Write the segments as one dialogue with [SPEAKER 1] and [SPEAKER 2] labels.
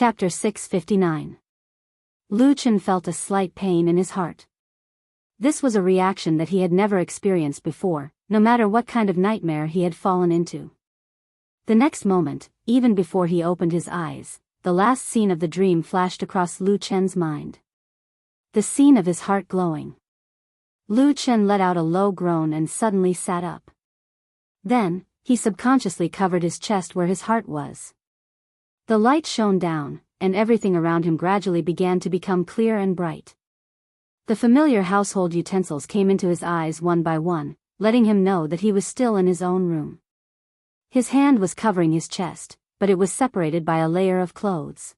[SPEAKER 1] Chapter 659. Lu Chen felt a slight pain in his heart. This was a reaction that he had never experienced before, no matter what kind of nightmare he had fallen into. The next moment, even before he opened his eyes, the last scene of the dream flashed across Lu Chen's mind. The scene of his heart glowing. Lu Chen let out a low groan and suddenly sat up. Then, he subconsciously covered his chest where his heart was. The light shone down, and everything around him gradually began to become clear and bright. The familiar household utensils came into his eyes one by one, letting him know that he was still in his own room. His hand was covering his chest, but it was separated by a layer of clothes.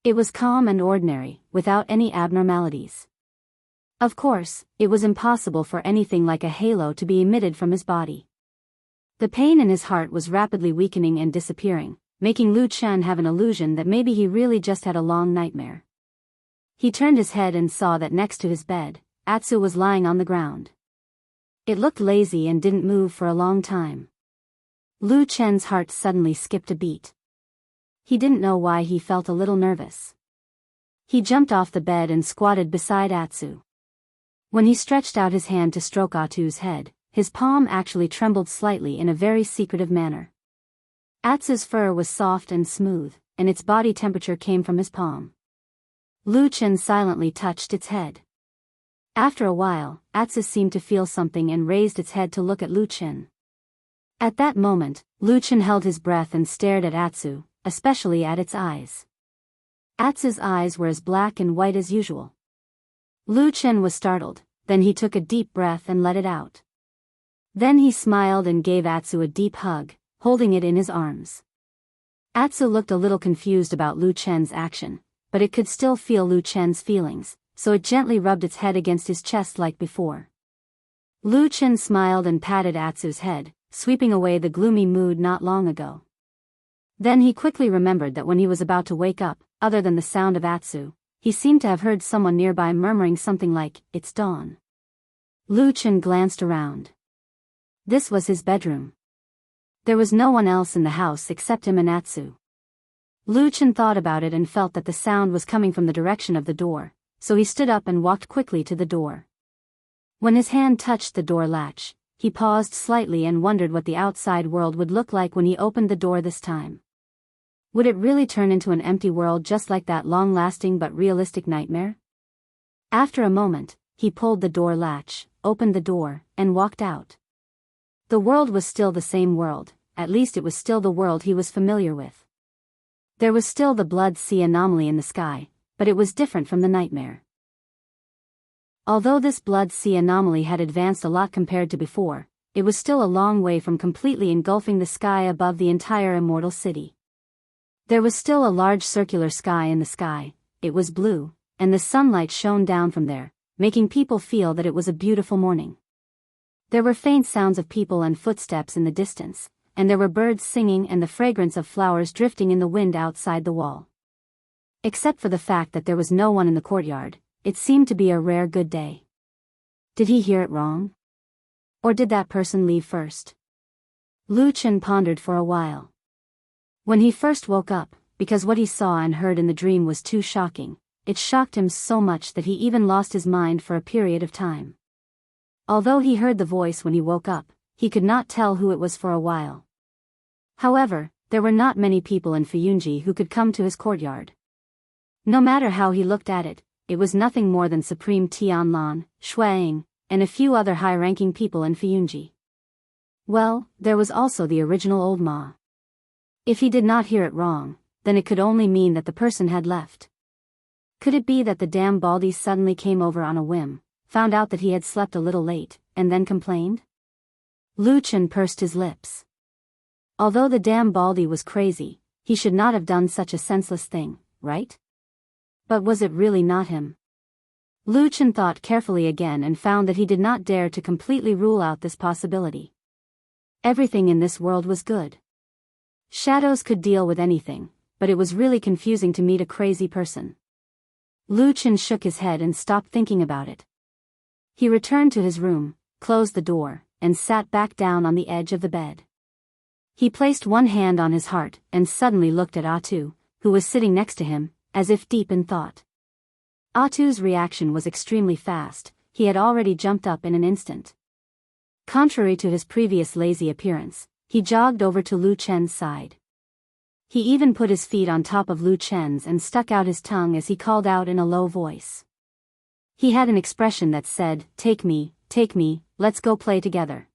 [SPEAKER 1] It was calm and ordinary, without any abnormalities. Of course, it was impossible for anything like a halo to be emitted from his body. The pain in his heart was rapidly weakening and disappearing, making Lu Chen have an illusion that maybe he really just had a long nightmare. He turned his head and saw that next to his bed, Atsu was lying on the ground. It looked lazy and didn't move for a long time. Lu Chen's heart suddenly skipped a beat. He didn't know why he felt a little nervous. He jumped off the bed and squatted beside Atsu. When he stretched out his hand to stroke Atsu's head, his palm actually trembled slightly in a very secretive manner. Atsu's fur was soft and smooth, and its body temperature came from his palm. Lu Chen silently touched its head. After a while, Atsu seemed to feel something and raised its head to look at Lu Chen. At that moment, Lu Chen held his breath and stared at Atsu, especially at its eyes. Atsu's eyes were as black and white as usual. Lu Chen was startled, then he took a deep breath and let it out. Then he smiled and gave Atsu a deep hug, holding it in his arms. Atsu looked a little confused about Lu Chen's action, but it could still feel Lu Chen's feelings, so it gently rubbed its head against his chest like before. Lu Chen smiled and patted Atsu's head, sweeping away the gloomy mood not long ago. Then he quickly remembered that when he was about to wake up, other than the sound of Atsu, he seemed to have heard someone nearby murmuring something like, "It's dawn." Lu Chen glanced around. This was his bedroom. There was no one else in the house except him and Atsu. Lu Chen thought about it and felt that the sound was coming from the direction of the door, so he stood up and walked quickly to the door. When his hand touched the door latch, he paused slightly and wondered what the outside world would look like when he opened the door this time. Would it really turn into an empty world just like that long-lasting but realistic nightmare? After a moment, he pulled the door latch, opened the door, and walked out. The world was still the same world, at least it was still the world he was familiar with. There was still the blood sea anomaly in the sky, but it was different from the nightmare. Although this blood sea anomaly had advanced a lot compared to before, it was still a long way from completely engulfing the sky above the entire immortal city. There was still a large circular sky in the sky, it was blue, and the sunlight shone down from there, making people feel that it was a beautiful morning. There were faint sounds of people and footsteps in the distance, and there were birds singing and the fragrance of flowers drifting in the wind outside the wall. Except for the fact that there was no one in the courtyard, it seemed to be a rare good day. Did he hear it wrong? Or did that person leave first? Lu Chen pondered for a while. When he first woke up, because what he saw and heard in the dream was too shocking, it shocked him so much that he even lost his mind for a period of time. Although he heard the voice when he woke up, he could not tell who it was for a while. However, there were not many people in Fuyunji who could come to his courtyard. No matter how he looked at it, it was nothing more than Supreme Tianlan, Shuang, and a few other high-ranking people in Fuyunji. Well, there was also the original old Ma. If he did not hear it wrong, then it could only mean that the person had left. Could it be that the damn Baldy suddenly came over on a whim, found out that he had slept a little late, and then complained? Lu Chen pursed his lips. Although the damn Baldy was crazy, he should not have done such a senseless thing, right? But was it really not him? Lu Chen thought carefully again and found that he did not dare to completely rule out this possibility. Everything in this world was good. Shadows could deal with anything, but it was really confusing to meet a crazy person. Lu Chen shook his head and stopped thinking about it. He returned to his room, closed the door, and sat back down on the edge of the bed. He placed one hand on his heart and suddenly looked at Atu, who was sitting next to him, as if deep in thought. Atu's reaction was extremely fast. He had already jumped up in an instant. Contrary to his previous lazy appearance, he jogged over to Lu Chen's side. He even put his feet on top of Lu Chen's and stuck out his tongue as he called out in a low voice. He had an expression that said, take me, let's go play together."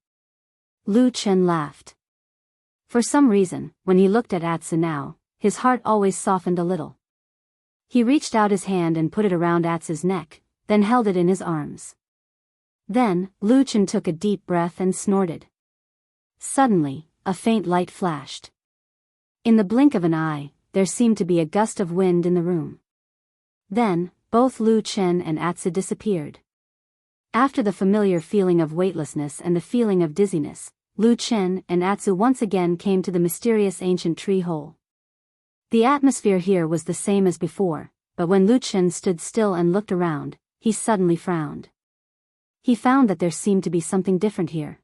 [SPEAKER 1] Lu Chen laughed. For some reason, when he looked at Atsu now, his heart always softened a little. He reached out his hand and put it around Atsu's neck, then held it in his arms. Then, Lu Chen took a deep breath and snorted. Suddenly, a faint light flashed. In the blink of an eye, there seemed to be a gust of wind in the room. Then, both Lu Chen and Atsu disappeared. After the familiar feeling of weightlessness and the feeling of dizziness, Lu Chen and Atsu once again came to the mysterious ancient tree hole. The atmosphere here was the same as before, but when Lu Chen stood still and looked around, he suddenly frowned. He found that there seemed to be something different here.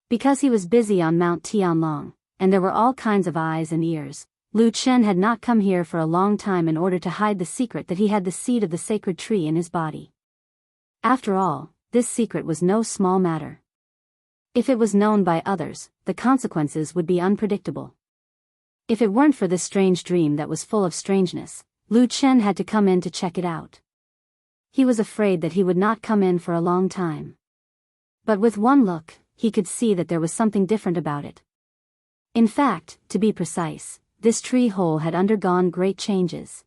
[SPEAKER 1] Because he was busy on Mount Tianlong, and there were all kinds of eyes and ears, Lu Chen had not come here for a long time in order to hide the secret that he had the seed of the sacred tree in his body. After all, this secret was no small matter. If it was known by others, the consequences would be unpredictable. If it weren't for this strange dream that was full of strangeness, Lu Chen had to come in to check it out. He was afraid that he would not come in for a long time. But with one look, he could see that there was something different about it. In fact, to be precise, this tree hole had undergone great changes.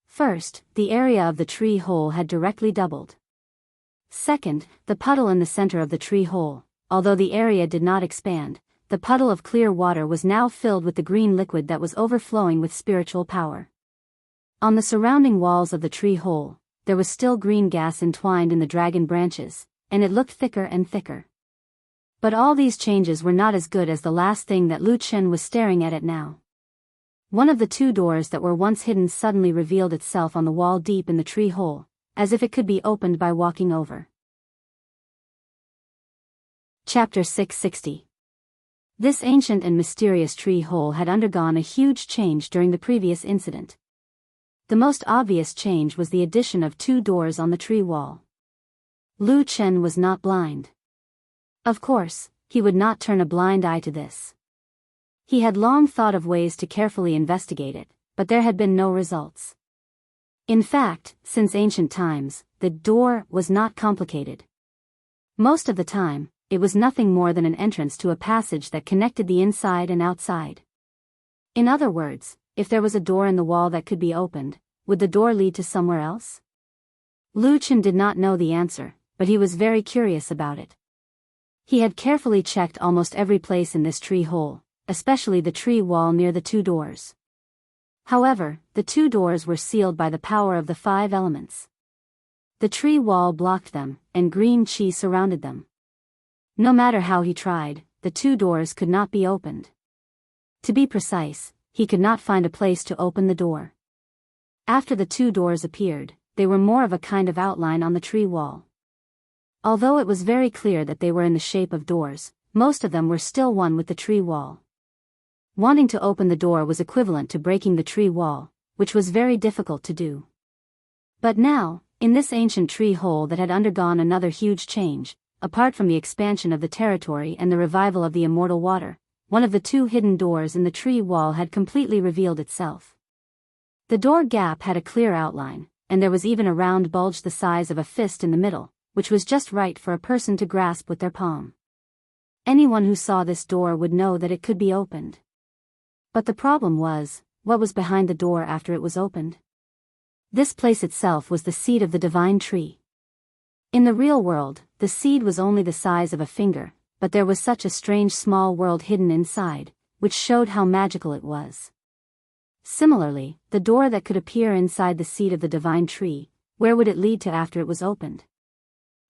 [SPEAKER 1] First, the area of the tree hole had directly doubled. Second, the puddle in the center of the tree hole, although the area did not expand, the puddle of clear water was now filled with the green liquid that was overflowing with spiritual power. On the surrounding walls of the tree hole, there was still green gas entwined in the dragon branches, and it looked thicker and thicker. But all these changes were not as good as the last thing that Lu Chen was staring at it now. One of the two doors that were once hidden suddenly revealed itself on the wall deep in the tree hole, as if it could be opened by walking over. Chapter 660. This ancient and mysterious tree hole had undergone a huge change during the previous incident. The most obvious change was the addition of two doors on the tree wall. Lu Chen was not blind. Of course, he would not turn a blind eye to this. He had long thought of ways to carefully investigate it, but there had been no results. In fact, since ancient times, the door was not complicated. Most of the time, it was nothing more than an entrance to a passage that connected the inside and outside. In other words, if there was a door in the wall that could be opened, would the door lead to somewhere else? Lu Chen did not know the answer, but he was very curious about it. He had carefully checked almost every place in this tree hole, especially the tree wall near the two doors. However, the two doors were sealed by the power of the 5 elements. The tree wall blocked them, and green qi surrounded them. No matter how he tried, the two doors could not be opened. To be precise, he could not find a place to open the door. After the two doors appeared, they were more of a kind of outline on the tree wall. Although it was very clear that they were in the shape of doors, most of them were still one with the tree wall. Wanting to open the door was equivalent to breaking the tree wall, which was very difficult to do. But now, in this ancient tree hole that had undergone another huge change, apart from the expansion of the territory and the revival of the immortal water, one of the two hidden doors in the tree wall had completely revealed itself. The door gap had a clear outline, and there was even a round bulge the size of a fist in the middle, which was just right for a person to grasp with their palm. Anyone who saw this door would know that it could be opened. But the problem was, what was behind the door after it was opened? This place itself was the seed of the divine tree. In the real world, the seed was only the size of a finger, but there was such a strange small world hidden inside, which showed how magical it was. Similarly, the door that could appear inside the seed of the divine tree, where would it lead to after it was opened?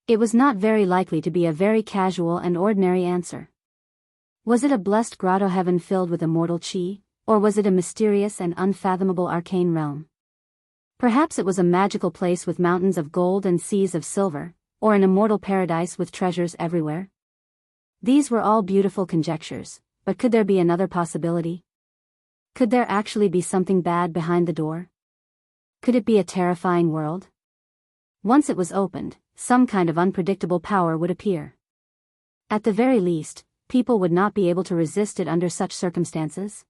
[SPEAKER 1] It was not very likely to be a very casual and ordinary answer. Was it a blessed grotto heaven filled with immortal qi, or was it a mysterious and unfathomable arcane realm? Perhaps it was a magical place with mountains of gold and seas of silver, or an immortal paradise with treasures everywhere. These were all beautiful conjectures, but could there be another possibility? Could there actually be something bad behind the door? Could it be a terrifying world? Once it was opened, some kind of unpredictable power would appear. At the very least, people would not be able to resist it under such circumstances.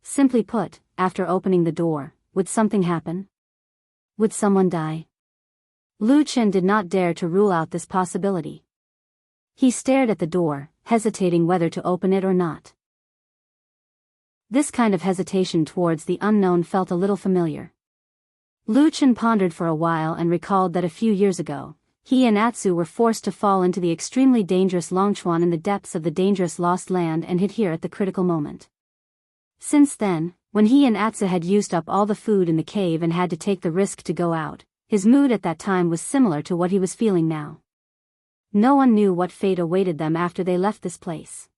[SPEAKER 1] Simply put, after opening the door, would something happen? Would someone die? Lu Chen did not dare to rule out this possibility. He stared at the door, hesitating whether to open it or not. This kind of hesitation towards the unknown felt a little familiar. Lu Chen pondered for a while and recalled that a few years ago, he and Atsu were forced to fall into the extremely dangerous Longchuan in the depths of the dangerous Lost Land and hit here at the critical moment. Since then, when he and Atsu had used up all the food in the cave and had to take the risk to go out, his mood at that time was similar to what he was feeling now. No one knew what fate awaited them after they left this place.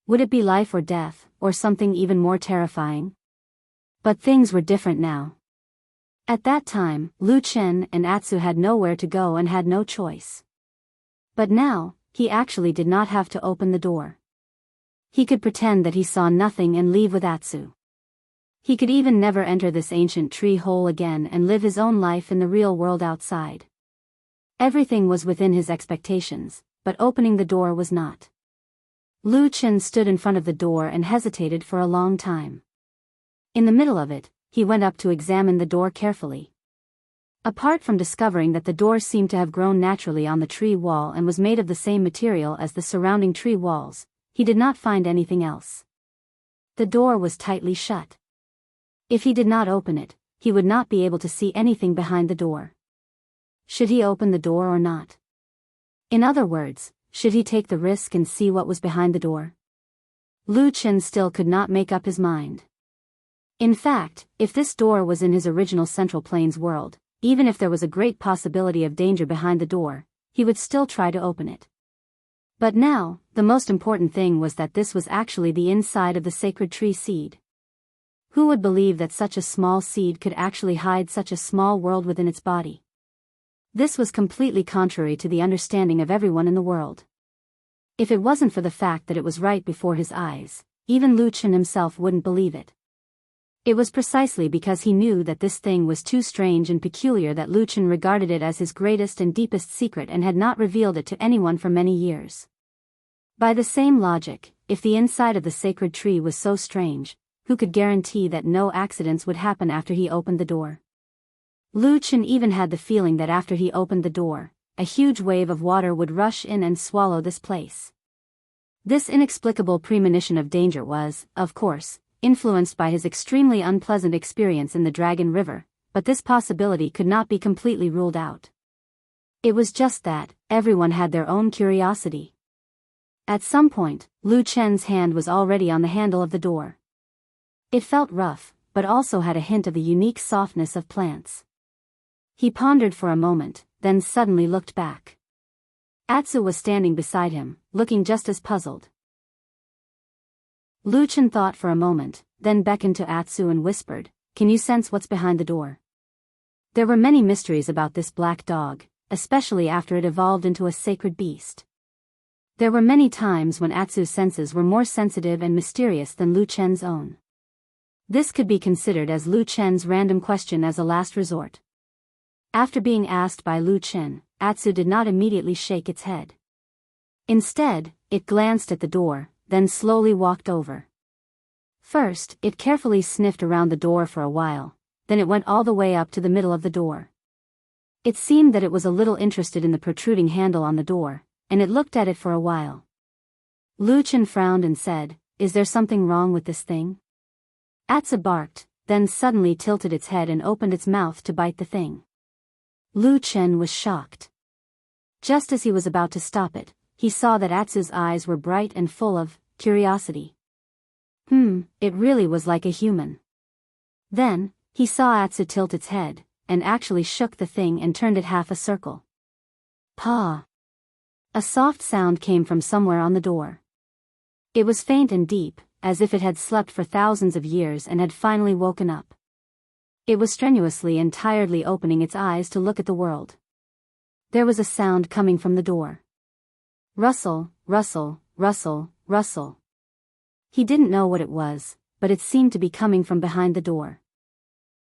[SPEAKER 1] Would it be life or death, or something even more terrifying? But things were different now. At that time, Lu Chen and Atsu had nowhere to go and had no choice. But now, he actually did not have to open the door. He could pretend that he saw nothing and leave with Atsu. He could even never enter this ancient tree hole again and live his own life in the real world outside. Everything was within his expectations, but opening the door was not. Lu Chen stood in front of the door and hesitated for a long time. In the middle of it, he went up to examine the door carefully. Apart from discovering that the door seemed to have grown naturally on the tree wall and was made of the same material as the surrounding tree walls, he did not find anything else. The door was tightly shut. If he did not open it, he would not be able to see anything behind the door. Should he open the door or not? In other words, should he take the risk and see what was behind the door? Lu Chen still could not make up his mind. In fact, if this door was in his original Central Plains world, even if there was a great possibility of danger behind the door, he would still try to open it. But now, the most important thing was that this was actually the inside of the sacred tree seed. Who would believe that such a small seed could actually hide such a small world within its body? This was completely contrary to the understanding of everyone in the world. If it wasn't for the fact that it was right before his eyes, even Lu Chen himself wouldn't believe it. It was precisely because he knew that this thing was too strange and peculiar that Lu Chen regarded it as his greatest and deepest secret and had not revealed it to anyone for many years. By the same logic, if the inside of the sacred tree was so strange, who could guarantee that no accidents would happen after he opened the door? Lu Chen even had the feeling that after he opened the door, a huge wave of water would rush in and swallow this place. This inexplicable premonition of danger was, of course, influenced by his extremely unpleasant experience in the Dragon River, but this possibility could not be completely ruled out. It was just that, everyone had their own curiosity. At some point, Lu Chen's hand was already on the handle of the door. It felt rough, but also had a hint of the unique softness of plants. He pondered for a moment, then suddenly looked back. Atsu was standing beside him, looking just as puzzled. Lu Chen thought for a moment, then beckoned to Atsu and whispered, "Can you sense what's behind the door?" There were many mysteries about this black dog, especially after it evolved into a sacred beast. There were many times when Atsu's senses were more sensitive and mysterious than Lu Chen's own. This could be considered as Lu Chen's random question as a last resort. After being asked by Lu Chen, Atsu did not immediately shake its head. Instead, it glanced at the door, then slowly walked over. First, it carefully sniffed around the door for a while, then it went all the way up to the middle of the door. It seemed that it was a little interested in the protruding handle on the door, and it looked at it for a while. Lu Chen frowned and said, "Is there something wrong with this thing?" Atsu barked, then suddenly tilted its head and opened its mouth to bite the thing. Lu Chen was shocked. Just as he was about to stop it, he saw that Atsu's eyes were bright and full of curiosity. It really was like a human. Then, he saw Atsu tilt its head, and actually shook the thing and turned it half a circle. "Paw!" A soft sound came from somewhere on the door. It was faint and deep, as if it had slept for thousands of years and had finally woken up. It was strenuously and tiredly opening its eyes to look at the world. There was a sound coming from the door. Rustle, rustle, rustle, rustle. He didn't know what it was, but it seemed to be coming from behind the door.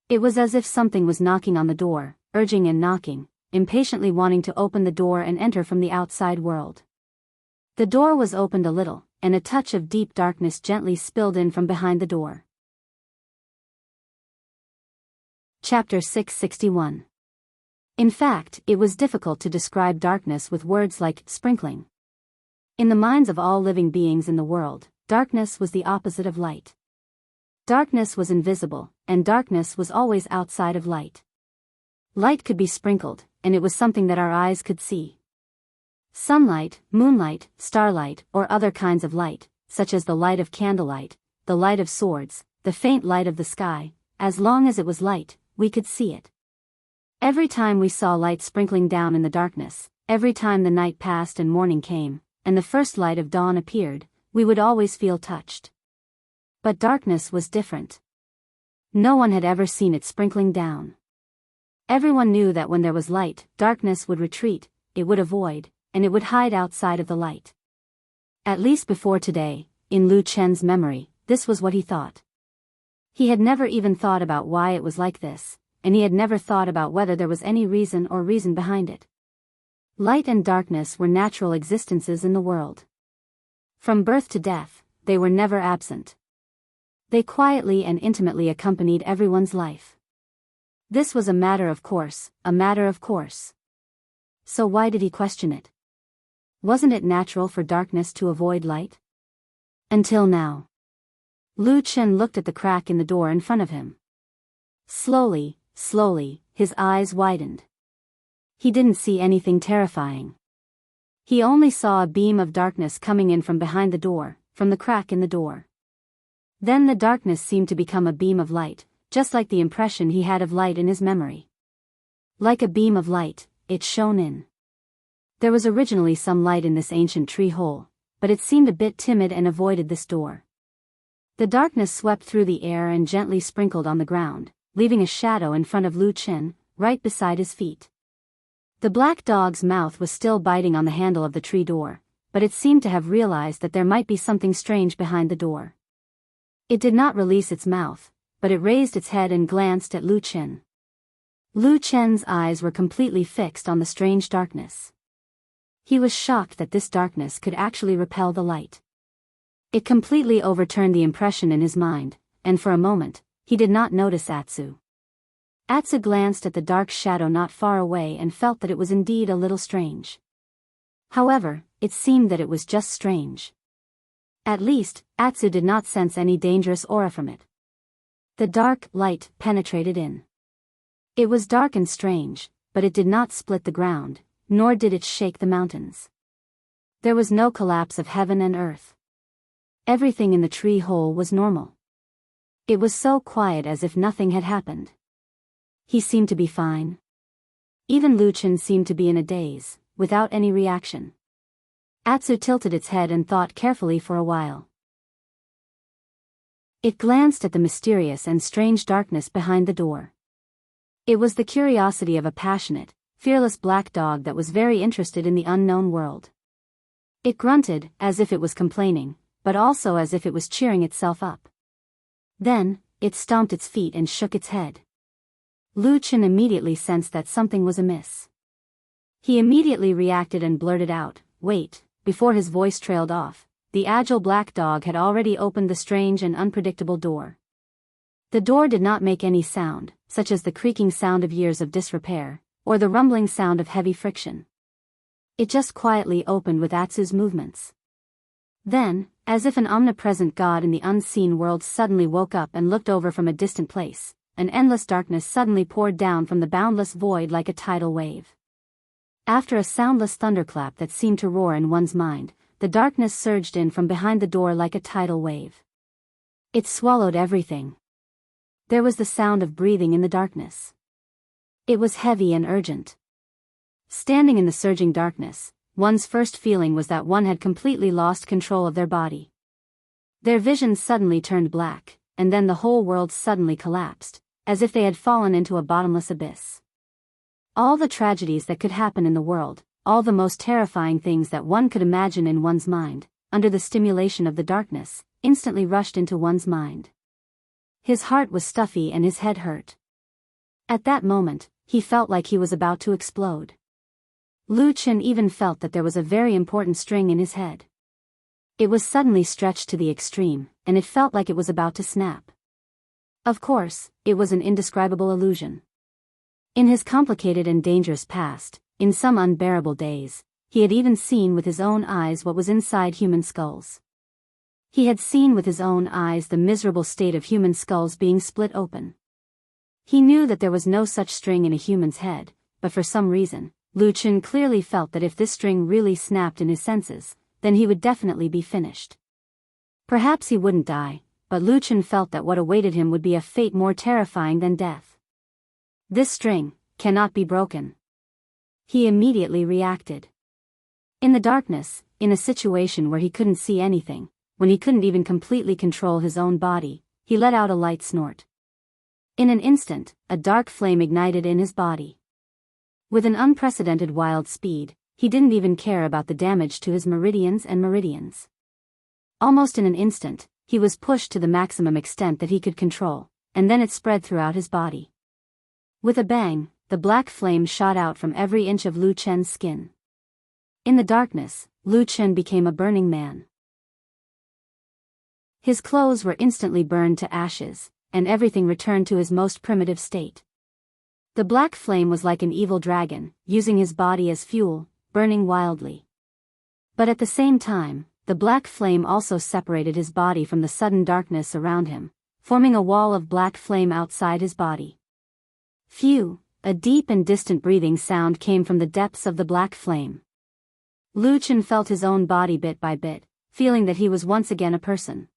[SPEAKER 1] It was as if something was knocking on the door, urging and knocking, impatiently wanting to open the door and enter from the outside world. The door was opened a little, and a touch of deep darkness gently spilled in from behind the door. Chapter 661. In fact, it was difficult to describe darkness with words like sprinkling. In the minds of all living beings in the world, darkness was the opposite of light. Darkness was invisible, and darkness was always outside of light. Light could be sprinkled, and it was something that our eyes could see. Sunlight, moonlight, starlight, or other kinds of light, such as the light of candlelight, the light of swords, the faint light of the sky, as long as it was light, we could see it. Every time we saw light sprinkling down in the darkness, every time the night passed and morning came, and the first light of dawn appeared, we would always feel touched. But darkness was different. No one had ever seen it sprinkling down. Everyone knew that when there was light, darkness would retreat, it would avoid, and it would hide outside of the light. At least before today, in Lu Chen's memory, this was what he thought. He had never even thought about why it was like this, and he had never thought about whether there was any reason behind it. Light and darkness were natural existences in the world. From birth to death, they were never absent. They quietly and intimately accompanied everyone's life. This was a matter of course, a matter of course. So why did he question it? Wasn't it natural for darkness to avoid light? Until now. Lu Chen looked at the crack in the door in front of him. Slowly, his eyes widened. He didn't see anything terrifying. He only saw a beam of darkness coming in from behind the door, from the crack in the door. Then the darkness seemed to become a beam of light, just like the impression he had of light in his memory. Like a beam of light, it shone in. There was originally some light in this ancient tree hole, but it seemed a bit timid and avoided this door. The darkness swept through the air and gently sprinkled on the ground, leaving a shadow in front of Lu Chen, right beside his feet. The black dog's mouth was still biting on the handle of the tree door, but it seemed to have realized that there might be something strange behind the door. It did not release its mouth, but it raised its head and glanced at Lu Chen. Lu Chen's eyes were completely fixed on the strange darkness. He was shocked that this darkness could actually repel the light. It completely overturned the impression in his mind, and for a moment, he did not notice Atsu. Atsu glanced at the dark shadow not far away and felt that it was indeed a little strange. However, it seemed that it was just strange. At least, Atsu did not sense any dangerous aura from it. The dark light penetrated in. It was dark and strange, but it did not split the ground, nor did it shake the mountains. There was no collapse of heaven and earth. Everything in the tree hole was normal. It was so quiet as if nothing had happened. He seemed to be fine. Even Lu Chen seemed to be in a daze, without any reaction. Atsu tilted its head and thought carefully for a while. It glanced at the mysterious and strange darkness behind the door. It was the curiosity of a passionate, fearless black dog that was very interested in the unknown world. It grunted, as if it was complaining, but also as if it was cheering itself up. Then, it stomped its feet and shook its head. Lu Chen immediately sensed that something was amiss. He immediately reacted and blurted out, "Wait," before his voice trailed off. The agile black dog had already opened the strange and unpredictable door. The door did not make any sound, such as the creaking sound of years of disrepair, or the rumbling sound of heavy friction. It just quietly opened with Atsu's movements. Then, as if an omnipresent god in the unseen world suddenly woke up and looked over from a distant place, an endless darkness suddenly poured down from the boundless void like a tidal wave. After a soundless thunderclap that seemed to roar in one's mind, the darkness surged in from behind the door like a tidal wave. It swallowed everything. There was the sound of breathing in the darkness. It was heavy and urgent. Standing in the surging darkness, one's first feeling was that one had completely lost control of their body. Their vision suddenly turned black, and then the whole world suddenly collapsed, as if they had fallen into a bottomless abyss. All the tragedies that could happen in the world, all the most terrifying things that one could imagine in one's mind, under the stimulation of the darkness, instantly rushed into one's mind. His heart was stuffy and his head hurt. At that moment, he felt like he was about to explode. Lu Chen even felt that there was a very important string in his head. It was suddenly stretched to the extreme, and it felt like it was about to snap. Of course, it was an indescribable illusion. In his complicated and dangerous past, in some unbearable days, he had even seen with his own eyes what was inside human skulls. He had seen with his own eyes the miserable state of human skulls being split open. He knew that there was no such string in a human's head, but for some reason, Lu Chen clearly felt that if this string really snapped in his senses, then he would definitely be finished. Perhaps he wouldn't die, but Lu Chen felt that what awaited him would be a fate more terrifying than death. This string cannot be broken. He immediately reacted. In the darkness, in a situation where he couldn't see anything, when he couldn't even completely control his own body, he let out a light snort. In an instant, a dark flame ignited in his body. With an unprecedented wild speed, he didn't even care about the damage to his meridians and meridians. Almost in an instant, he was pushed to the maximum extent that he could control, and then it spread throughout his body. With a bang, the black flame shot out from every inch of Lu Chen's skin. In the darkness, Lu Chen became a burning man. His clothes were instantly burned to ashes, and everything returned to his most primitive state. The black flame was like an evil dragon, using his body as fuel, burning wildly. But at the same time, the black flame also separated his body from the sudden darkness around him, forming a wall of black flame outside his body. Phew! A deep and distant breathing sound came from the depths of the black flame. Lu Chen felt his own body bit by bit, feeling that he was once again a person.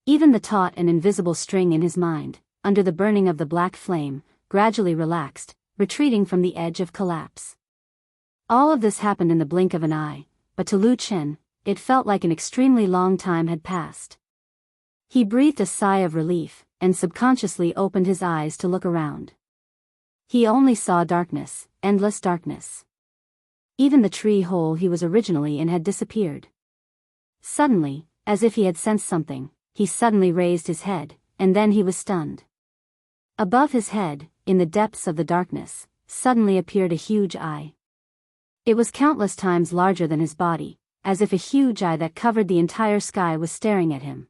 [SPEAKER 1] Even the taut and invisible string in his mind, under the burning of the black flame, gradually relaxed, retreating from the edge of collapse. All of this happened in the blink of an eye, but to Lu Chen, it felt like an extremely long time had passed. He breathed a sigh of relief, and subconsciously opened his eyes to look around. He only saw darkness, endless darkness. Even the tree hole he was originally in had disappeared. Suddenly, as if he had sensed something, he suddenly raised his head, and then he was stunned. Above his head, in the depths of the darkness, suddenly appeared a huge eye. It was countless times larger than his body, as if a huge eye that covered the entire sky was staring at him.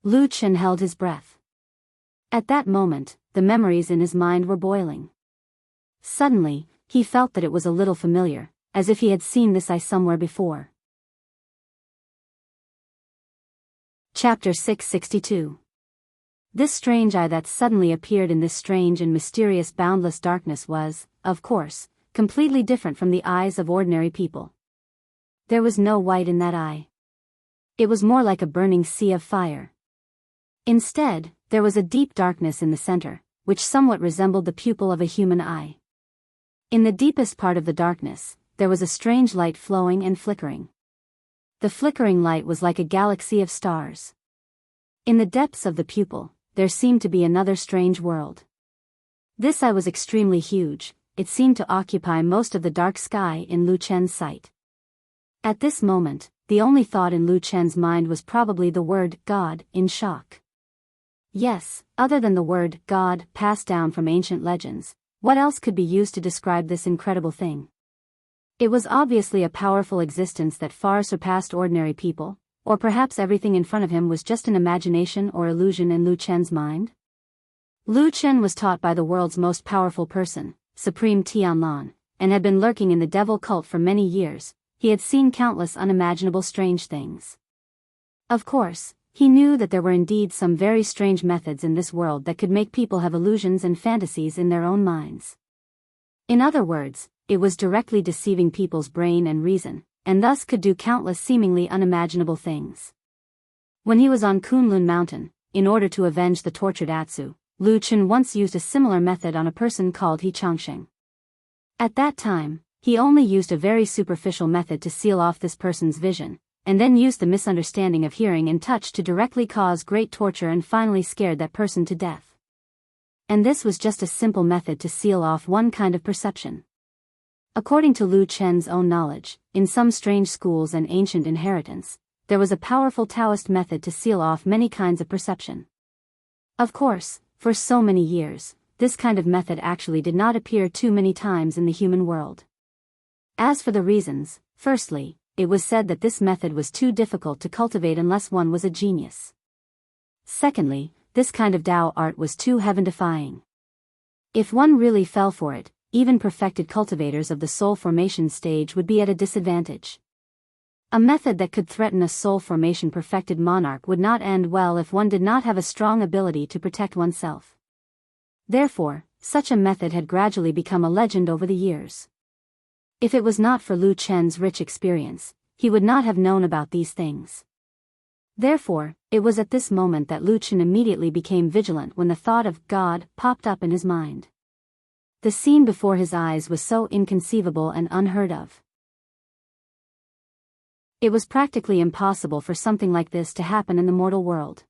[SPEAKER 1] Lu Chen held his breath. At that moment, the memories in his mind were boiling. Suddenly, he felt that it was a little familiar, as if he had seen this eye somewhere before. Chapter 662. This strange eye that suddenly appeared in this strange and mysterious boundless darkness was, of course, completely different from the eyes of ordinary people. There was no white in that eye. It was more like a burning sea of fire. Instead, there was a deep darkness in the center, which somewhat resembled the pupil of a human eye. In the deepest part of the darkness, there was a strange light flowing and flickering. The flickering light was like a galaxy of stars. In the depths of the pupil, there seemed to be another strange world. This eye was extremely huge, it seemed to occupy most of the dark sky in Lu Chen's sight. At this moment, the only thought in Lu Chen's mind was probably the word God in shock. Yes, other than the word God passed down from ancient legends, what else could be used to describe this incredible thing? It was obviously a powerful existence that far surpassed ordinary people, or perhaps everything in front of him was just an imagination or illusion in Lu Chen's mind? Lu Chen was taught by the world's most powerful person, Supreme Tianlan, and had been lurking in the devil cult for many years. He had seen countless unimaginable strange things. Of course, he knew that there were indeed some very strange methods in this world that could make people have illusions and fantasies in their own minds. In other words, it was directly deceiving people's brain and reason, and thus could do countless seemingly unimaginable things. When he was on Kunlun Mountain, in order to avenge the tortured Atsu, Lu Chen once used a similar method on a person called He Changsheng. At that time, he only used a very superficial method to seal off this person's vision, and then used the misunderstanding of hearing and touch to directly cause great torture and finally scared that person to death. And this was just a simple method to seal off one kind of perception. According to Lu Chen's own knowledge, in some strange schools and ancient inheritance, there was a powerful Taoist method to seal off many kinds of perception. Of course, for so many years, this kind of method actually did not appear too many times in the human world. As for the reasons, firstly, it was said that this method was too difficult to cultivate unless one was a genius. Secondly, this kind of Dao art was too heaven-defying. If one really fell for it, even perfected cultivators of the soul formation stage would be at a disadvantage. A method that could threaten a soul formation perfected monarch would not end well if one did not have a strong ability to protect oneself. Therefore, such a method had gradually become a legend over the years. If it was not for Lu Chen's rich experience, he would not have known about these things. Therefore, it was at this moment that Lu Chen immediately became vigilant when the thought of God popped up in his mind. The scene before his eyes was so inconceivable and unheard of. It was practically impossible for something like this to happen in the mortal world.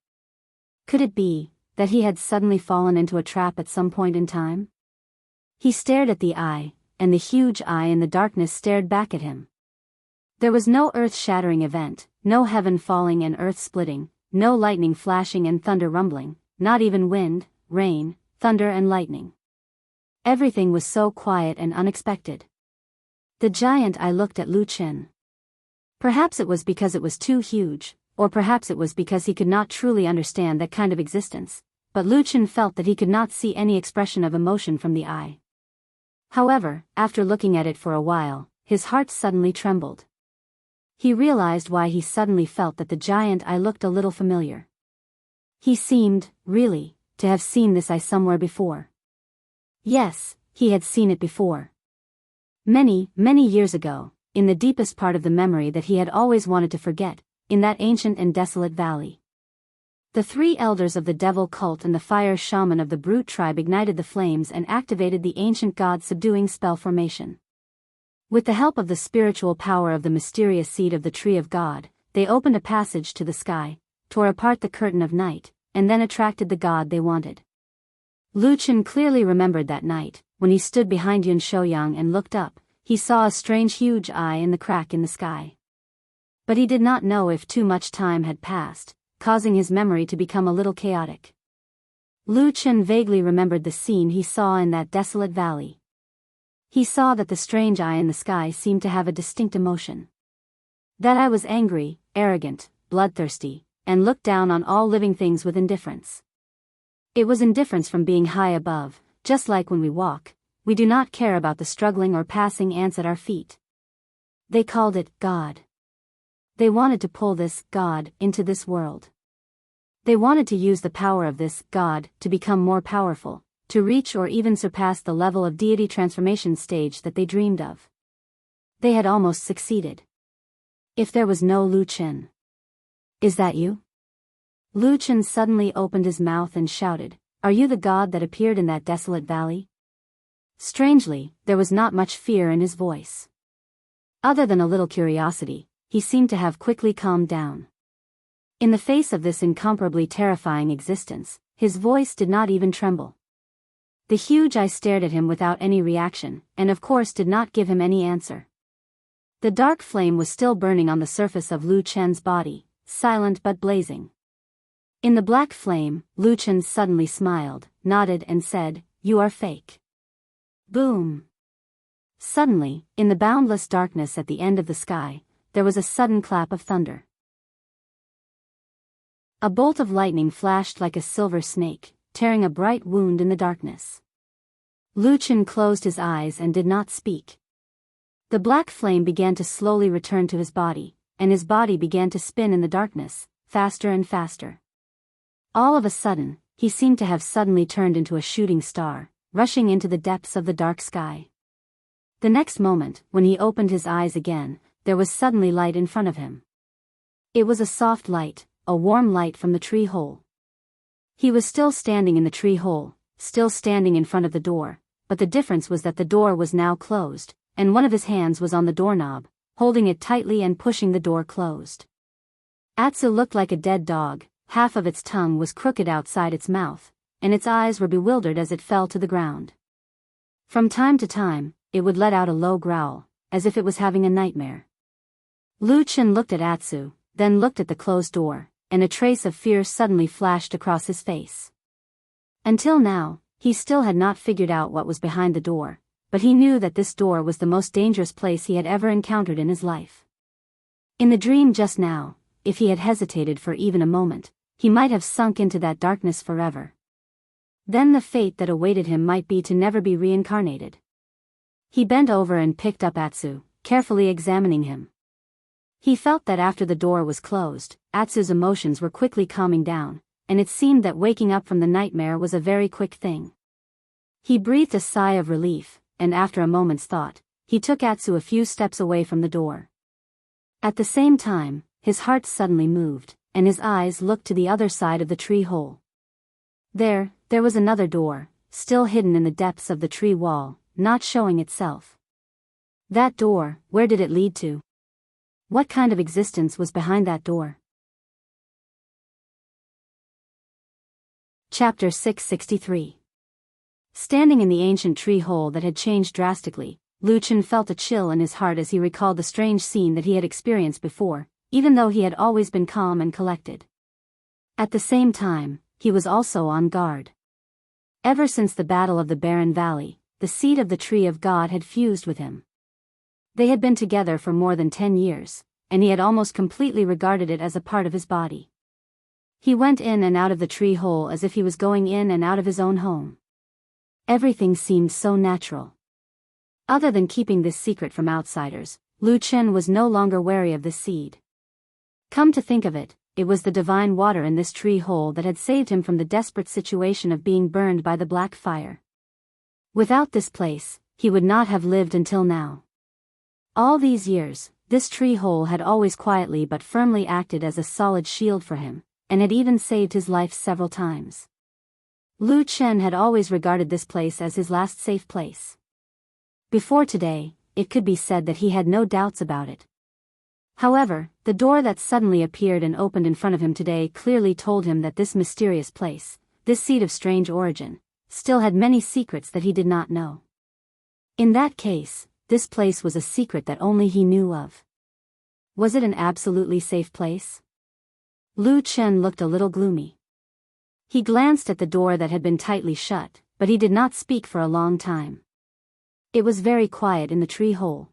[SPEAKER 1] Could it be that he had suddenly fallen into a trap at some point in time? He stared at the eye, and the huge eye in the darkness stared back at him. There was no earth-shattering event, no heaven falling and earth splitting, no lightning flashing and thunder rumbling, not even wind, rain, thunder and lightning. Everything was so quiet and unexpected. The giant eye looked at Lu Chen. Perhaps it was because it was too huge, or perhaps it was because he could not truly understand that kind of existence, but Lu Chen felt that he could not see any expression of emotion from the eye. However, after looking at it for a while, his heart suddenly trembled. He realized why he suddenly felt that the giant eye looked a little familiar. He seemed, really, to have seen this eye somewhere before. Yes, he had seen it before. Many, many years ago, in the deepest part of the memory that he had always wanted to forget, in that ancient and desolate valley. The three elders of the devil cult and the fire shaman of the brute tribe ignited the flames and activated the ancient god-subduing spell formation. With the help of the spiritual power of the mysterious seed of the tree of God, they opened a passage to the sky, tore apart the curtain of night, and then attracted the god they wanted. Lu Chen clearly remembered that night, when he stood behind Yun Shouyang and looked up, he saw a strange huge eye in the crack in the sky. But he did not know if too much time had passed, causing his memory to become a little chaotic. Lu Chen vaguely remembered the scene he saw in that desolate valley. He saw that the strange eye in the sky seemed to have a distinct emotion. That eye was angry, arrogant, bloodthirsty, and looked down on all living things with indifference. It was indifference from being high above, just like when we walk, we do not care about the struggling or passing ants at our feet. They called it God. They wanted to pull this God into this world. They wanted to use the power of this God to become more powerful, to reach or even surpass the level of deity transformation stage that they dreamed of. They had almost succeeded. If there was no Lu Chen. Is that you? Lu Chen suddenly opened his mouth and shouted, "Are you the god that appeared in that desolate valley?" Strangely, there was not much fear in his voice. Other than a little curiosity, he seemed to have quickly calmed down. In the face of this incomparably terrifying existence, his voice did not even tremble. The huge eye stared at him without any reaction, and of course did not give him any answer. The dark flame was still burning on the surface of Lu Chen's body, silent but blazing. In the black flame, Lu Chen suddenly smiled, nodded and said, "You are fake." Boom! Suddenly, in the boundless darkness at the end of the sky, there was a sudden clap of thunder. A bolt of lightning flashed like a silver snake, tearing a bright wound in the darkness. Lu Chen closed his eyes and did not speak. The black flame began to slowly return to his body, and his body began to spin in the darkness, faster and faster. All of a sudden, he seemed to have suddenly turned into a shooting star, rushing into the depths of the dark sky. The next moment, when he opened his eyes again, there was suddenly light in front of him. It was a soft light, a warm light from the tree hole. He was still standing in the tree hole, still standing in front of the door, but the difference was that the door was now closed, and one of his hands was on the doorknob, holding it tightly and pushing the door closed. Atsu looked like a dead dog, half of its tongue was crooked outside its mouth, and its eyes were bewildered as it fell to the ground. From time to time, it would let out a low growl, as if it was having a nightmare. Lu Chen looked at Atsu, then looked at the closed door, and a trace of fear suddenly flashed across his face. Until now, he still had not figured out what was behind the door, but he knew that this door was the most dangerous place he had ever encountered in his life. In the dream just now, if he had hesitated for even a moment, he might have sunk into that darkness forever. Then the fate that awaited him might be to never be reincarnated. He bent over and picked up Atsu, carefully examining him. He felt that after the door was closed, Atsu's emotions were quickly calming down, and it seemed that waking up from the nightmare was a very quick thing. He breathed a sigh of relief, and after a moment's thought, he took Atsu a few steps away from the door. At the same time, his heart suddenly moved, and his eyes looked to the other side of the tree hole. There was another door, still hidden in the depths of the tree wall, not showing itself. That door, where did it lead to? What kind of existence was behind that door? Chapter 663. Standing in the ancient tree hole that had changed drastically, Lucien felt a chill in his heart as he recalled the strange scene that he had experienced before, even though he had always been calm and collected. At the same time, he was also on guard. Ever since the Battle of the Barren Valley, the seed of the Tree of God had fused with him. They had been together for more than 10 years, and he had almost completely regarded it as a part of his body. He went in and out of the tree hole as if he was going in and out of his own home. Everything seemed so natural. Other than keeping this secret from outsiders, Lucien was no longer wary of this seed. Come to think of it, it was the divine water in this tree hole that had saved him from the desperate situation of being burned by the black fire. Without this place, he would not have lived until now. All these years, this tree hole had always quietly but firmly acted as a solid shield for him, and had even saved his life several times. Lucien had always regarded this place as his last safe place. Before today, it could be said that he had no doubts about it. However, the door that suddenly appeared and opened in front of him today clearly told him that this mysterious place, this seed of strange origin, still had many secrets that he did not know. In that case, this place was a secret that only he knew of. Was it an absolutely safe place? Lucien looked a little gloomy. He glanced at the door that had been tightly shut, but he did not speak for a long time. It was very quiet in the tree hole.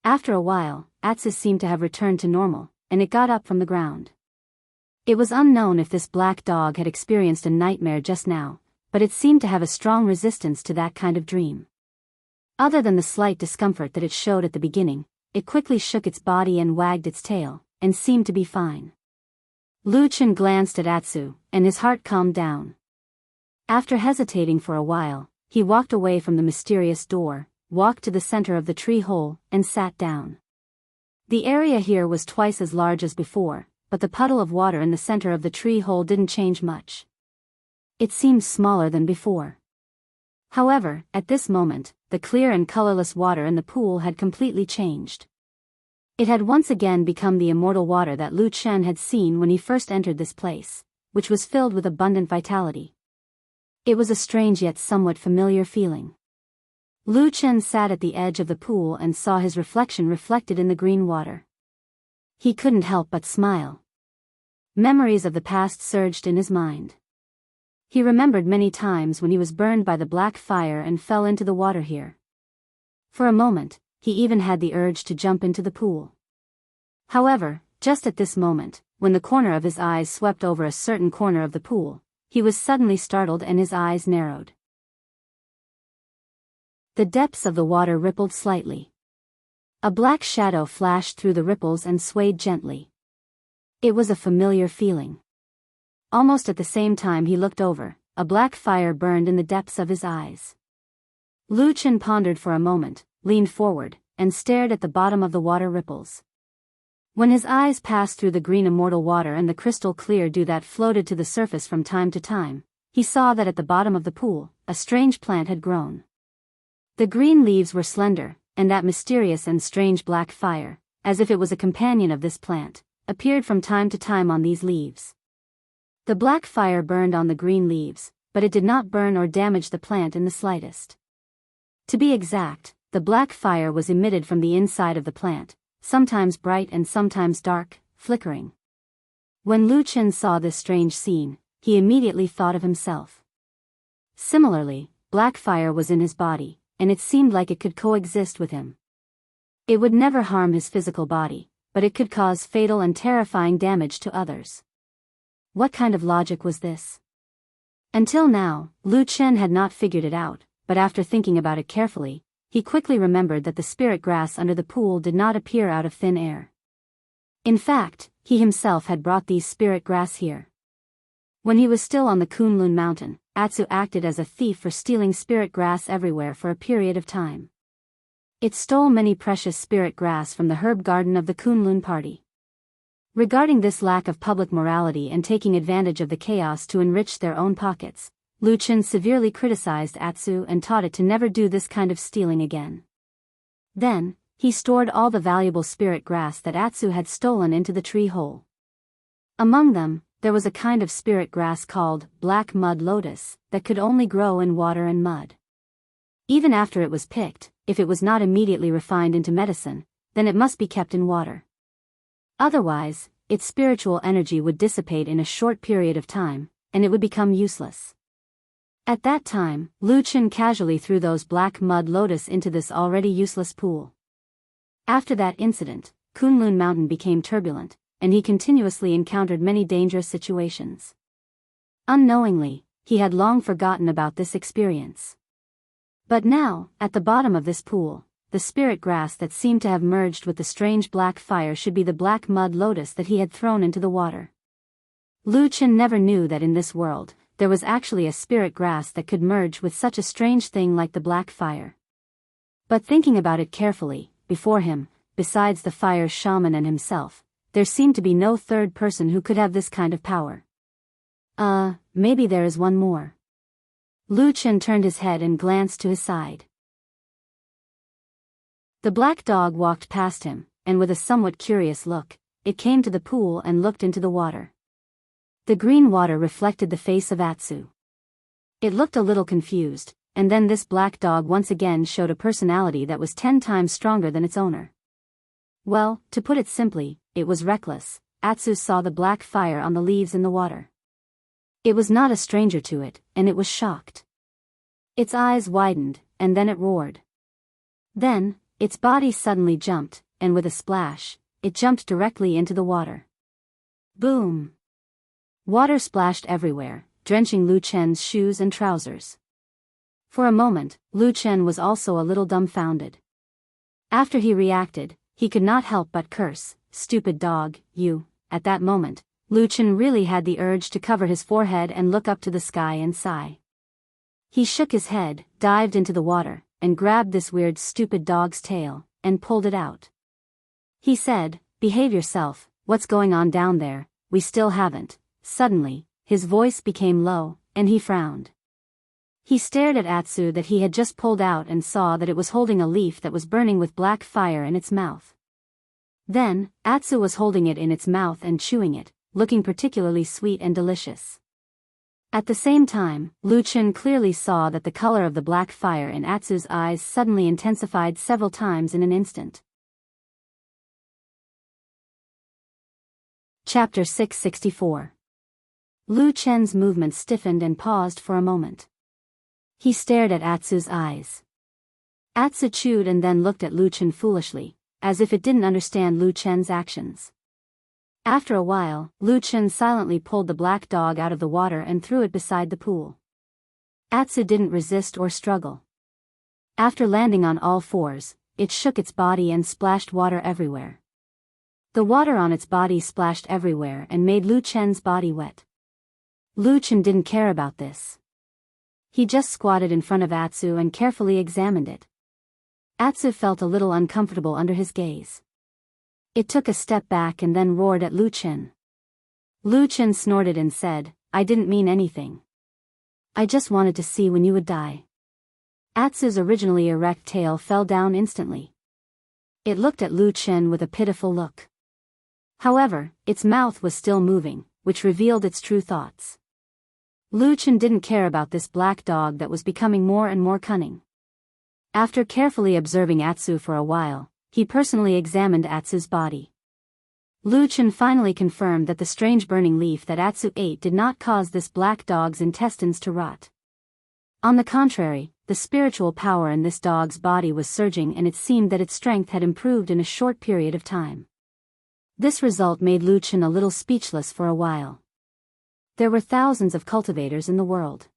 [SPEAKER 1] After a while, Atsu seemed to have returned to normal, and it got up from the ground. It was unknown if this black dog had experienced a nightmare just now, but it seemed to have a strong resistance to that kind of dream. Other than the slight discomfort that it showed at the beginning, it quickly shook its body and wagged its tail, and seemed to be fine. Lucien glanced at Atsu, and his heart calmed down. After hesitating for a while, he walked away from the mysterious door, walked to the center of the tree hole, and sat down. The area here was twice as large as before, but the puddle of water in the center of the tree hole didn't change much. It seemed smaller than before. However, at this moment, the clear and colorless water in the pool had completely changed. It had once again become the immortal water that Lucien had seen when he first entered this place, which was filled with abundant vitality. It was a strange yet somewhat familiar feeling. Lucien sat at the edge of the pool and saw his reflection reflected in the green water. He couldn't help but smile. Memories of the past surged in his mind. He remembered many times when he was burned by the black fire and fell into the water here. For a moment, he even had the urge to jump into the pool. However, just at this moment, when the corner of his eyes swept over a certain corner of the pool, he was suddenly startled and his eyes narrowed. The depths of the water rippled slightly. A black shadow flashed through the ripples and swayed gently. It was a familiar feeling. Almost at the same time he looked over, a black fire burned in the depths of his eyes. Lucien pondered for a moment, leaned forward, and stared at the bottom of the water ripples. When his eyes passed through the green immortal water and the crystal clear dew that floated to the surface from time to time, he saw that at the bottom of the pool, a strange plant had grown. The green leaves were slender, and that mysterious and strange black fire, as if it was a companion of this plant, appeared from time to time on these leaves. The black fire burned on the green leaves, but it did not burn or damage the plant in the slightest. To be exact, the black fire was emitted from the inside of the plant, sometimes bright and sometimes dark, flickering. When Lucien saw this strange scene, he immediately thought of himself. Similarly, black fire was in his body, and it seemed like it could coexist with him. It would never harm his physical body, but it could cause fatal and terrifying damage to others. What kind of logic was this? Until now, Lu Chen had not figured it out, but after thinking about it carefully, he quickly remembered that the spirit grass under the pool did not appear out of thin air. In fact, he himself had brought these spirit grass here. When he was still on the Kunlun mountain, Atsu acted as a thief for stealing spirit grass everywhere for a period of time. It stole many precious spirit grass from the herb garden of the Kunlun party. Regarding this lack of public morality and taking advantage of the chaos to enrich their own pockets, Lu Chen severely criticized Atsu and taught it to never do this kind of stealing again. Then, he stored all the valuable spirit grass that Atsu had stolen into the tree hole. Among them, there was a kind of spirit grass called black mud lotus that could only grow in water and mud. Even after it was picked, if it was not immediately refined into medicine, then it must be kept in water. Otherwise, its spiritual energy would dissipate in a short period of time, and it would become useless. At that time, Lu Chen casually threw those black mud lotus into this already useless pool. After that incident, Kunlun Mountain became turbulent, and he continuously encountered many dangerous situations. Unknowingly, he had long forgotten about this experience. But now, at the bottom of this pool, the spirit grass that seemed to have merged with the strange black fire should be the black mud lotus that he had thrown into the water. Lu Chen never knew that in this world, there was actually a spirit grass that could merge with such a strange thing like the black fire. But thinking about it carefully, before him, besides the fire shaman and himself, there seemed to be no third person who could have this kind of power. Maybe there is one more. Lu Chen turned his head and glanced to his side. The black dog walked past him, and with a somewhat curious look, it came to the pool and looked into the water. The green water reflected the face of Atsu. It looked a little confused, and then this black dog once again showed a personality that was 10 times stronger than its owner. Well, to put it simply, it was reckless. Atsu saw the black fire on the leaves in the water. It was not a stranger to it, and it was shocked. Its eyes widened, and then it roared. Then, its body suddenly jumped, and with a splash, it jumped directly into the water. Boom! Water splashed everywhere, drenching Lu Chen's shoes and trousers. For a moment, Lu Chen was also a little dumbfounded. After he reacted, he could not help but curse, "Stupid dog, you." At that moment, Lu Chen really had the urge to cover his forehead and look up to the sky and sigh. He shook his head, dived into the water, and grabbed this weird stupid dog's tail, and pulled it out. He said, "Behave yourself, what's going on down there, we still haven't." Suddenly, his voice became low, and he frowned. He stared at Atsu that he had just pulled out and saw that it was holding a leaf that was burning with black fire in its mouth. Then, Atsu was holding it in its mouth and chewing it, looking particularly sweet and delicious. At the same time, Lu Chen clearly saw that the color of the black fire in Atsu's eyes suddenly intensified several times in an instant. Chapter 664. Lu Chen's movement stiffened and paused for a moment. He stared at Atsu's eyes. Atsu chewed and then looked at Lu Chen foolishly, as if it didn't understand Lu Chen's actions. After a while, Lu Chen silently pulled the black dog out of the water and threw it beside the pool. Atsu didn't resist or struggle. After landing on all fours, it shook its body and splashed water everywhere. The water on its body splashed everywhere and made Lu Chen's body wet. Lu Chen didn't care about this. He just squatted in front of Atsu and carefully examined it. Atsu felt a little uncomfortable under his gaze. It took a step back and then roared at Lu Chen. Lu Chen snorted and said, "I didn't mean anything. I just wanted to see when you would die." Atsu's originally erect tail fell down instantly. It looked at Lu Chen with a pitiful look. However, its mouth was still moving, which revealed its true thoughts. Lu Chen didn't care about this black dog that was becoming more and more cunning. After carefully observing Atsu for a while, he personally examined Atsu's body. Lu Chen finally confirmed that the strange burning leaf that Atsu ate did not cause this black dog's intestines to rot. On the contrary, the spiritual power in this dog's body was surging, and it seemed that its strength had improved in a short period of time. This result made Lu Chen a little speechless for a while. There were thousands of cultivators in the world.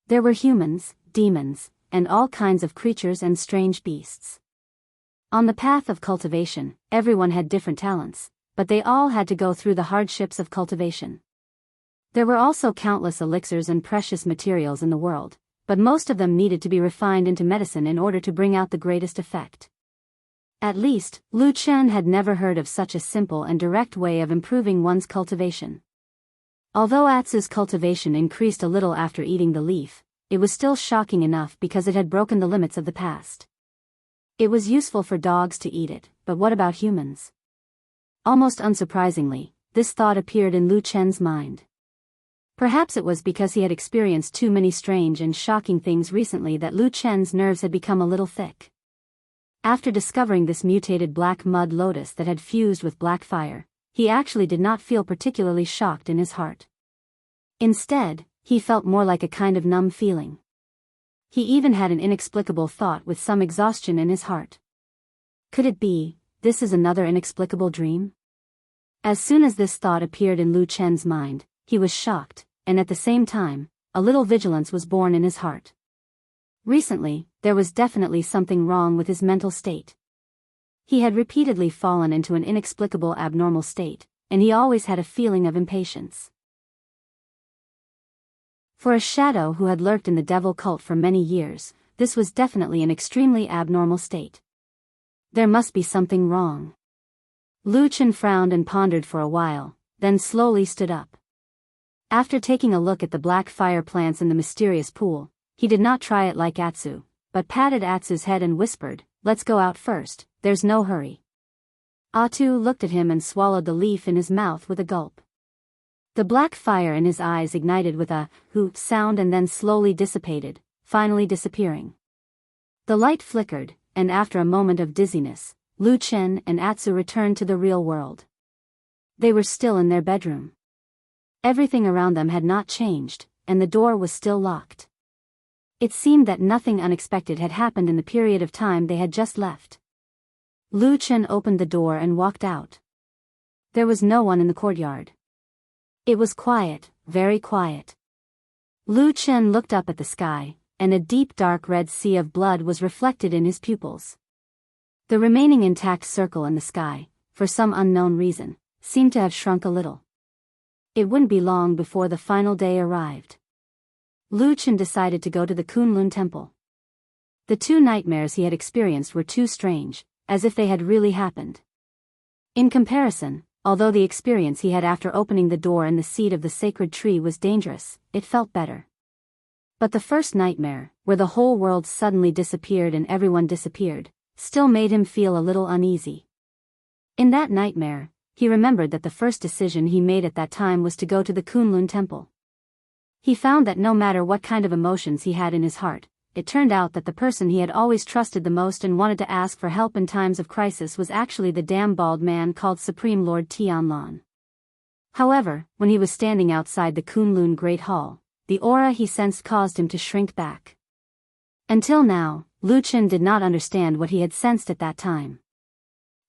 [SPEAKER 1] There were humans, demons, and all kinds of creatures and strange beasts. On the path of cultivation, everyone had different talents, but they all had to go through the hardships of cultivation. There were also countless elixirs and precious materials in the world, but most of them needed to be refined into medicine in order to bring out the greatest effect. At least, Lu Chen had never heard of such a simple and direct way of improving one's cultivation. Although Atsu's cultivation increased a little after eating the leaf, it was still shocking enough because it had broken the limits of the past. It was useful for dogs to eat it, but what about humans? Almost unsurprisingly, this thought appeared in Lu Chen's mind. Perhaps it was because he had experienced too many strange and shocking things recently that Lu Chen's nerves had become a little thick. After discovering this mutated black mud lotus that had fused with black fire, he actually did not feel particularly shocked in his heart. Instead, he felt more like a kind of numb feeling. He even had an inexplicable thought with some exhaustion in his heart. Could it be, this is another inexplicable dream? As soon as this thought appeared in Lu Chen's mind, he was shocked, and at the same time, a little vigilance was born in his heart. Recently, there was definitely something wrong with his mental state. He had repeatedly fallen into an inexplicable abnormal state, and he always had a feeling of impatience. For a shadow who had lurked in the devil cult for many years, this was definitely an extremely abnormal state. There must be something wrong. Lu Chen frowned and pondered for a while, then slowly stood up. After taking a look at the black fire plants in the mysterious pool, he did not try it like Atsu, but patted Atsu's head and whispered, "Let's go out first, there's no hurry." Atsu looked at him and swallowed the leaf in his mouth with a gulp. The black fire in his eyes ignited with a "hoo" sound and then slowly dissipated, finally disappearing. The light flickered, and after a moment of dizziness, Lu Chen and Atsu returned to the real world. They were still in their bedroom. Everything around them had not changed, and the door was still locked. It seemed that nothing unexpected had happened in the period of time they had just left. Lu Chen opened the door and walked out. There was no one in the courtyard. It was quiet, very quiet. Lu Chen looked up at the sky, and a deep dark red sea of blood was reflected in his pupils. The remaining intact circle in the sky, for some unknown reason, seemed to have shrunk a little. It wouldn't be long before the final day arrived. Lu Chen decided to go to the Kunlun temple. The two nightmares he had experienced were too strange, as if they had really happened. In comparison, although the experience he had after opening the door and the seed of the sacred tree was dangerous, it felt better. But the first nightmare, where the whole world suddenly disappeared and everyone disappeared, still made him feel a little uneasy. In that nightmare, he remembered that the first decision he made at that time was to go to the Kunlun temple. He found that no matter what kind of emotions he had in his heart, it turned out that the person he had always trusted the most and wanted to ask for help in times of crisis was actually the damn bald man called Supreme Lord Tianlan. However, when he was standing outside the Kunlun Great Hall, the aura he sensed caused him to shrink back. Until now, Lu Chen did not understand what he had sensed at that time.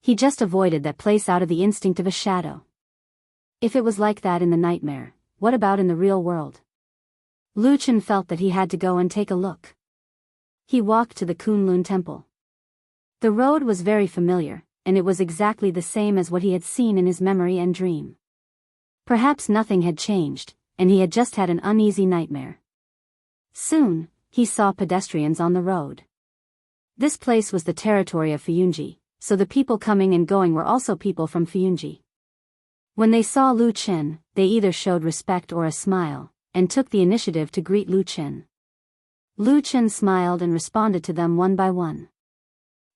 [SPEAKER 1] He just avoided that place out of the instinct of a shadow. If it was like that in the nightmare, what about in the real world? Lu Chen felt that he had to go and take a look. He walked to the Kunlun temple. The road was very familiar, and it was exactly the same as what he had seen in his memory and dream. Perhaps nothing had changed, and he had just had an uneasy nightmare. Soon, he saw pedestrians on the road. This place was the territory of Fuyunji, so the people coming and going were also people from Fuyunji. When they saw Lu Chen, they either showed respect or a smile, and took the initiative to greet Lu Chen. Lu Chen smiled and responded to them one by one.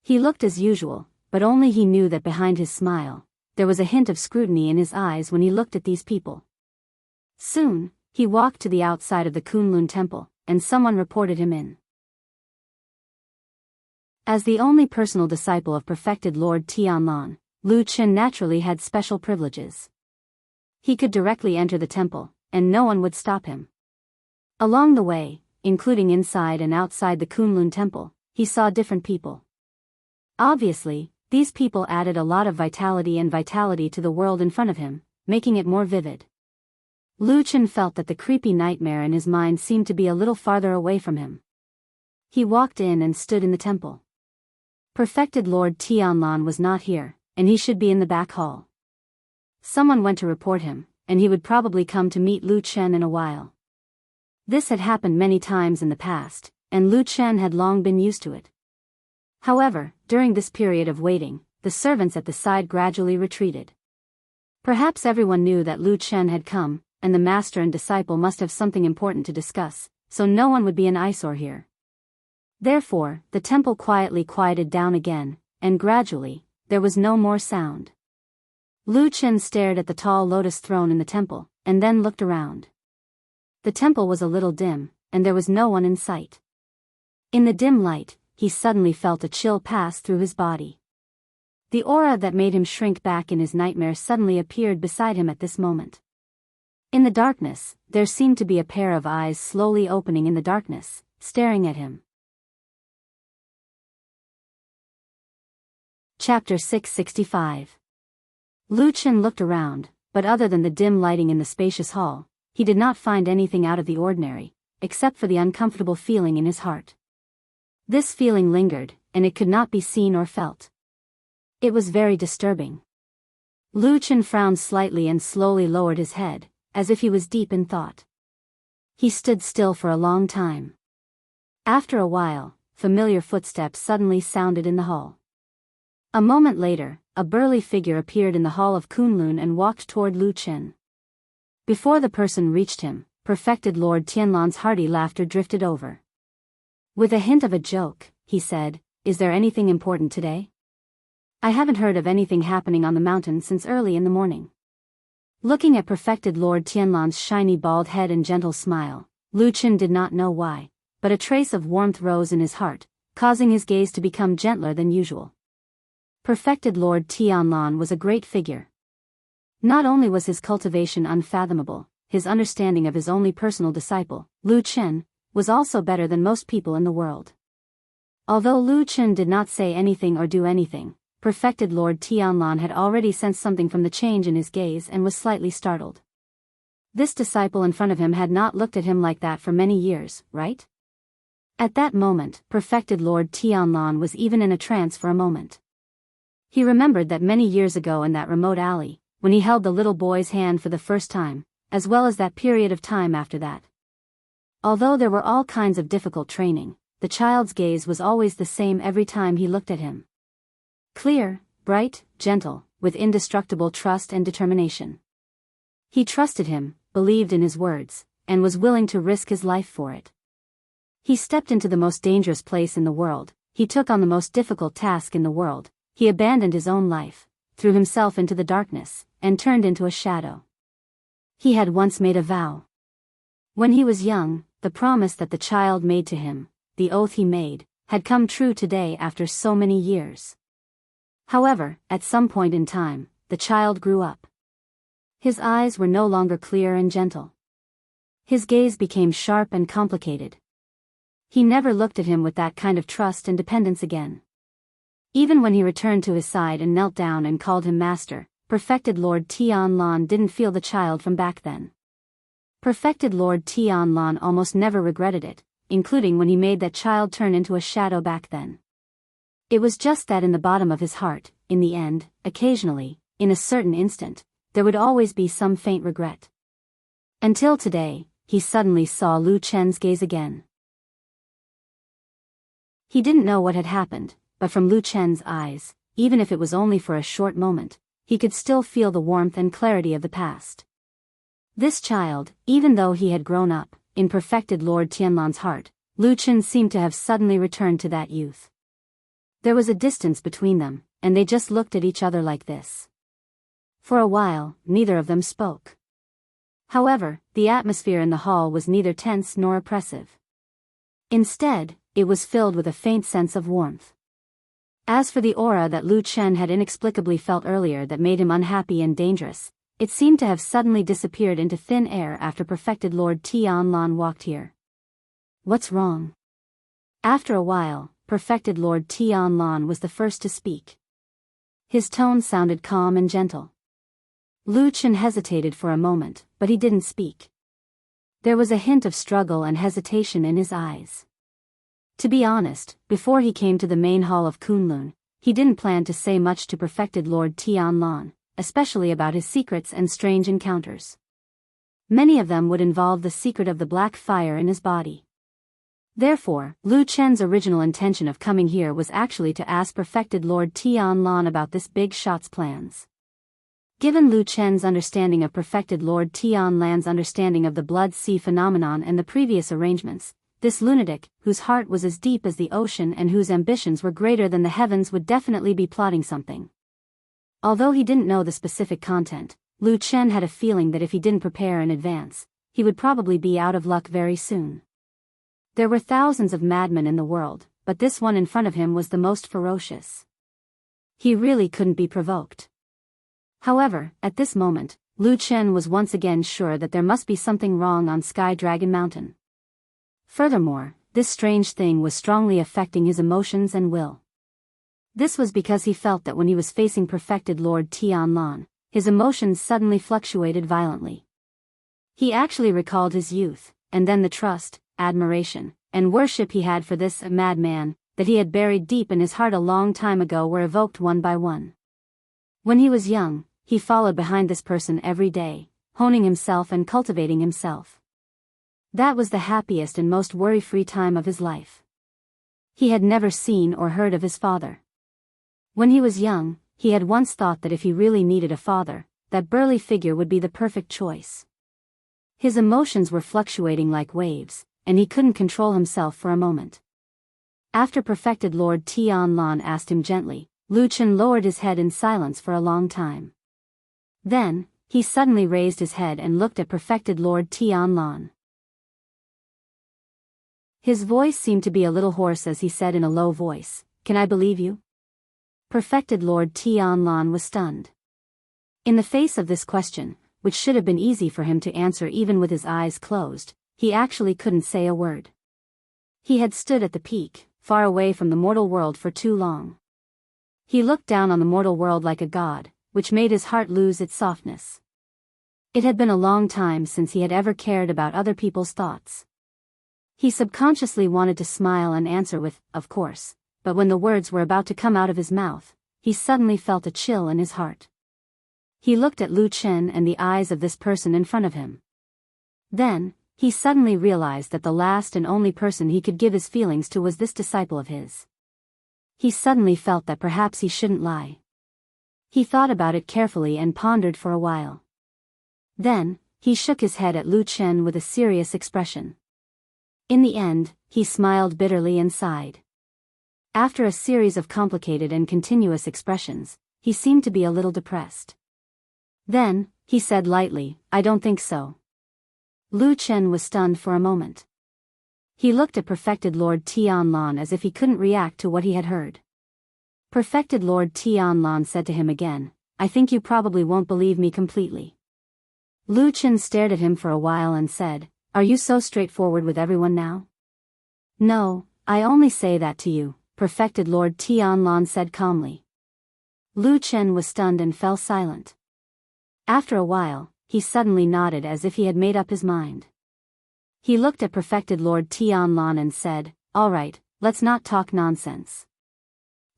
[SPEAKER 1] He looked as usual, but only he knew that behind his smile, there was a hint of scrutiny in his eyes when he looked at these people. Soon, he walked to the outside of the Kunlun temple, and someone reported him in. As the only personal disciple of perfected Lord Tianlan, Lu Chen naturally had special privileges. He could directly enter the temple, and no one would stop him. Along the way, including inside and outside the Kunlun temple, he saw different people. Obviously, these people added a lot of vitality to the world in front of him, making it more vivid. Lu Chen felt that the creepy nightmare in his mind seemed to be a little farther away from him. He walked in and stood in the temple. Perfected Lord Tianlan was not here, and he should be in the back hall. Someone went to report him, and he would probably come to meet Lu Chen in a while. This had happened many times in the past, and Lu Chen had long been used to it. However, during this period of waiting, the servants at the side gradually retreated. Perhaps everyone knew that Lu Chen had come, and the master and disciple must have something important to discuss, so no one would be an eyesore here. Therefore, the temple quietly quieted down again, and gradually, there was no more sound. Lu Chen stared at the tall lotus throne in the temple, and then looked around. The temple was a little dim, and there was no one in sight. In the dim light, he suddenly felt a chill pass through his body. The aura that made him shrink back in his nightmare suddenly appeared beside him at this moment. In the darkness, there seemed to be a pair of eyes slowly opening in the darkness, staring at him. Chapter 665. Lu Chen looked around, but other than the dim lighting in the spacious hall, he did not find anything out of the ordinary, except for the uncomfortable feeling in his heart. This feeling lingered, and it could not be seen or felt. It was very disturbing. Lu Chen frowned slightly and slowly lowered his head, as if he was deep in thought. He stood still for a long time. After a while, familiar footsteps suddenly sounded in the hall. A moment later, a burly figure appeared in the hall of Kunlun and walked toward Lu Chen. Before the person reached him, Perfected Lord Tianlan's hearty laughter drifted over. With a hint of a joke, he said, "Is there anything important today? I haven't heard of anything happening on the mountain since early in the morning." Looking at Perfected Lord Tianlan's shiny bald head and gentle smile, Lu Chen did not know why, but a trace of warmth rose in his heart, causing his gaze to become gentler than usual. Perfected Lord Tianlan was a great figure. Not only was his cultivation unfathomable, his understanding of his only personal disciple, Lu Chen, was also better than most people in the world. Although Lu Chen did not say anything or do anything, Perfected Lord Tianlan had already sensed something from the change in his gaze and was slightly startled. This disciple in front of him had not looked at him like that for many years, right? At that moment, Perfected Lord Tianlan was even in a trance for a moment. He remembered that many years ago in that remote alley, when he held the little boy's hand for the first time, as well as that period of time after that. Although there were all kinds of difficult training, the child's gaze was always the same every time he looked at him. Clear, bright, gentle, with indestructible trust and determination. He trusted him, believed in his words, and was willing to risk his life for it. He stepped into the most dangerous place in the world, he took on the most difficult task in the world, he abandoned his own life, threw himself into the darkness, and turned into a shadow. He had once made a vow. When he was young, the promise that the child made to him, the oath he made, had come true today after so many years. However, at some point in time, the child grew up. His eyes were no longer clear and gentle. His gaze became sharp and complicated. He never looked at him with that kind of trust and dependence again. Even when he returned to his side and knelt down and called him master, Perfected Lord Tianlan didn't feel the child from back then. Perfected Lord Tianlan almost never regretted it, including when he made that child turn into a shadow back then. It was just that in the bottom of his heart, in the end, occasionally, in a certain instant, there would always be some faint regret. Until today, he suddenly saw Lu Chen's gaze again. He didn't know what had happened, but from Lu Chen's eyes, even if it was only for a short moment, he could still feel the warmth and clarity of the past. This child, even though he had grown up, in Perfected Lord Tianlan's heart, Lu Chen seemed to have suddenly returned to that youth. There was a distance between them, and they just looked at each other like this. For a while, neither of them spoke. However, the atmosphere in the hall was neither tense nor oppressive. Instead, it was filled with a faint sense of warmth. As for the aura that Lu Chen had inexplicably felt earlier that made him unhappy and dangerous, it seemed to have suddenly disappeared into thin air after Perfected Lord Tianlan walked here. What's wrong? After a while, Perfected Lord Tianlan was the first to speak. His tone sounded calm and gentle. Lu Chen hesitated for a moment, but he didn't speak. There was a hint of struggle and hesitation in his eyes. To be honest, before he came to the main hall of Kunlun, he didn't plan to say much to Perfected Lord Tianlan, especially about his secrets and strange encounters. Many of them would involve the secret of the black fire in his body. Therefore, Lu Chen's original intention of coming here was actually to ask Perfected Lord Tianlan about this big shot's plans. Given Lu Chen's understanding of Perfected Lord Tianlan's understanding of the Blood Sea phenomenon and the previous arrangements, this lunatic, whose heart was as deep as the ocean and whose ambitions were greater than the heavens, would definitely be plotting something. Although he didn't know the specific content, Lu Chen had a feeling that if he didn't prepare in advance, he would probably be out of luck very soon. There were thousands of madmen in the world, but this one in front of him was the most ferocious. He really couldn't be provoked. However, at this moment, Lu Chen was once again sure that there must be something wrong on Sky Dragon Mountain. Furthermore, this strange thing was strongly affecting his emotions and will. This was because he felt that when he was facing Perfected Lord Tianlan, his emotions suddenly fluctuated violently. He actually recalled his youth, and then the trust, admiration, and worship he had for this madman, that he had buried deep in his heart a long time ago, were evoked one by one. When he was young, he followed behind this person every day, honing himself and cultivating himself. That was the happiest and most worry-free time of his life. He had never seen or heard of his father. When he was young, he had once thought that if he really needed a father, that burly figure would be the perfect choice. His emotions were fluctuating like waves, and he couldn't control himself for a moment. After Perfected Lord Tianlan asked him gently, Lu Chen lowered his head in silence for a long time. Then, he suddenly raised his head and looked at Perfected Lord Tianlan. His voice seemed to be a little hoarse as he said in a low voice, "Can I believe you?" Perfected Lord Tianlan was stunned. In the face of this question, which should have been easy for him to answer even with his eyes closed, he actually couldn't say a word. He had stood at the peak, far away from the mortal world for too long. He looked down on the mortal world like a god, which made his heart lose its softness. It had been a long time since he had ever cared about other people's thoughts. He subconsciously wanted to smile and answer with, "Of course," but when the words were about to come out of his mouth, he suddenly felt a chill in his heart. He looked at Lu Chen and the eyes of this person in front of him. Then, he suddenly realized that the last and only person he could give his feelings to was this disciple of his. He suddenly felt that perhaps he shouldn't lie. He thought about it carefully and pondered for a while. Then, he shook his head at Lu Chen with a serious expression. In the end, he smiled bitterly and sighed. After a series of complicated and continuous expressions, he seemed to be a little depressed. Then, he said lightly, "I don't think so." Lu Chen was stunned for a moment. He looked at Perfected Lord Tianlan as if he couldn't react to what he had heard. Perfected Lord Tianlan said to him again, "I think you probably won't believe me completely." Lu Chen stared at him for a while and said, "Are you so straightforward with everyone now?" "No, I only say that to you," Perfected Lord Tianlan said calmly. Lu Chen was stunned and fell silent. After a while, he suddenly nodded as if he had made up his mind. He looked at Perfected Lord Tianlan and said, "All right, let's not talk nonsense.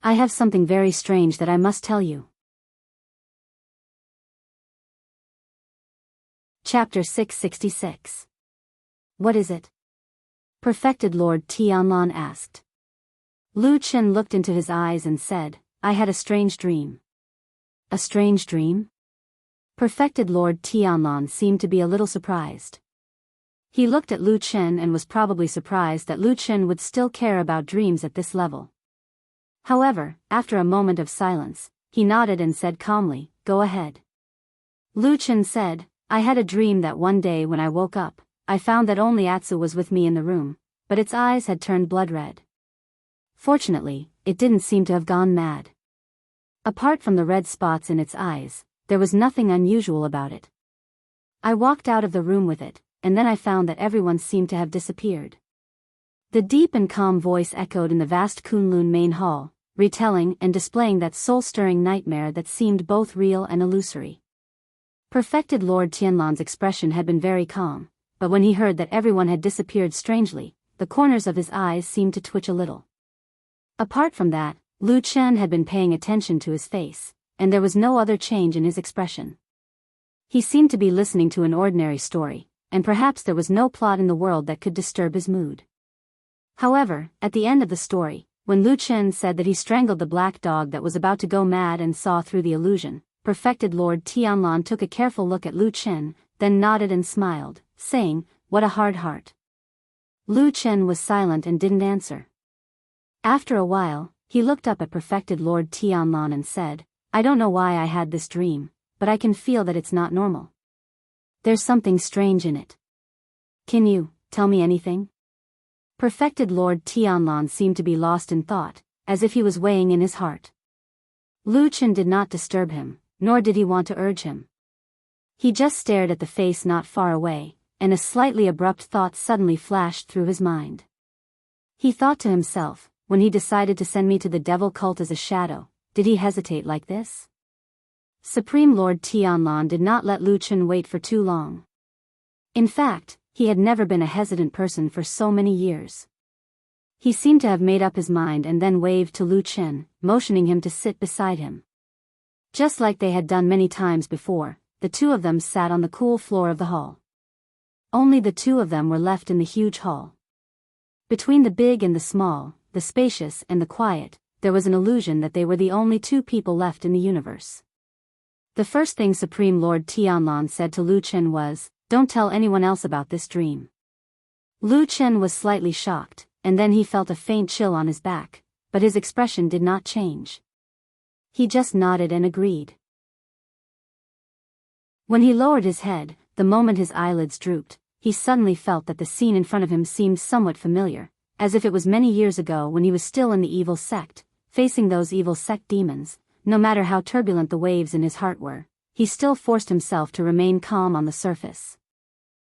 [SPEAKER 1] I have something very strange that I must tell you." Chapter 666. What is it? Perfected Lord Tianlan asked. Lu Chen looked into his eyes and said, "I had a strange dream." A strange dream? Perfected Lord Tianlan seemed to be a little surprised. He looked at Lu Chen and was probably surprised that Lu Chen would still care about dreams at this level. However, after a moment of silence, he nodded and said calmly, "Go ahead." Lu Chen said, "I had a dream that one day when I woke up, I found that only Atsu was with me in the room, but its eyes had turned blood red. Fortunately, it didn't seem to have gone mad. Apart from the red spots in its eyes, there was nothing unusual about it. I walked out of the room with it, and then I found that everyone seemed to have disappeared. The deep and calm voice echoed in the vast Kunlun main hall, retelling and displaying that soul-stirring nightmare that seemed both real and illusory. Perfected Lord Tianlan's expression had been very calm, but when he heard that everyone had disappeared strangely, the corners of his eyes seemed to twitch a little. Apart from that, Lu Chen had been paying attention to his face, and there was no other change in his expression. He seemed to be listening to an ordinary story, and perhaps there was no plot in the world that could disturb his mood. However, at the end of the story, when Lu Chen said that he strangled the black dog that was about to go mad and saw through the illusion, Perfected Lord Tianlan took a careful look at Lu Chen, then nodded and smiled, saying, "What a hard heart." Lu Chen was silent and didn't answer. After a while, he looked up at Perfected Lord Tianlan and said, "I don't know why I had this dream, but I can feel that it's not normal. There's something strange in it. Can you tell me anything?" Perfected Lord Tianlan seemed to be lost in thought, as if he was weighing in his heart. Lu Chen did not disturb him, nor did he want to urge him. He just stared at the face not far away, and a slightly abrupt thought suddenly flashed through his mind. He thought to himself, when he decided to send me to the devil cult as a shadow, did he hesitate like this? Supreme Lord Tianlan did not let Lu Chen wait for too long. In fact, he had never been a hesitant person for so many years. He seemed to have made up his mind and then waved to Lu Chen, motioning him to sit beside him. Just like they had done many times before, the two of them sat on the cool floor of the hall. Only the two of them were left in the huge hall. Between the big and the small, the spacious and the quiet, there was an illusion that they were the only two people left in the universe. The first thing Supreme Lord Tianlan said to Lu Chen was, "Don't tell anyone else about this dream." Lu Chen was slightly shocked, and then he felt a faint chill on his back, but his expression did not change. He just nodded and agreed. When he lowered his head, the moment his eyelids drooped, he suddenly felt that the scene in front of him seemed somewhat familiar, as if it was many years ago when he was still in the evil sect, facing those evil sect demons. No matter how turbulent the waves in his heart were, he still forced himself to remain calm on the surface.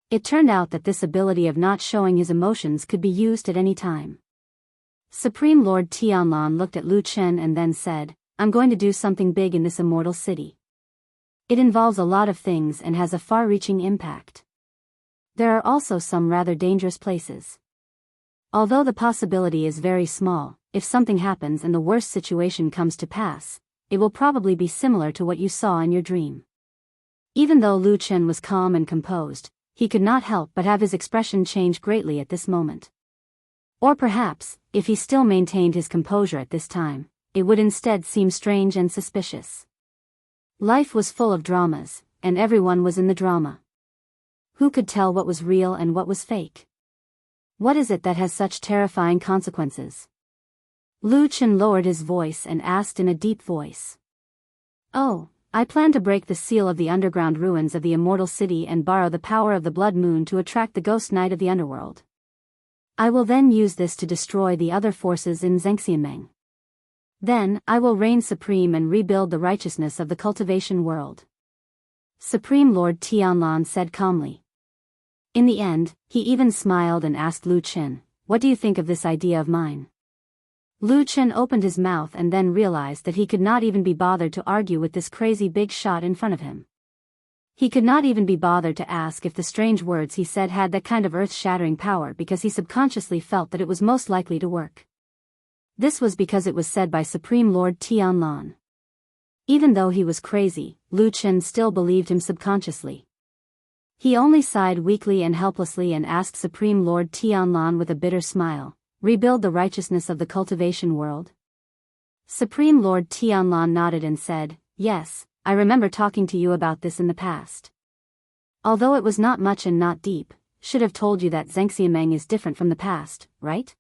[SPEAKER 1] It turned out that this ability of not showing his emotions could be used at any time. Supreme Lord Tianlan looked at Lu Chen and then said, "I'm going to do something big in this immortal city. It involves a lot of things and has a far-reaching impact. There are also some rather dangerous places. Although the possibility is very small, if something happens and the worst situation comes to pass, it will probably be similar to what you saw in your dream." Even though Lu Chen was calm and composed, he could not help but have his expression change greatly at this moment. Or perhaps, if he still maintained his composure at this time, it would instead seem strange and suspicious. Life was full of dramas, and everyone was in the drama. Who could tell what was real and what was fake? What is it that has such terrifying consequences? Lu Chen lowered his voice and asked in a deep voice. "Oh, I plan to break the seal of the underground ruins of the immortal city and borrow the power of the blood moon to attract the ghost knight of the underworld. I will then use this to destroy the other forces in Zhengxiameng. Then, I will reign supreme and rebuild the righteousness of the cultivation world." Supreme Lord Tianlan said calmly. In the end, he even smiled and asked Lu Chen, "What do you think of this idea of mine?" Lu Chen opened his mouth and then realized that he could not even be bothered to argue with this crazy big shot in front of him. He could not even be bothered to ask if the strange words he said had that kind of earth-shattering power because he subconsciously felt that it was most likely to work. This was because it was said by Supreme Lord Tianlan. Even though he was crazy, Lu Chen still believed him subconsciously. He only sighed weakly and helplessly and asked Supreme Lord Tianlan with a bitter smile, "Rebuild the righteousness of the cultivation world?" Supreme Lord Tianlan nodded and said, "Yes, I remember talking to you about this in the past. Although it was not much and not deep, should have told you that Zhengxiameng is different from the past, right?"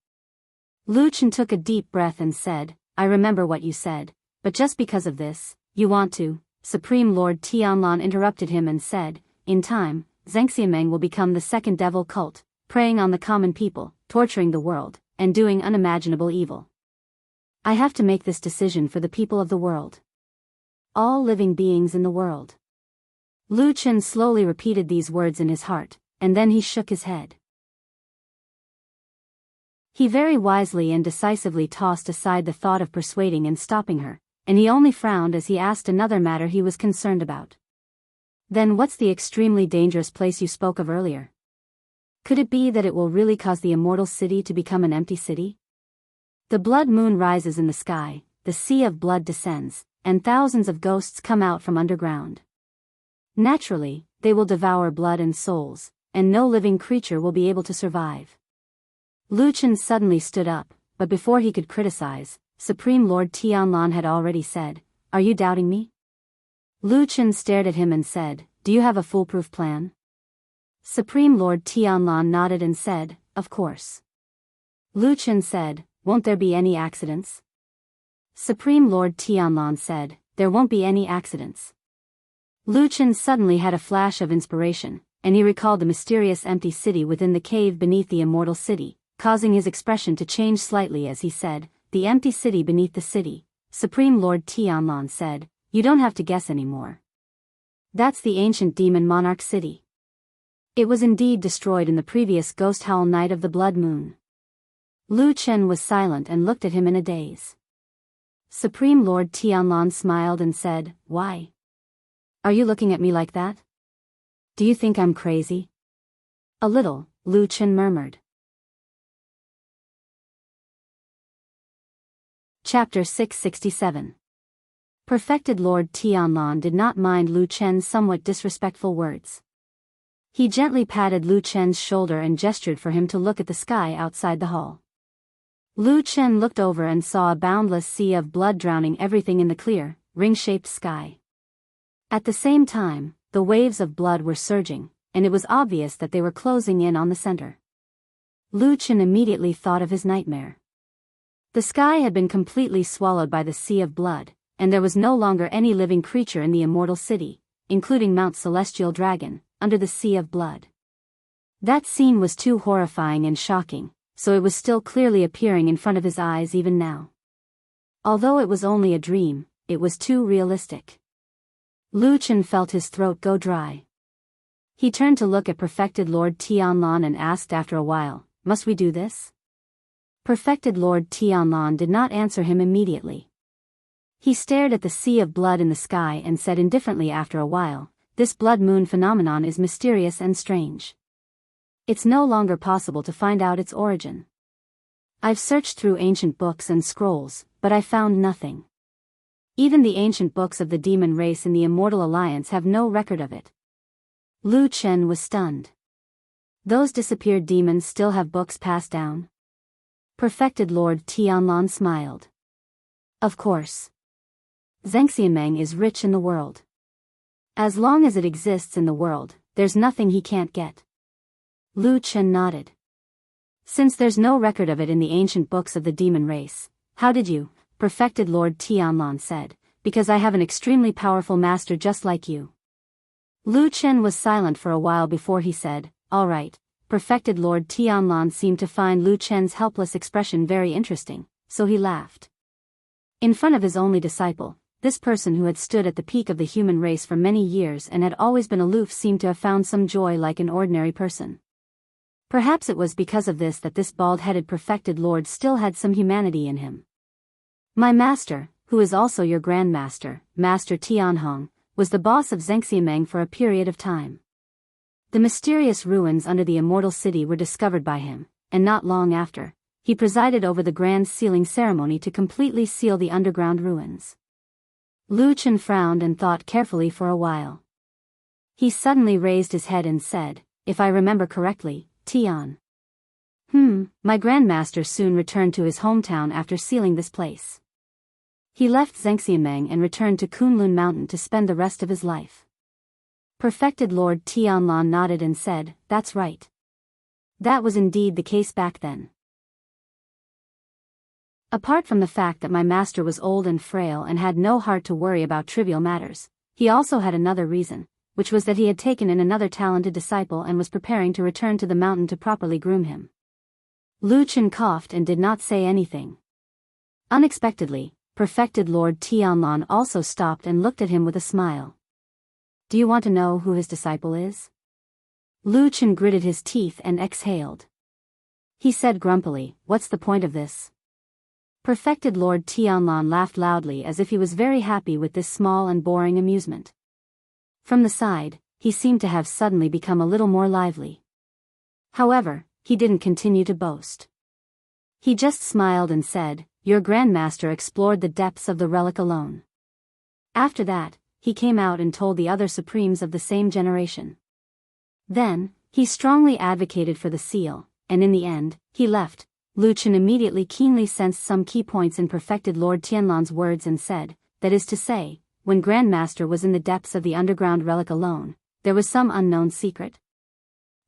[SPEAKER 1] Lu Chen took a deep breath and said, "I remember what you said, but just because of this, you want to..." Supreme Lord Tianlan interrupted him and said, "In time, Zhengxiameng will become the second devil cult, preying on the common people, torturing the world, and doing unimaginable evil. I have to make this decision for the people of the world. All living beings in the world." Lu Chen slowly repeated these words in his heart, and then he shook his head. He very wisely and decisively tossed aside the thought of persuading and stopping her, and he only frowned as he asked another matter he was concerned about. Then what's the extremely dangerous place you spoke of earlier? Could it be that it will really cause the immortal city to become an empty city? The blood moon rises in the sky, the sea of blood descends, and thousands of ghosts come out from underground. Naturally, they will devour blood and souls, and no living creature will be able to survive. Lu Chen suddenly stood up, but before he could criticize, Supreme Lord Tianlan had already said, "Are you doubting me?" Lu Chen stared at him and said, "Do you have a foolproof plan?" Supreme Lord Tianlan nodded and said, "Of course." Lu Chen said, "Won't there be any accidents?" Supreme Lord Tianlan said, "There won't be any accidents." Lu Chen suddenly had a flash of inspiration, and he recalled the mysterious empty city within the cave beneath the immortal city, causing his expression to change slightly as he said, "The empty city beneath the city." Supreme Lord Tianlan said, "You don't have to guess anymore. That's the ancient demon monarch city. It was indeed destroyed in the previous ghost howl night of the blood moon." Lu Chen was silent and looked at him in a daze. Supreme Lord Tianlan smiled and said, "Why? Are you looking at me like that? Do you think I'm crazy?" "A little," Lu Chen murmured. Chapter 667. Perfected Lord Tianlan did not mind Lu Chen's somewhat disrespectful words. He gently patted Lu Chen's shoulder and gestured for him to look at the sky outside the hall. Lu Chen looked over and saw a boundless sea of blood drowning everything in the clear, ring-shaped sky. At the same time, the waves of blood were surging, and it was obvious that they were closing in on the center. Lu Chen immediately thought of his nightmare. The sky had been completely swallowed by the sea of blood, and there was no longer any living creature in the immortal city, including Mount Celestial Dragon, under the sea of blood. That scene was too horrifying and shocking, so it was still clearly appearing in front of his eyes even now. Although it was only a dream, it was too realistic. Lu Chen felt his throat go dry. He turned to look at Perfected Lord Tianlan and asked after a while, "Must we do this?" Perfected Lord Tianlan did not answer him immediately. He stared at the sea of blood in the sky and said indifferently after a while, "This blood moon phenomenon is mysterious and strange. It's no longer possible to find out its origin. I've searched through ancient books and scrolls, but I found nothing. Even the ancient books of the demon race in the Immortal Alliance have no record of it." Lu Chen was stunned. "Those disappeared demons still have books passed down?" Perfected Lord Tianlan smiled. "Of course. Xianxia is rich in the world. As long as it exists in the world, there's nothing he can't get." Lu Chen nodded. "Since there's no record of it in the ancient books of the demon race, how did you?" Perfected Lord Tianlan said, "Because I have an extremely powerful master just like you." Lu Chen was silent for a while before he said, "All right." Perfected Lord Tianlan seemed to find Lu Chen's helpless expression very interesting, so he laughed. In front of his only disciple, this person who had stood at the peak of the human race for many years and had always been aloof seemed to have found some joy like an ordinary person. Perhaps it was because of this that this bald-headed perfected lord still had some humanity in him. "My master, who is also your grandmaster, Master Tianhong, was the boss of Xianxia for a period of time. The mysterious ruins under the immortal city were discovered by him, and not long after, he presided over the grand sealing ceremony to completely seal the underground ruins." Lu Chen frowned and thought carefully for a while. He suddenly raised his head and said, "If I remember correctly, Tian. My grandmaster soon returned to his hometown after sealing this place. He left Xianxia and returned to Kunlun Mountain to spend the rest of his life." Perfected Lord Tianlan nodded and said, "That's right. That was indeed the case back then. Apart from the fact that my master was old and frail and had no heart to worry about trivial matters, he also had another reason, which was that he had taken in another talented disciple and was preparing to return to the mountain to properly groom him." Lu Chen coughed and did not say anything. Unexpectedly, Perfected Lord Tianlan also stopped and looked at him with a smile. "Do you want to know who his disciple is?" Lu Chen gritted his teeth and exhaled. He said grumpily, "What's the point of this?" Perfected Lord Tianlan laughed loudly as if he was very happy with this small and boring amusement. From the side, he seemed to have suddenly become a little more lively. However, he didn't continue to boast. He just smiled and said, "Your Grandmaster explored the depths of the relic alone." After that, he came out and told the other Supremes of the same generation. Then, he strongly advocated for the seal, and in the end, he left. Lu Chen immediately keenly sensed some key points in Perfected Lord Tianlan's words and said, that is to say, when Grandmaster was in the depths of the underground relic alone, there was some unknown secret.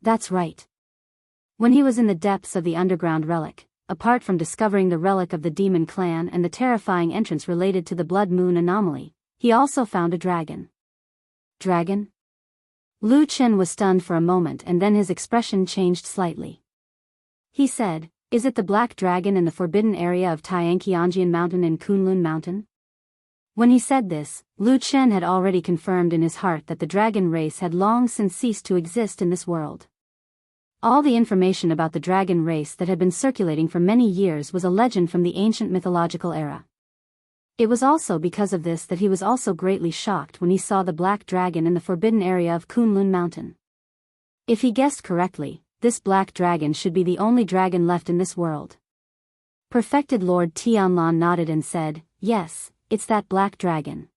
[SPEAKER 1] That's right. When he was in the depths of the underground relic, apart from discovering the relic of the demon clan and the terrifying entrance related to the blood moon anomaly, he also found a dragon. Dragon? Lu Chen was stunned for a moment and then his expression changed slightly. He said, "Is it the black dragon in the forbidden area of Tianqianjian Mountain and Kunlun Mountain?" When he said this, Lu Chen had already confirmed in his heart that the dragon race had long since ceased to exist in this world. All the information about the dragon race that had been circulating for many years was a legend from the ancient mythological era. It was also because of this that he was also greatly shocked when he saw the black dragon in the forbidden area of Kunlun Mountain. If he guessed correctly, this black dragon should be the only dragon left in this world. Perfected Lord Tianlan nodded and said, "Yes, it's that black dragon.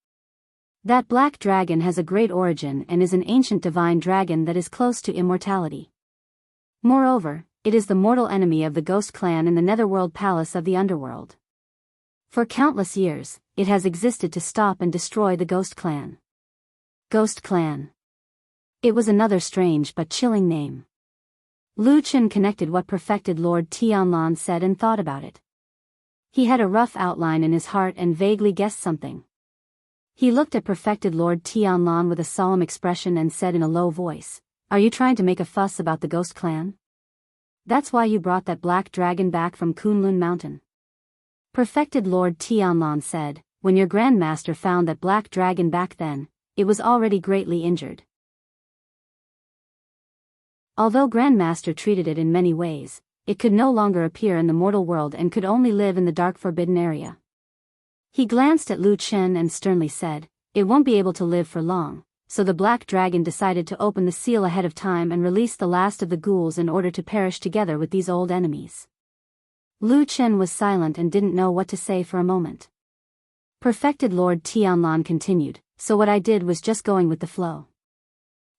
[SPEAKER 1] That black dragon has a great origin and is an ancient divine dragon that is close to immortality. Moreover, it is the mortal enemy of the Ghost Clan in the Netherworld Palace of the Underworld. For countless years, it has existed to stop and destroy the Ghost Clan." Ghost Clan. It was another strange but chilling name. Lu Chen connected what Perfected Lord Tianlan said and thought about it. He had a rough outline in his heart and vaguely guessed something. He looked at Perfected Lord Tianlan with a solemn expression and said in a low voice, "Are you trying to make a fuss about the Ghost Clan? That's why you brought that black dragon back from Kunlun Mountain?" Perfected Lord Tianlan said, "When your Grandmaster found that black dragon back then, it was already greatly injured. Although Grandmaster treated it in many ways, it could no longer appear in the mortal world and could only live in the dark forbidden area." He glanced at Lu Chen and sternly said, "It won't be able to live for long, so the black dragon decided to open the seal ahead of time and release the last of the ghouls in order to perish together with these old enemies." Lu Chen was silent and didn't know what to say for a moment. Perfected Lord Tianlan continued, "So what I did was just going with the flow.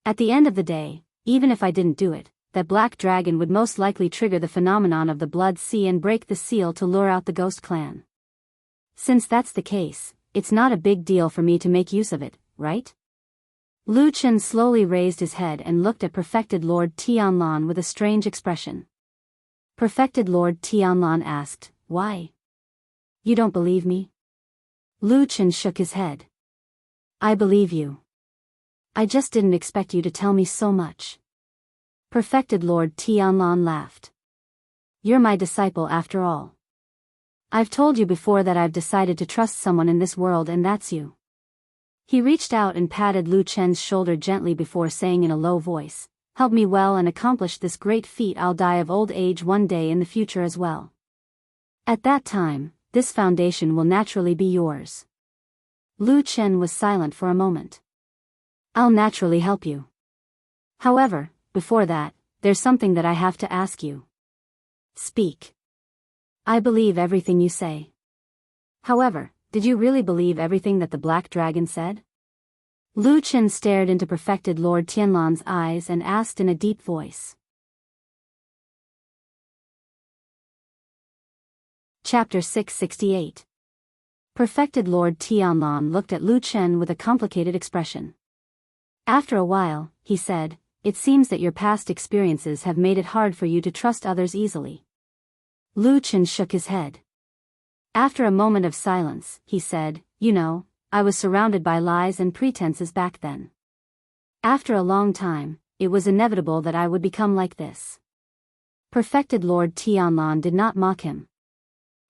[SPEAKER 1] At the end of the day, even if I didn't do it, that black dragon would most likely trigger the phenomenon of the blood sea and break the seal to lure out the Ghost Clan. Since that's the case, it's not a big deal for me to make use of it, right?" Lu Chen slowly raised his head and looked at Perfected Lord Tianlan with a strange expression. Perfected Lord Tianlan asked, "Why? You don't believe me?" Lu Chen shook his head. "I believe you. I just didn't expect you to tell me so much." Perfected Lord Tianlan laughed. "You're my disciple after all. I've told you before that I've decided to trust someone in this world and that's you." He reached out and patted Lu Chen's shoulder gently before saying in a low voice, "Help me well and accomplish this great feat. I'll die of old age one day in the future as well. At that time, this foundation will naturally be yours." Lu Chen was silent for a moment. "I'll naturally help you. However, before that, there's something that I have to ask you." "Speak." "I believe everything you say. However, did you really believe everything that the Black Dragon said?" Lu Chen stared into Perfected Lord Tianlan's eyes and asked in a deep voice. Chapter 668. Perfected Lord Tianlan looked at Lu Chen with a complicated expression. After a while, he said, "It seems that your past experiences have made it hard for you to trust others easily." Lu Chen shook his head. After a moment of silence, he said, "You know, I was surrounded by lies and pretenses back then. After a long time, it was inevitable that I would become like this." Perfected Lord Tianlan did not mock him.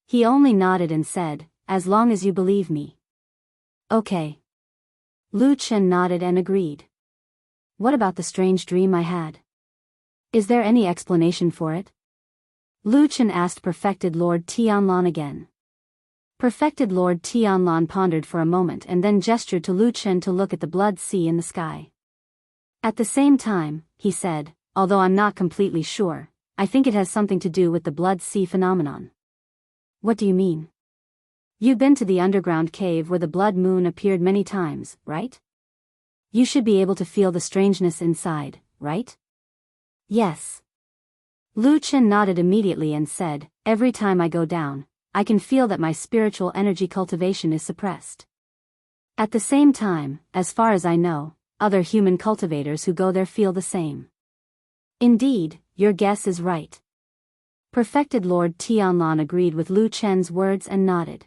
[SPEAKER 1] He only nodded and said, "As long as you believe me." "Okay." Lu Chen nodded and agreed. "What about the strange dream I had? Is there any explanation for it?" Lu Chen asked Perfected Lord Tianlan again. Perfected Lord Tianlan pondered for a moment and then gestured to Lu Chen to look at the blood sea in the sky. At the same time, he said, although I'm not completely sure, I think it has something to do with the blood sea phenomenon. What do you mean? You've been to the underground cave where the blood moon appeared many times, right? You should be able to feel the strangeness inside, right? Yes. Lu Chen nodded immediately and said, every time I go down, I can feel that my spiritual energy cultivation is suppressed. At the same time, as far as I know, other human cultivators who go there feel the same. Indeed, your guess is right. Perfected Lord Tianlan agreed with Lu Chen's words and nodded.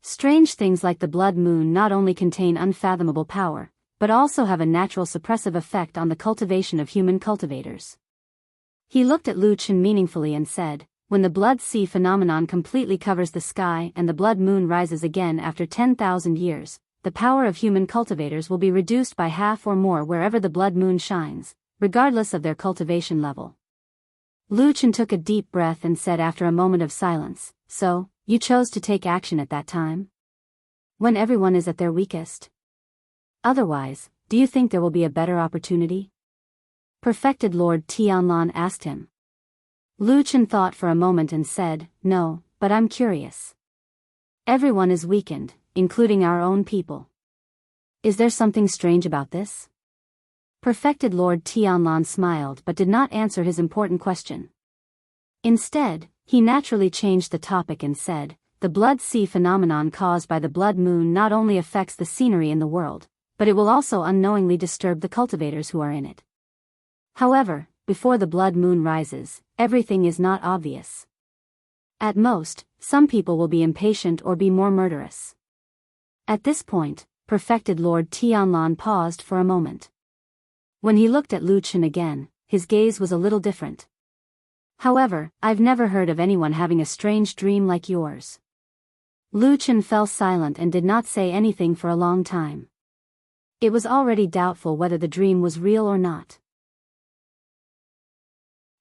[SPEAKER 1] Strange things like the blood moon not only contain unfathomable power, but also have a natural suppressive effect on the cultivation of human cultivators. He looked at Lu Chen meaningfully and said, when the blood sea phenomenon completely covers the sky and the blood moon rises again after 10,000 years, the power of human cultivators will be reduced by half or more wherever the blood moon shines, regardless of their cultivation level. Lu Chen took a deep breath and said after a moment of silence, so, you chose to take action at that time? When everyone is at their weakest? Otherwise, do you think there will be a better opportunity? Perfected Lord Tianlan asked him. Lu Chen thought for a moment and said, no, but I'm curious. Everyone is weakened, including our own people. Is there something strange about this? Perfected Lord Tianlan smiled but did not answer his important question. Instead, he naturally changed the topic and said, the blood sea phenomenon caused by the blood moon not only affects the scenery in the world, but it will also unknowingly disturb the cultivators who are in it. However, before the blood moon rises, everything is not obvious. At most, some people will be impatient or be more murderous. At this point, Perfected Lord Tianlan paused for a moment. When he looked at Lu Chen again, his gaze was a little different. However, I've never heard of anyone having a strange dream like yours. Lu Chen fell silent and did not say anything for a long time. It was already doubtful whether the dream was real or not.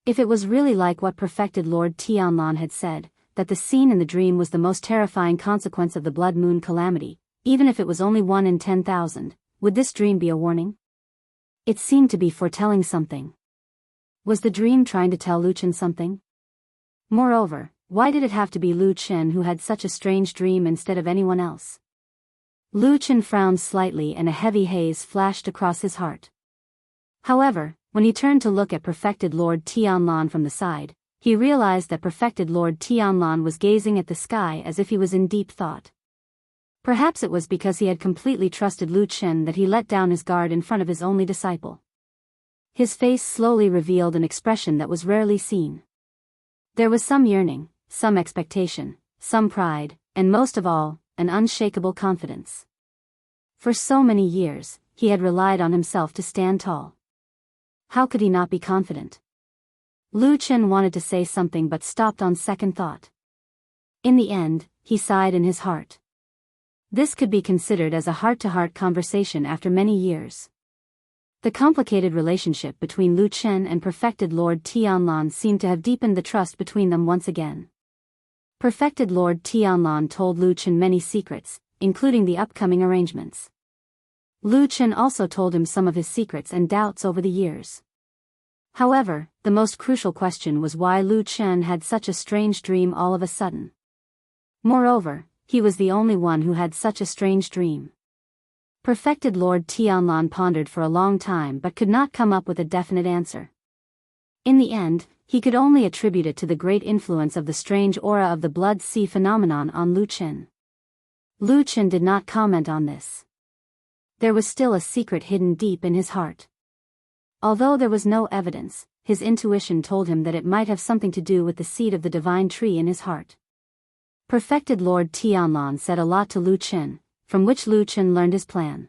[SPEAKER 1] If it was really like what Perfected Lord Tianlan had said, that the scene in the dream was the most terrifying consequence of the blood moon calamity, even if it was only 1 in 10,000, would this dream be a warning? It seemed to be foretelling something. Was the dream trying to tell Lu Chen something? Moreover, why did it have to be Lu Chen who had such a strange dream instead of anyone else? Lu Chen frowned slightly and a heavy haze flashed across his heart. However, when he turned to look at Perfected Lord Tianlan from the side, he realized that Perfected Lord Tianlan was gazing at the sky as if he was in deep thought. Perhaps it was because he had completely trusted Lu Chen that he let down his guard in front of his only disciple. His face slowly revealed an expression that was rarely seen. There was some yearning, some expectation, some pride, and most of all, an unshakable confidence. For so many years, he had relied on himself to stand tall. How could he not be confident? Lu Chen wanted to say something but stopped on second thought. In the end, he sighed in his heart. This could be considered as a heart-to-heart conversation after many years. The complicated relationship between Lu Chen and Perfected Lord Tianlan seemed to have deepened the trust between them once again. Perfected Lord Tianlan told Lu Chen many secrets, including the upcoming arrangements. Lu Chen also told him some of his secrets and doubts over the years. However, the most crucial question was why Lu Chen had such a strange dream all of a sudden. Moreover, he was the only one who had such a strange dream. Perfected Lord Tianlan pondered for a long time but could not come up with a definite answer. In the end, he could only attribute it to the great influence of the strange aura of the blood sea phenomenon on Lu Chen. Lu Chen did not comment on this. There was still a secret hidden deep in his heart. Although there was no evidence, his intuition told him that it might have something to do with the seed of the divine tree in his heart. Perfected Lord Tianlan said a lot to Lu Chen, from which Lu Chen learned his plan.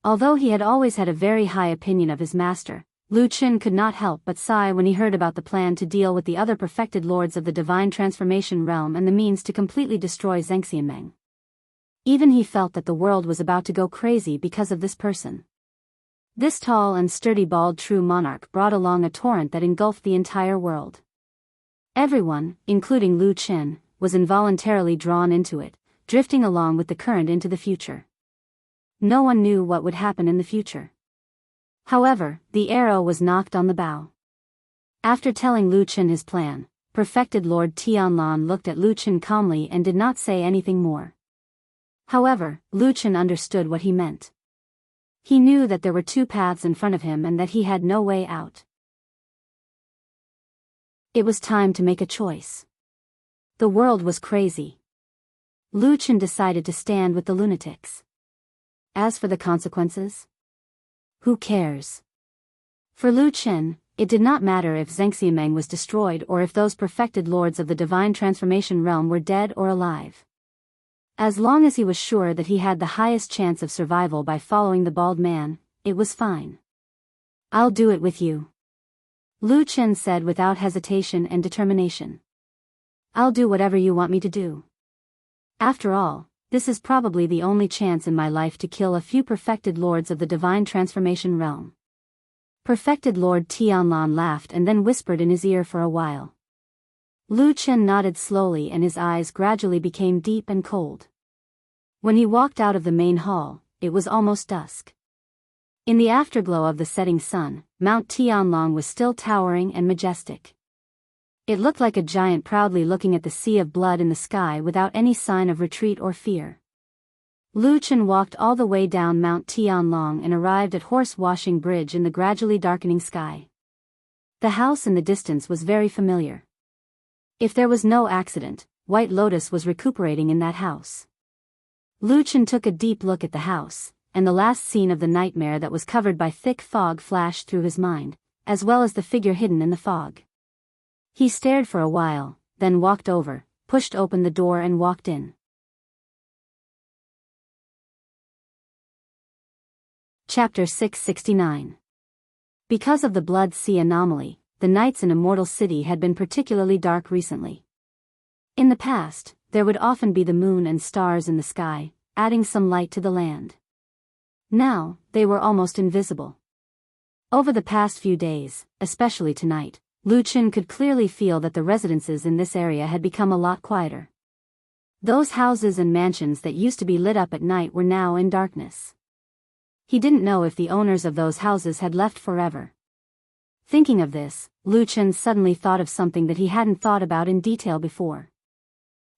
[SPEAKER 1] Although he had always had a very high opinion of his master, Lu Chen could not help but sigh when he heard about the plan to deal with the other perfected lords of the divine transformation realm and the means to completely destroy Zhengxianmeng. Even he felt that the world was about to go crazy because of this person. This tall and sturdy bald true monarch brought along a torrent that engulfed the entire world. Everyone, including Lu Chen, was involuntarily drawn into it, drifting along with the current into the future. No one knew what would happen in the future. However, the arrow was knocked on the bow. After telling Lu Chen his plan, perfected Lord Tianlan looked at Lu Chen calmly and did not say anything more. However, Lu Chen understood what he meant. He knew that there were two paths in front of him and that he had no way out. It was time to make a choice. The world was crazy. Lu Chen decided to stand with the lunatics. As for the consequences? Who cares? For Lu Chen, it did not matter if Xianxia was destroyed or if those perfected lords of the divine transformation realm were dead or alive. As long as he was sure that he had the highest chance of survival by following the bald man, it was fine. I'll do it with you. Lu Chen said without hesitation and determination. I'll do whatever you want me to do. After all, this is probably the only chance in my life to kill a few perfected lords of the divine transformation realm. Perfected Lord Tianlan laughed and then whispered in his ear for a while. Lu Chen nodded slowly and his eyes gradually became deep and cold. When he walked out of the main hall, it was almost dusk. In the afterglow of the setting sun, Mount Tianlang was still towering and majestic. It looked like a giant proudly looking at the sea of blood in the sky without any sign of retreat or fear. Lu Chen walked all the way down Mount Tianlang and arrived at Horse Washing Bridge in the gradually darkening sky. The house in the distance was very familiar. If there was no accident, White Lotus was recuperating in that house. Lu Chen took a deep look at the house, and the last scene of the nightmare that was covered by thick fog flashed through his mind, as well as the figure hidden in the fog. He stared for a while, then walked over, pushed open the door and walked in. Chapter 669. Because of the Blood Sea anomaly, the nights in Immortal City had been particularly dark recently. In the past, there would often be the moon and stars in the sky, adding some light to the land. Now, they were almost invisible. Over the past few days, especially tonight, Lu Chen could clearly feel that the residences in this area had become a lot quieter. Those houses and mansions that used to be lit up at night were now in darkness. He didn't know if the owners of those houses had left forever. Thinking of this, Lu Chen suddenly thought of something that he hadn't thought about in detail before.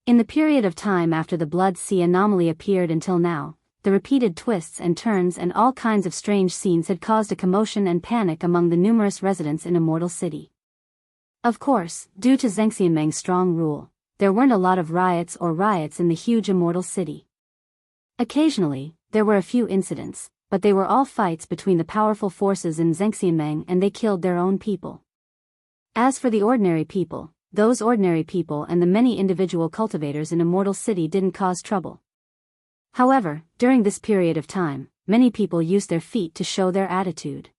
[SPEAKER 1] In the period of time after the Blood Sea anomaly appeared until now, the repeated twists and turns and all kinds of strange scenes had caused a commotion and panic among the numerous residents in Immortal City. Of course, due to Xianxia strong rule, there weren't a lot of riots in the huge Immortal City. Occasionally, there were a few incidents, but they were all fights between the powerful forces in Xianxia and they killed their own people. As for the ordinary people, those ordinary people and the many individual cultivators in Immortal City didn't cause trouble. However, during this period of time, many people used their feet to show their attitude.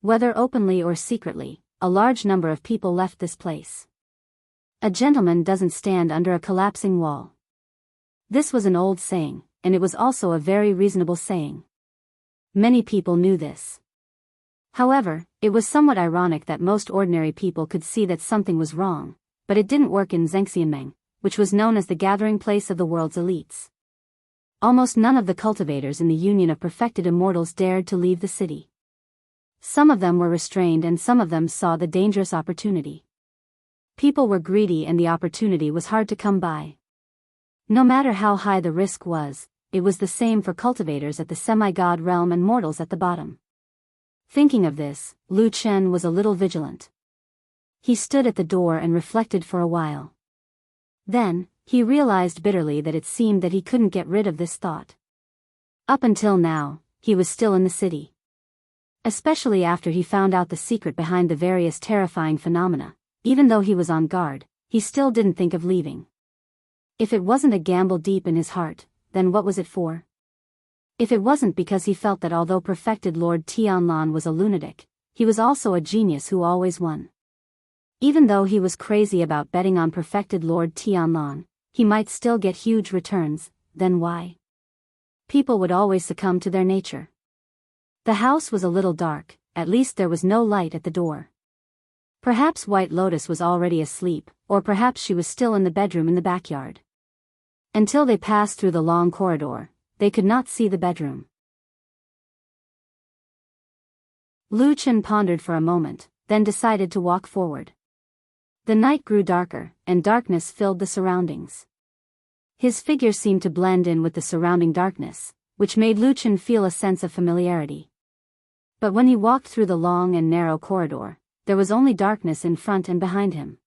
[SPEAKER 1] Whether openly or secretly, a large number of people left this place. A gentleman doesn't stand under a collapsing wall. This was an old saying, and it was also a very reasonable saying. Many people knew this. However, it was somewhat ironic that most ordinary people could see that something was wrong, but it didn't work in Xianxia, which was known as the gathering place of the world's elites. Almost none of the cultivators in the Union of Perfected Immortals dared to leave the city. Some of them were restrained and some of them saw the dangerous opportunity. People were greedy and the opportunity was hard to come by. No matter how high the risk was, it was the same for cultivators at the semi-god realm and mortals at the bottom. Thinking of this, Lu Chen was a little vigilant. He stood at the door and reflected for a while. Then, he realized bitterly that it seemed that he couldn't get rid of this thought. Up until now, he was still in the city. Especially after he found out the secret behind the various terrifying phenomena, even though he was on guard, he still didn't think of leaving. If it wasn't a gamble deep in his heart, then what was it for? If it wasn't because he felt that although perfected Lord Tianlan was a lunatic, he was also a genius who always won. Even though he was crazy about betting on perfected Lord Tianlan, he might still get huge returns, then why? People would always succumb to their nature. The house was a little dark, at least there was no light at the door. Perhaps White Lotus was already asleep, or perhaps she was still in the bedroom in the backyard. Until they passed through the long corridor, they could not see the bedroom. Lu Chen pondered for a moment, then decided to walk forward. The night grew darker, and darkness filled the surroundings. His figure seemed to blend in with the surrounding darkness, which made Lu Chen feel a sense of familiarity. But when he walked through the long and narrow corridor, there was only darkness in front and behind him.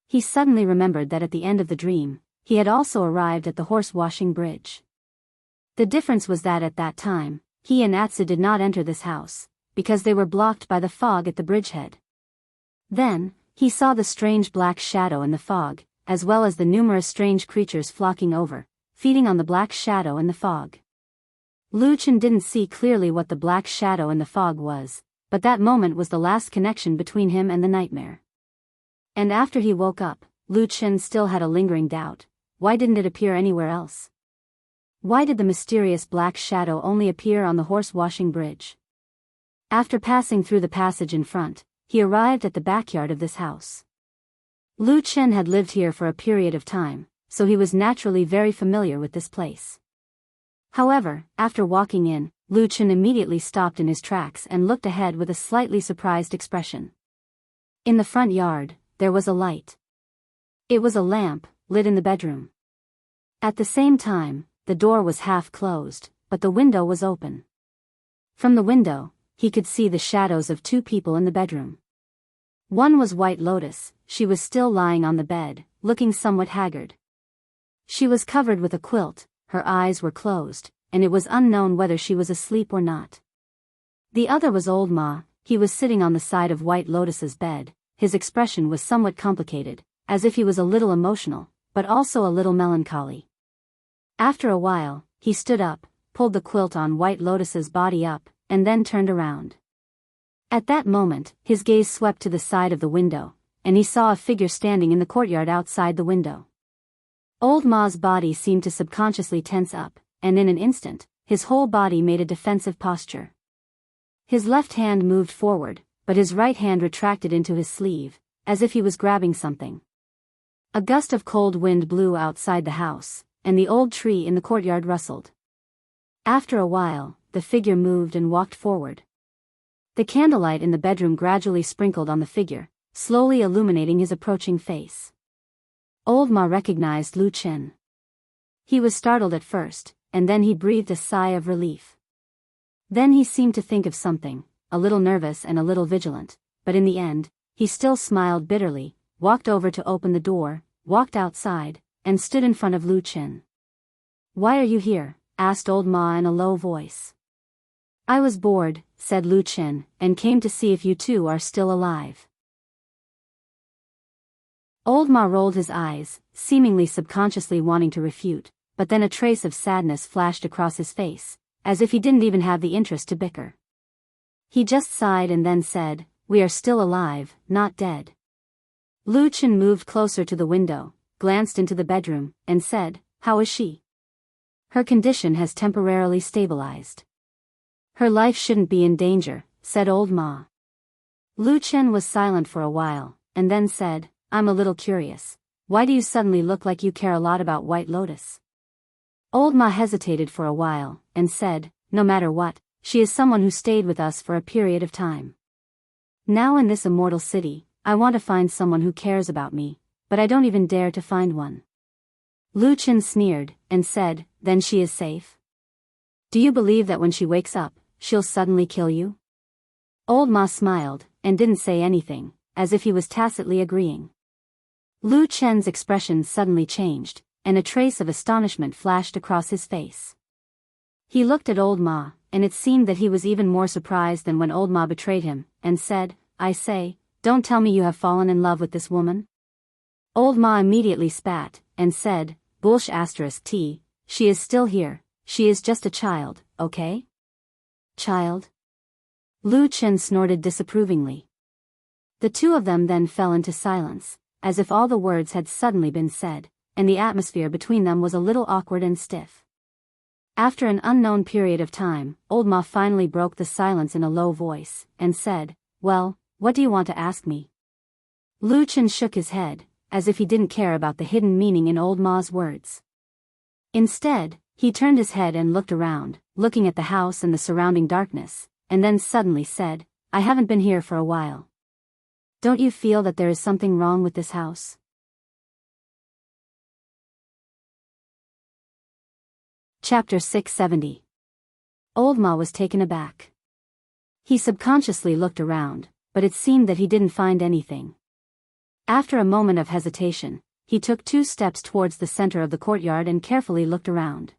[SPEAKER 1] He suddenly remembered that at the end of the dream, he had also arrived at the horse-washing bridge. The difference was that at that time, he and Atsu did not enter this house, because they were blocked by the fog at the bridgehead. Then, he saw the strange black shadow in the fog, as well as the numerous strange creatures flocking over, feeding on the black shadow in the fog. Lu Chen didn't see clearly what the black shadow in the fog was, but that moment was the last connection between him and the nightmare. And after he woke up, Lu Chen still had a lingering doubt. Why didn't it appear anywhere else? Why did the mysterious black shadow only appear on the horse-washing bridge? After passing through the passage in front, he arrived at the backyard of this house. Lu Chen had lived here for a period of time, so he was naturally very familiar with this place. However, after walking in, Lu Chen immediately stopped in his tracks and looked ahead with a slightly surprised expression. In the front yard, there was a light. It was a lamp, lit in the bedroom. At the same time, the door was half closed, but the window was open. From the window, he could see the shadows of two people in the bedroom. One was White Lotus. She was still lying on the bed, looking somewhat haggard. She was covered with a quilt, her eyes were closed, and it was unknown whether she was asleep or not. The other was Old Ma. He was sitting on the side of White Lotus's bed. His expression was somewhat complicated, as if he was a little emotional, but also a little melancholy. After a while, he stood up, pulled the quilt on White Lotus's body up, and then turned around. At that moment, his gaze swept to the side of the window, and he saw a figure standing in the courtyard outside the window. Old Ma's body seemed to subconsciously tense up, and in an instant, his whole body made a defensive posture. His left hand moved forward, but his right hand retracted into his sleeve, as if he was grabbing something. A gust of cold wind blew outside the house, and the old tree in the courtyard rustled. After a while, the figure moved and walked forward. The candlelight in the bedroom gradually sprinkled on the figure, slowly illuminating his approaching face. Old Ma recognized Lu Chen. He was startled at first, and then he breathed a sigh of relief. Then he seemed to think of something, a little nervous and a little vigilant, but in the end, he still smiled bitterly, walked over to open the door, walked outside, and stood in front of Lu Chen. "Why are you here?" asked Old Ma in a low voice. "I was bored," said Lu Chen, "and came to see if you two are still alive." Old Ma rolled his eyes, seemingly subconsciously wanting to refute, but then a trace of sadness flashed across his face, as if he didn't even have the interest to bicker. He just sighed and then said, "We are still alive, not dead." Lu Chen moved closer to the window, glanced into the bedroom, and said, "How is she?" "Her condition has temporarily stabilized. Her life shouldn't be in danger," said Old Ma. Lu Chen was silent for a while, and then said, "I'm a little curious. Why do you suddenly look like you care a lot about White Lotus?" Old Ma hesitated for a while, and said, "No matter what, she is someone who stayed with us for a period of time. Now in this immortal city, I want to find someone who cares about me, but I don't even dare to find one." Lu Chen sneered, and said, "Then she is safe? Do you believe that when she wakes up, she'll suddenly kill you?" Old Ma smiled, and didn't say anything, as if he was tacitly agreeing. Lu Chen's expression suddenly changed, and a trace of astonishment flashed across his face. He looked at Old Ma, and it seemed that he was even more surprised than when Old Ma betrayed him, and said, "I say, don't tell me you have fallen in love with this woman?" Old Ma immediately spat, and said, "Bullsh *t, she is still here, she is just a child, okay?" "Child?" Lu Chen snorted disapprovingly. The two of them then fell into silence, as if all the words had suddenly been said, and the atmosphere between them was a little awkward and stiff. After an unknown period of time, Old Ma finally broke the silence in a low voice, and said, "Well, what do you want to ask me?" Lu Chen shook his head, as if he didn't care about the hidden meaning in old Ma's words. Instead, he turned his head and looked around, looking at the house and the surrounding darkness, and then suddenly said, I haven't been here for a while. Don't you feel that there is something wrong with this house? Chapter 670. Old Ma was taken aback. He subconsciously looked around, but it seemed that he didn't find anything. After a moment of hesitation, he took 2 steps towards the center of the courtyard and carefully looked around.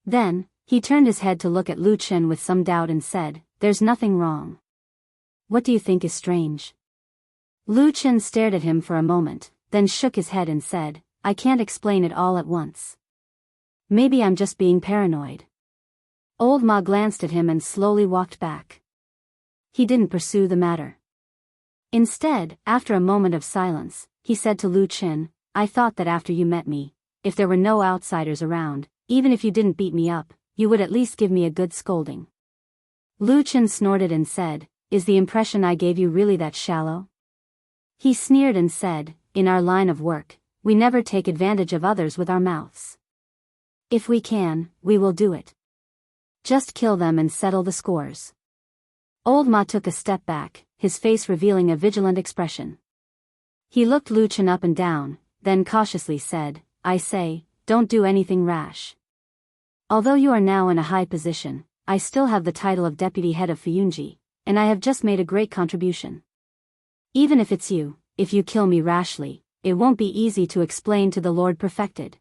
[SPEAKER 1] Then, he turned his head to look at Lu Chen with some doubt and said, There's nothing wrong. What do you think is strange? Lu Chen stared at him for a moment, then shook his head and said, I can't explain it all at once. Maybe I'm just being paranoid. Old Ma glanced at him and slowly walked back. He didn't pursue the matter. Instead, after a moment of silence, he said to Lu Chen, I thought that after you met me, if there were no outsiders around, even if you didn't beat me up, you would at least give me a good scolding. Lu Chen snorted and said, Is the impression I gave you really that shallow? He sneered and said, In our line of work, we never take advantage of others with our mouths. If we can, we will do it. Just kill them and settle the scores. Old Ma took a step back, his face revealing a vigilant expression. He looked Lu Chen up and down, then cautiously said, I say, don't do anything rash. Although you are now in a high position, I still have the title of deputy head of Fuyunji, and I have just made a great contribution. Even if it's you, if you kill me rashly, it won't be easy to explain to the Lord Perfected.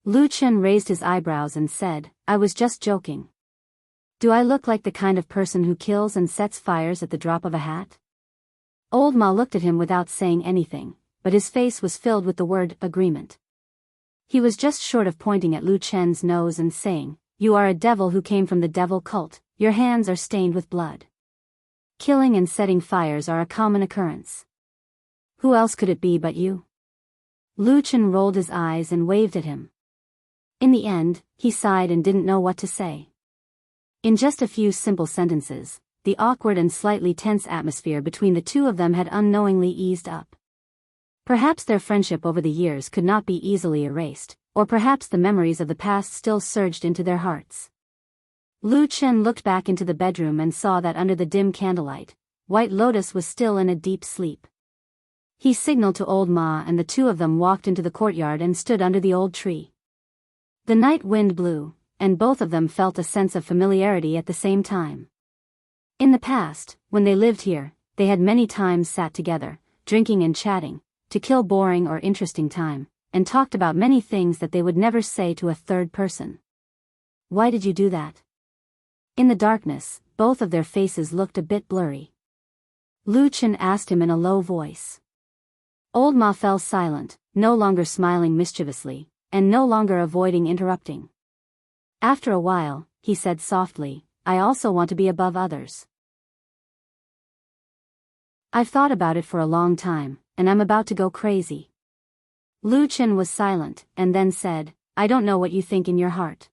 [SPEAKER 1] Lu Chen raised his eyebrows and said, I was just joking. Do I look like the kind of person who kills and sets fires at the drop of a hat? Old Ma looked at him without saying anything, but his face was filled with the word agreement. He was just short of pointing at Lu Chen's nose and saying, You are a devil who came from the devil cult, your hands are stained with blood. Killing and setting fires are a common occurrence. Who else could it be but you? Lu Chen rolled his eyes and waved at him. In the end, he sighed and didn't know what to say. In just a few simple sentences, the awkward and slightly tense atmosphere between the two of them had unknowingly eased up. Perhaps their friendship over the years could not be easily erased, or perhaps the memories of the past still surged into their hearts. Lu Chen looked back into the bedroom and saw that under the dim candlelight, White Lotus was still in a deep sleep. He signaled to Old Ma and the two of them walked into the courtyard and stood under the old tree. The night wind blew, and both of them felt a sense of familiarity at the same time. In the past, when they lived here, they had many times sat together, drinking and chatting, to kill boring or interesting time, and talked about many things that they would never say to a third person. Why did you do that? In the darkness, both of their faces looked a bit blurry. Lu Chen asked him in a low voice. Old Ma fell silent, no longer smiling mischievously, and no longer avoiding interrupting. After a while, he said softly, I also want to be above others. I've thought about it for a long time, and I'm about to go crazy. Lu Chen was silent, and then said, I don't know what you think in your heart.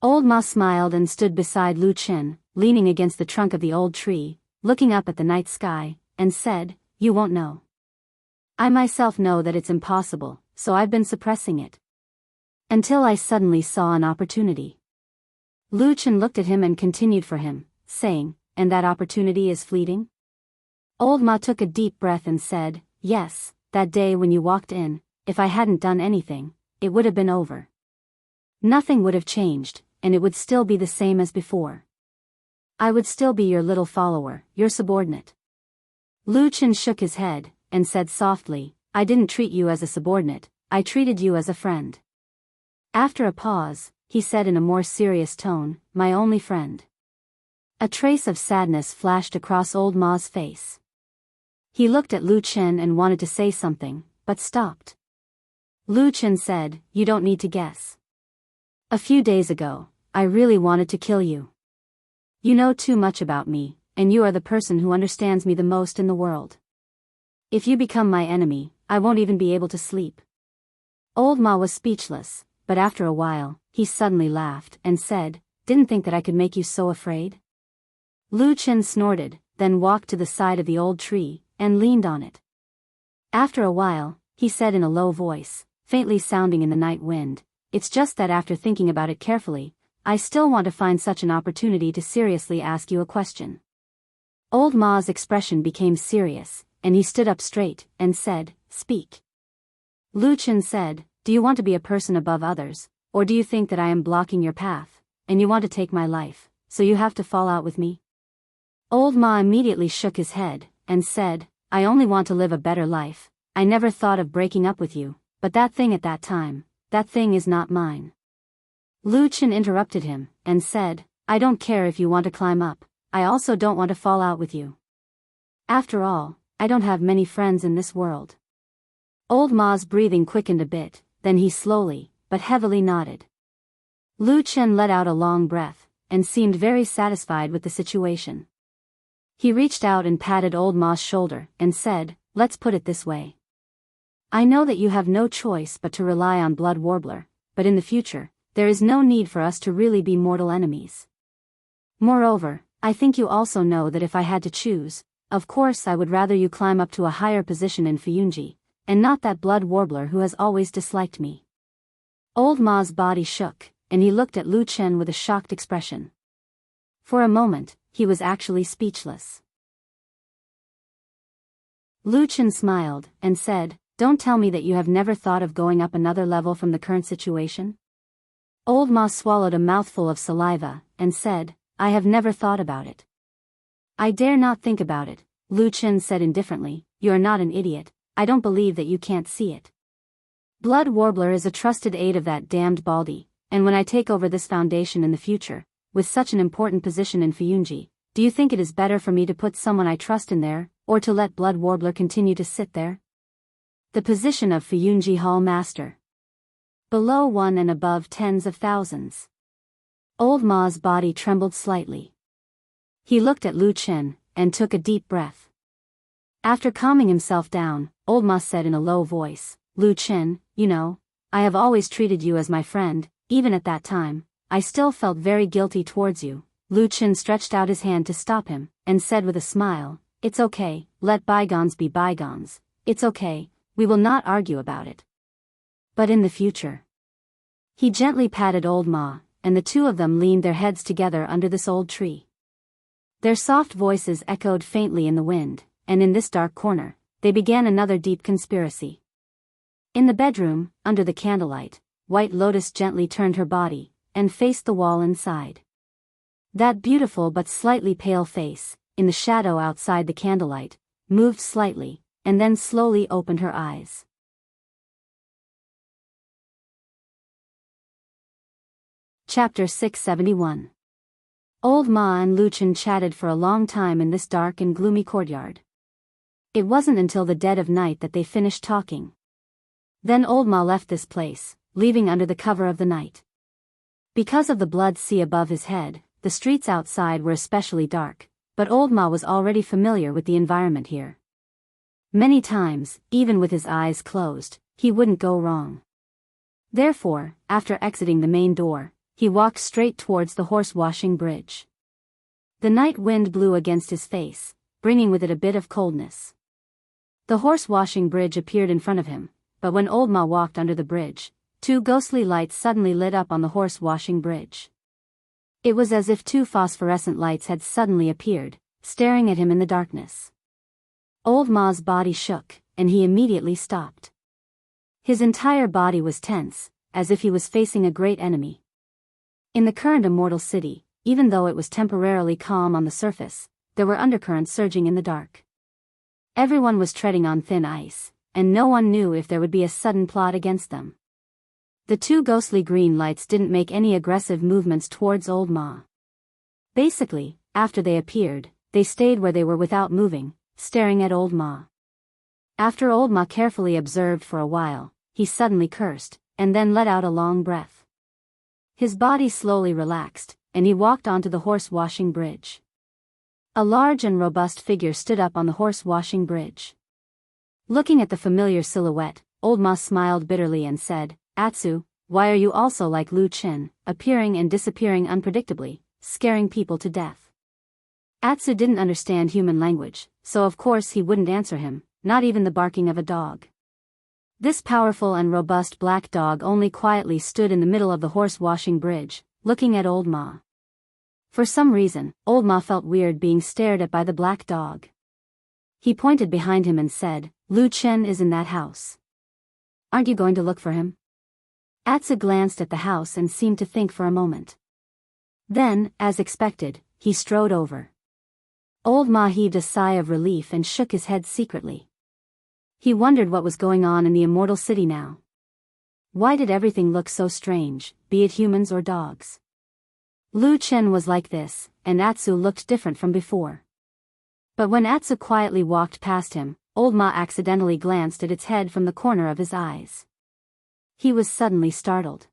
[SPEAKER 1] Old Ma smiled and stood beside Lu Chen, leaning against the trunk of the old tree, looking up at the night sky, and said, You won't know. I myself know that it's impossible, so I've been suppressing it. Until I suddenly saw an opportunity. Lu Chen looked at him and continued for him, saying, And that opportunity is fleeting? Old Ma took a deep breath and said, Yes, that day when you walked in, if I hadn't done anything, it would have been over. Nothing would have changed, and it would still be the same as before. I would still be your little follower, your subordinate. Lu Chen shook his head, and said softly, I didn't treat you as a subordinate, I treated you as a friend. After a pause, he said in a more serious tone, My only friend. A trace of sadness flashed across Old Ma's face. He looked at Lu Chen and wanted to say something, but stopped. Lu Chen said, You don't need to guess. A few days ago, I really wanted to kill you. You know too much about me, and you are the person who understands me the most in the world. If you become my enemy, I won't even be able to sleep. Old Ma was speechless, but after a while, he suddenly laughed and said, Didn't think that I could make you so afraid? Lu Chen snorted, then walked to the side of the old tree, and leaned on it. After a while, he said in a low voice, faintly sounding in the night wind, "It's just that after thinking about it carefully, I still want to find such an opportunity to seriously ask you a question." Old Ma's expression became serious, and he stood up straight, and said, "Speak." Lu Chen said, "Do you want to be a person above others, or do you think that I am blocking your path, and you want to take my life, so you have to fall out with me?" Old Ma immediately shook his head, and said, "I only want to live a better life. I never thought of breaking up with you, but that thing at that time, that thing is not mine." Lu Chen interrupted him, and said, "I don't care if you want to climb up, I also don't want to fall out with you. After all, I don't have many friends in this world." Old Ma's breathing quickened a bit, then he slowly, but heavily nodded. Lu Chen let out a long breath, and seemed very satisfied with the situation. He reached out and patted Old Ma's shoulder, and said, "Let's put it this way. I know that you have no choice but to rely on Blood Warbler, but in the future, there is no need for us to really be mortal enemies. Moreover, I think you also know that if I had to choose, of course I would rather you climb up to a higher position in Fuyunji, and not that Blood Warbler who has always disliked me." Old Ma's body shook, and he looked at Lu Chen with a shocked expression. For a moment, he was actually speechless. Lu Chen smiled, and said, "Don't tell me that you have never thought of going up another level from the current situation?" Old Ma swallowed a mouthful of saliva, and said, "I have never thought about it." "I dare not think about it," Lu Chen said indifferently. "You are not an idiot, I don't believe that you can't see it. Blood Warbler is a trusted aide of that damned Baldy, and when I take over this foundation in the future, with such an important position in Fuyunji, do you think it is better for me to put someone I trust in there, or to let Blood Warbler continue to sit there? The position of Fuyunji Hall Master. Below one and above tens of thousands." Old Ma's body trembled slightly. He looked at Lu Chen, and took a deep breath. After calming himself down, Old Ma said in a low voice, "Lu Chen, you know, I have always treated you as my friend. Even at that time, I still felt very guilty towards you." Lu Chen stretched out his hand to stop him, and said with a smile, "It's okay, let bygones be bygones. It's okay, we will not argue about it. But in the future." He gently patted Old Ma, and the two of them leaned their heads together under this old tree. Their soft voices echoed faintly in the wind, and in this dark corner, they began another deep conspiracy. In the bedroom, under the candlelight, White Lotus gently turned her body, and faced the wall inside. That beautiful but slightly pale face, in the shadow outside the candlelight, moved slightly, and then slowly opened her eyes. Chapter 671. Old Ma and Lu Chen chatted for a long time in this dark and gloomy courtyard. It wasn't until the dead of night that they finished talking. Then Old Ma left this place, leaving under the cover of the night. Because of the blood sea above his head, the streets outside were especially dark, but Old Ma was already familiar with the environment here. Many times, even with his eyes closed, he wouldn't go wrong. Therefore, after exiting the main door, he walked straight towards the horse-washing bridge. The night wind blew against his face, bringing with it a bit of coldness. The horse-washing bridge appeared in front of him, but when Old Ma walked under the bridge, two ghostly lights suddenly lit up on the horse-washing bridge. It was as if two phosphorescent lights had suddenly appeared, staring at him in the darkness. Old Ma's body shook, and he immediately stopped. His entire body was tense, as if he was facing a great enemy. In the current immortal city, even though it was temporarily calm on the surface, there were undercurrents surging in the dark. Everyone was treading on thin ice, and no one knew if there would be a sudden plot against them. The two ghostly green lights didn't make any aggressive movements towards Old Ma. Basically, after they appeared, they stayed where they were without moving, staring at Old Ma. After Old Ma carefully observed for a while, he suddenly cursed, and then let out a long breath. His body slowly relaxed, and he walked onto the horse-washing bridge. A large and robust figure stood up on the horse-washing bridge. Looking at the familiar silhouette, Old Ma smiled bitterly and said, "Atsu, why are you also like Lu Chen, appearing and disappearing unpredictably, scaring people to death?" Atsu didn't understand human language, so of course he wouldn't answer him, not even the barking of a dog. This powerful and robust black dog only quietly stood in the middle of the horse-washing bridge, looking at Old Ma. For some reason, Old Ma felt weird being stared at by the black dog. He pointed behind him and said, "Lu Chen is in that house. Aren't you going to look for him?" Atsu glanced at the house and seemed to think for a moment. Then, as expected, he strode over. Old Ma heaved a sigh of relief and shook his head secretly. He wondered what was going on in the immortal city now. Why did everything look so strange, be it humans or dogs? Lu Chen was like this, and Atsu looked different from before. But when Atsu quietly walked past him, Old Ma accidentally glanced at its head from the corner of his eyes. He was suddenly startled.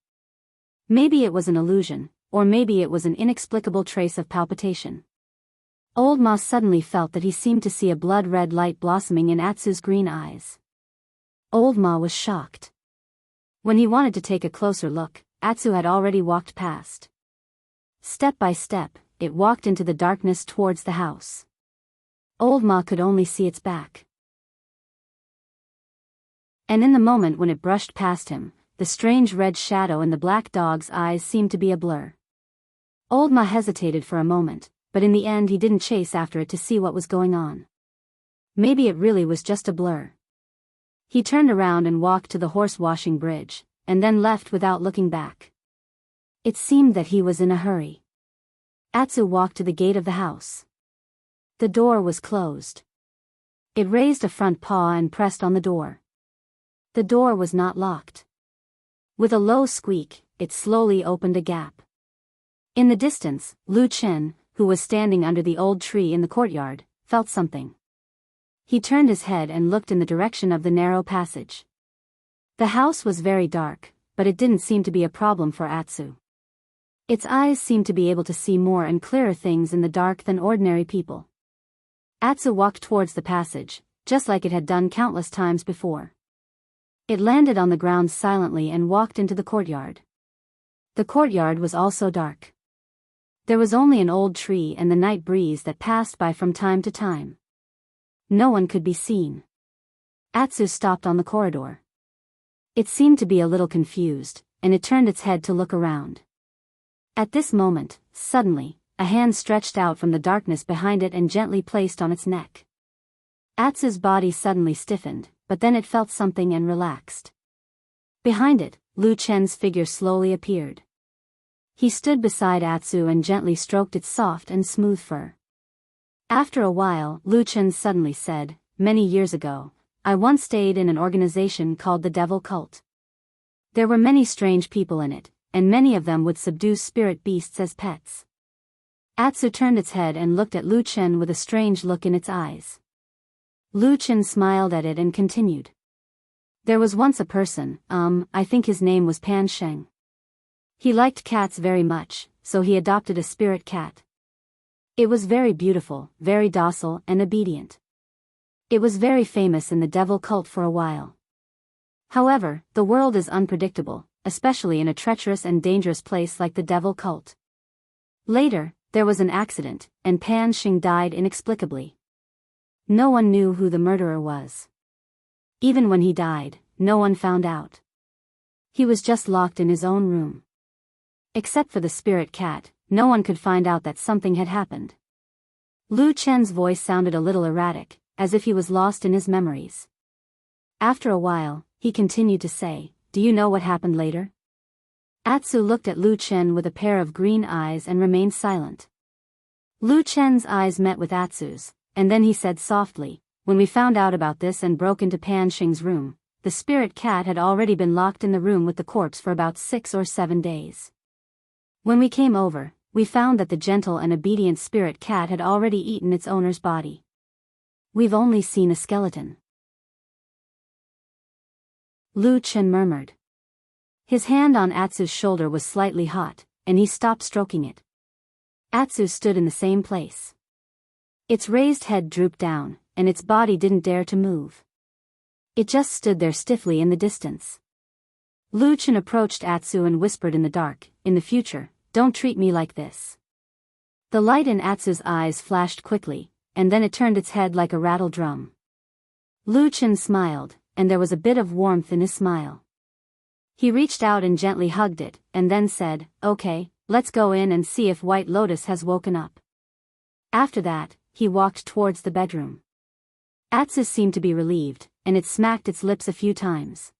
[SPEAKER 1] Maybe it was an illusion, or maybe it was an inexplicable trace of palpitation. Old Ma suddenly felt that he seemed to see a blood-red light blossoming in Atsu's green eyes. Old Ma was shocked. When he wanted to take a closer look, Atsu had already walked past. Step by step, it walked into the darkness towards the house. Old Ma could only see its back. And in the moment when it brushed past him, the strange red shadow in the black dog's eyes seemed to be a blur. Old Ma hesitated for a moment, but in the end he didn't chase after it to see what was going on. Maybe it really was just a blur. He turned around and walked to the horse-washing bridge, and then left without looking back. It seemed that he was in a hurry. Atsu walked to the gate of the house. The door was closed. It raised a front paw and pressed on the door. The door was not locked. With a low squeak, it slowly opened a gap. In the distance, Lu Chen, who was standing under the old tree in the courtyard, felt something. He turned his head and looked in the direction of the narrow passage. The house was very dark, but it didn't seem to be a problem for Atsu. Its eyes seemed to be able to see more and clearer things in the dark than ordinary people. Atsu walked towards the passage, just like it had done countless times before. It landed on the ground silently and walked into the courtyard. The courtyard was also dark. There was only an old tree and the night breeze that passed by from time to time. No one could be seen. Atsu stopped on the corridor. It seemed to be a little confused, and it turned its head to look around. At this moment, suddenly, a hand stretched out from the darkness behind it and gently placed on its neck. Atsu's body suddenly stiffened, but then it felt something and relaxed. Behind it, Lu Chen's figure slowly appeared. He stood beside Atsu and gently stroked its soft and smooth fur. After a while, Lu Chen suddenly said, "Many years ago, I once stayed in an organization called the Devil Cult. There were many strange people in it, and many of them would subdue spirit beasts as pets." Atsu turned its head and looked at Lu Chen with a strange look in its eyes. Lu Chen smiled at it and continued. "There was once a person, I think his name was Pan Sheng. He liked cats very much, so he adopted a spirit cat. It was very beautiful, very docile and obedient. It was very famous in the devil cult for a while. However, the world is unpredictable, especially in a treacherous and dangerous place like the devil cult. Later, there was an accident, and Pan Sheng died inexplicably. No one knew who the murderer was. Even when he died, no one found out. He was just locked in his own room. Except for the spirit cat, no one could find out that something had happened." Lu Chen's voice sounded a little erratic, as if he was lost in his memories. After a while, he continued to say, "Do you know what happened later?" Atsu looked at Lu Chen with a pair of green eyes and remained silent. Lu Chen's eyes met with Atsu's, and then he said softly, "When we found out about this and broke into Pan Sheng's room, the spirit cat had already been locked in the room with the corpse for about 6 or 7 days. When we came over, we found that the gentle and obedient spirit cat had already eaten its owner's body. We've only seen a skeleton." Lu Chen murmured. His hand on Atsu's shoulder was slightly hot, and he stopped stroking it. Atsu stood in the same place. Its raised head drooped down, and its body didn't dare to move. It just stood there stiffly in the distance. Lu Chen approached Atsu and whispered in the dark, "In the future, don't treat me like this." The light in Atsu's eyes flashed quickly, and then it turned its head like a rattle drum. Lu Chen smiled, and there was a bit of warmth in his smile. He reached out and gently hugged it, and then said, "Okay, let's go in and see if White Lotus has woken up." After that, he walked towards the bedroom. Atsu seemed to be relieved, and it smacked its lips a few times.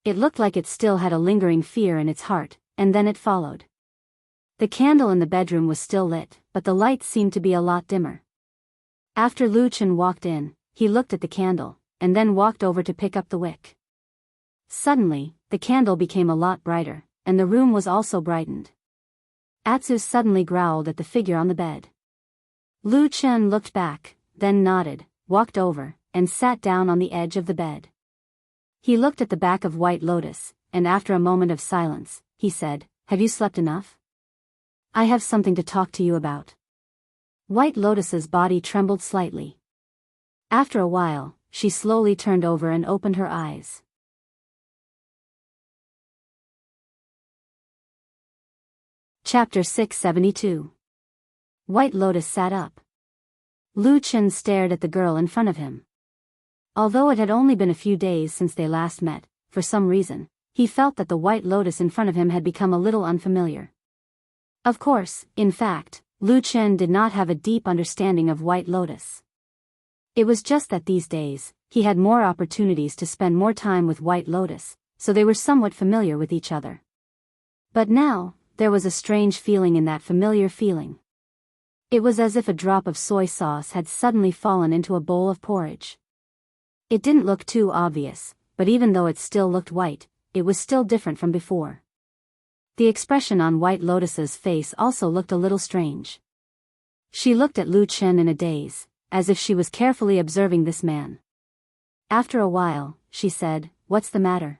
[SPEAKER 1] It looked like it still had a lingering fear in its heart, and then it followed. The candle in the bedroom was still lit, but the light seemed to be a lot dimmer. After Lu Chen walked in, he looked at the candle, and then walked over to pick up the wick. Suddenly, the candle became a lot brighter, and the room was also brightened. Atsu suddenly growled at the figure on the bed. Lu Chen looked back, then nodded, walked over, and sat down on the edge of the bed. He looked at the back of White Lotus, and after a moment of silence, he said, "Have you slept enough? I have something to talk to you about." White Lotus's body trembled slightly. After a while, she slowly turned over and opened her eyes. Chapter 672. White Lotus sat up. Lu Chen stared at the girl in front of him. Although it had only been a few days since they last met, for some reason, he felt that the White Lotus in front of him had become a little unfamiliar. Of course, in fact, Lu Chen did not have a deep understanding of White Lotus. It was just that these days, he had more opportunities to spend more time with White Lotus, so they were somewhat familiar with each other. But now, there was a strange feeling in that familiar feeling. It was as if a drop of soy sauce had suddenly fallen into a bowl of porridge. It didn't look too obvious, but even though it still looked white, it was still different from before. The expression on White Lotus's face also looked a little strange. She looked at Lu Chen in a daze, as if she was carefully observing this man. After a while, she said, "What's the matter?"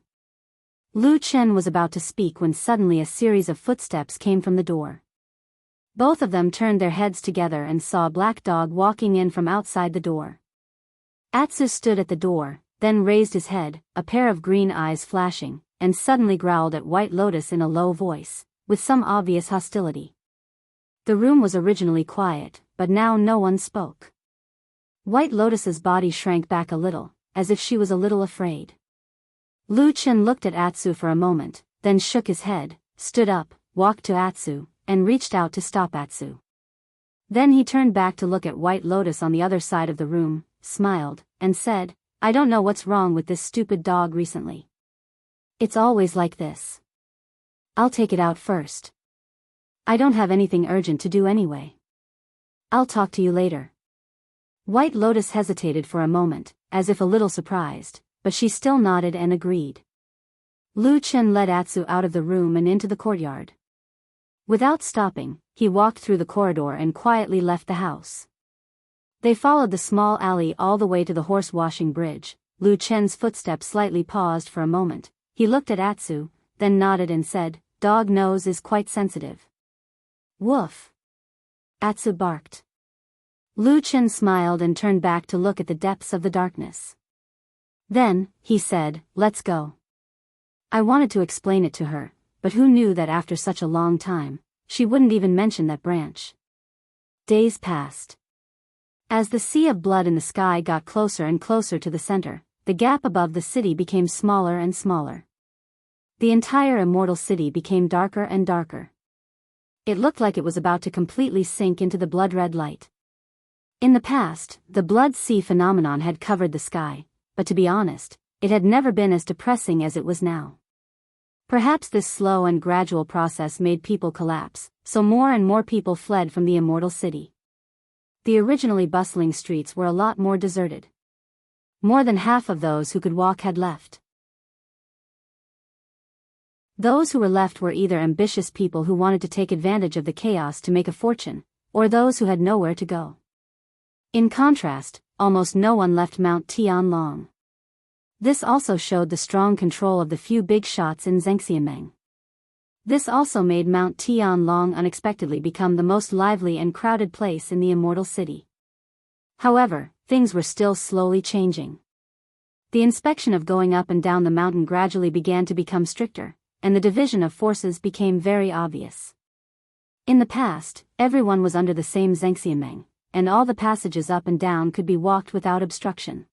[SPEAKER 1] Lu Chen was about to speak when suddenly a series of footsteps came from the door. Both of them turned their heads together and saw a black dog walking in from outside the door. Atsu stood at the door, then raised his head, a pair of green eyes flashing, and suddenly growled at White Lotus in a low voice, with some obvious hostility. The room was originally quiet, but now no one spoke. White Lotus's body shrank back a little, as if she was a little afraid. Lu Chen looked at Atsu for a moment, then shook his head, stood up, walked to Atsu, and reached out to stop Atsu. Then he turned back to look at White Lotus on the other side of the room, smiled, and said, "I don't know what's wrong with this stupid dog recently. It's always like this. I'll take it out first. I don't have anything urgent to do anyway. I'll talk to you later." White Lotus hesitated for a moment, as if a little surprised, but she still nodded and agreed. Lu Chen led Atsu out of the room and into the courtyard. Without stopping, he walked through the corridor and quietly left the house. They followed the small alley all the way to the horse-washing bridge. Lu Chen's footsteps slightly paused for a moment. He looked at Atsu, then nodded and said, "Dog nose is quite sensitive." "Woof!" Atsu barked. Lu Chen smiled and turned back to look at the depths of the darkness. Then, he said, "Let's go." I wanted to explain it to her, but who knew that after such a long time, she wouldn't even mention that branch. Days passed. As the sea of blood in the sky got closer and closer to the center, the gap above the city became smaller and smaller. The entire immortal city became darker and darker. It looked like it was about to completely sink into the blood-red light. In the past, the blood sea phenomenon had covered the sky, but to be honest, it had never been as depressing as it was now. Perhaps this slow and gradual process made people collapse, so more and more people fled from the immortal city. The originally bustling streets were a lot more deserted. More than half of those who could walk had left. Those who were left were either ambitious people who wanted to take advantage of the chaos to make a fortune, or those who had nowhere to go. In contrast, almost no one left Mount Tianlong. This also showed the strong control of the few big shots in Zhangxiameng. This also made Mount Tianlong unexpectedly become the most lively and crowded place in the immortal city. However, things were still slowly changing. The inspection of going up and down the mountain gradually began to become stricter, and the division of forces became very obvious. In the past, everyone was under the same Zhangxiameng, and all the passages up and down could be walked without obstruction.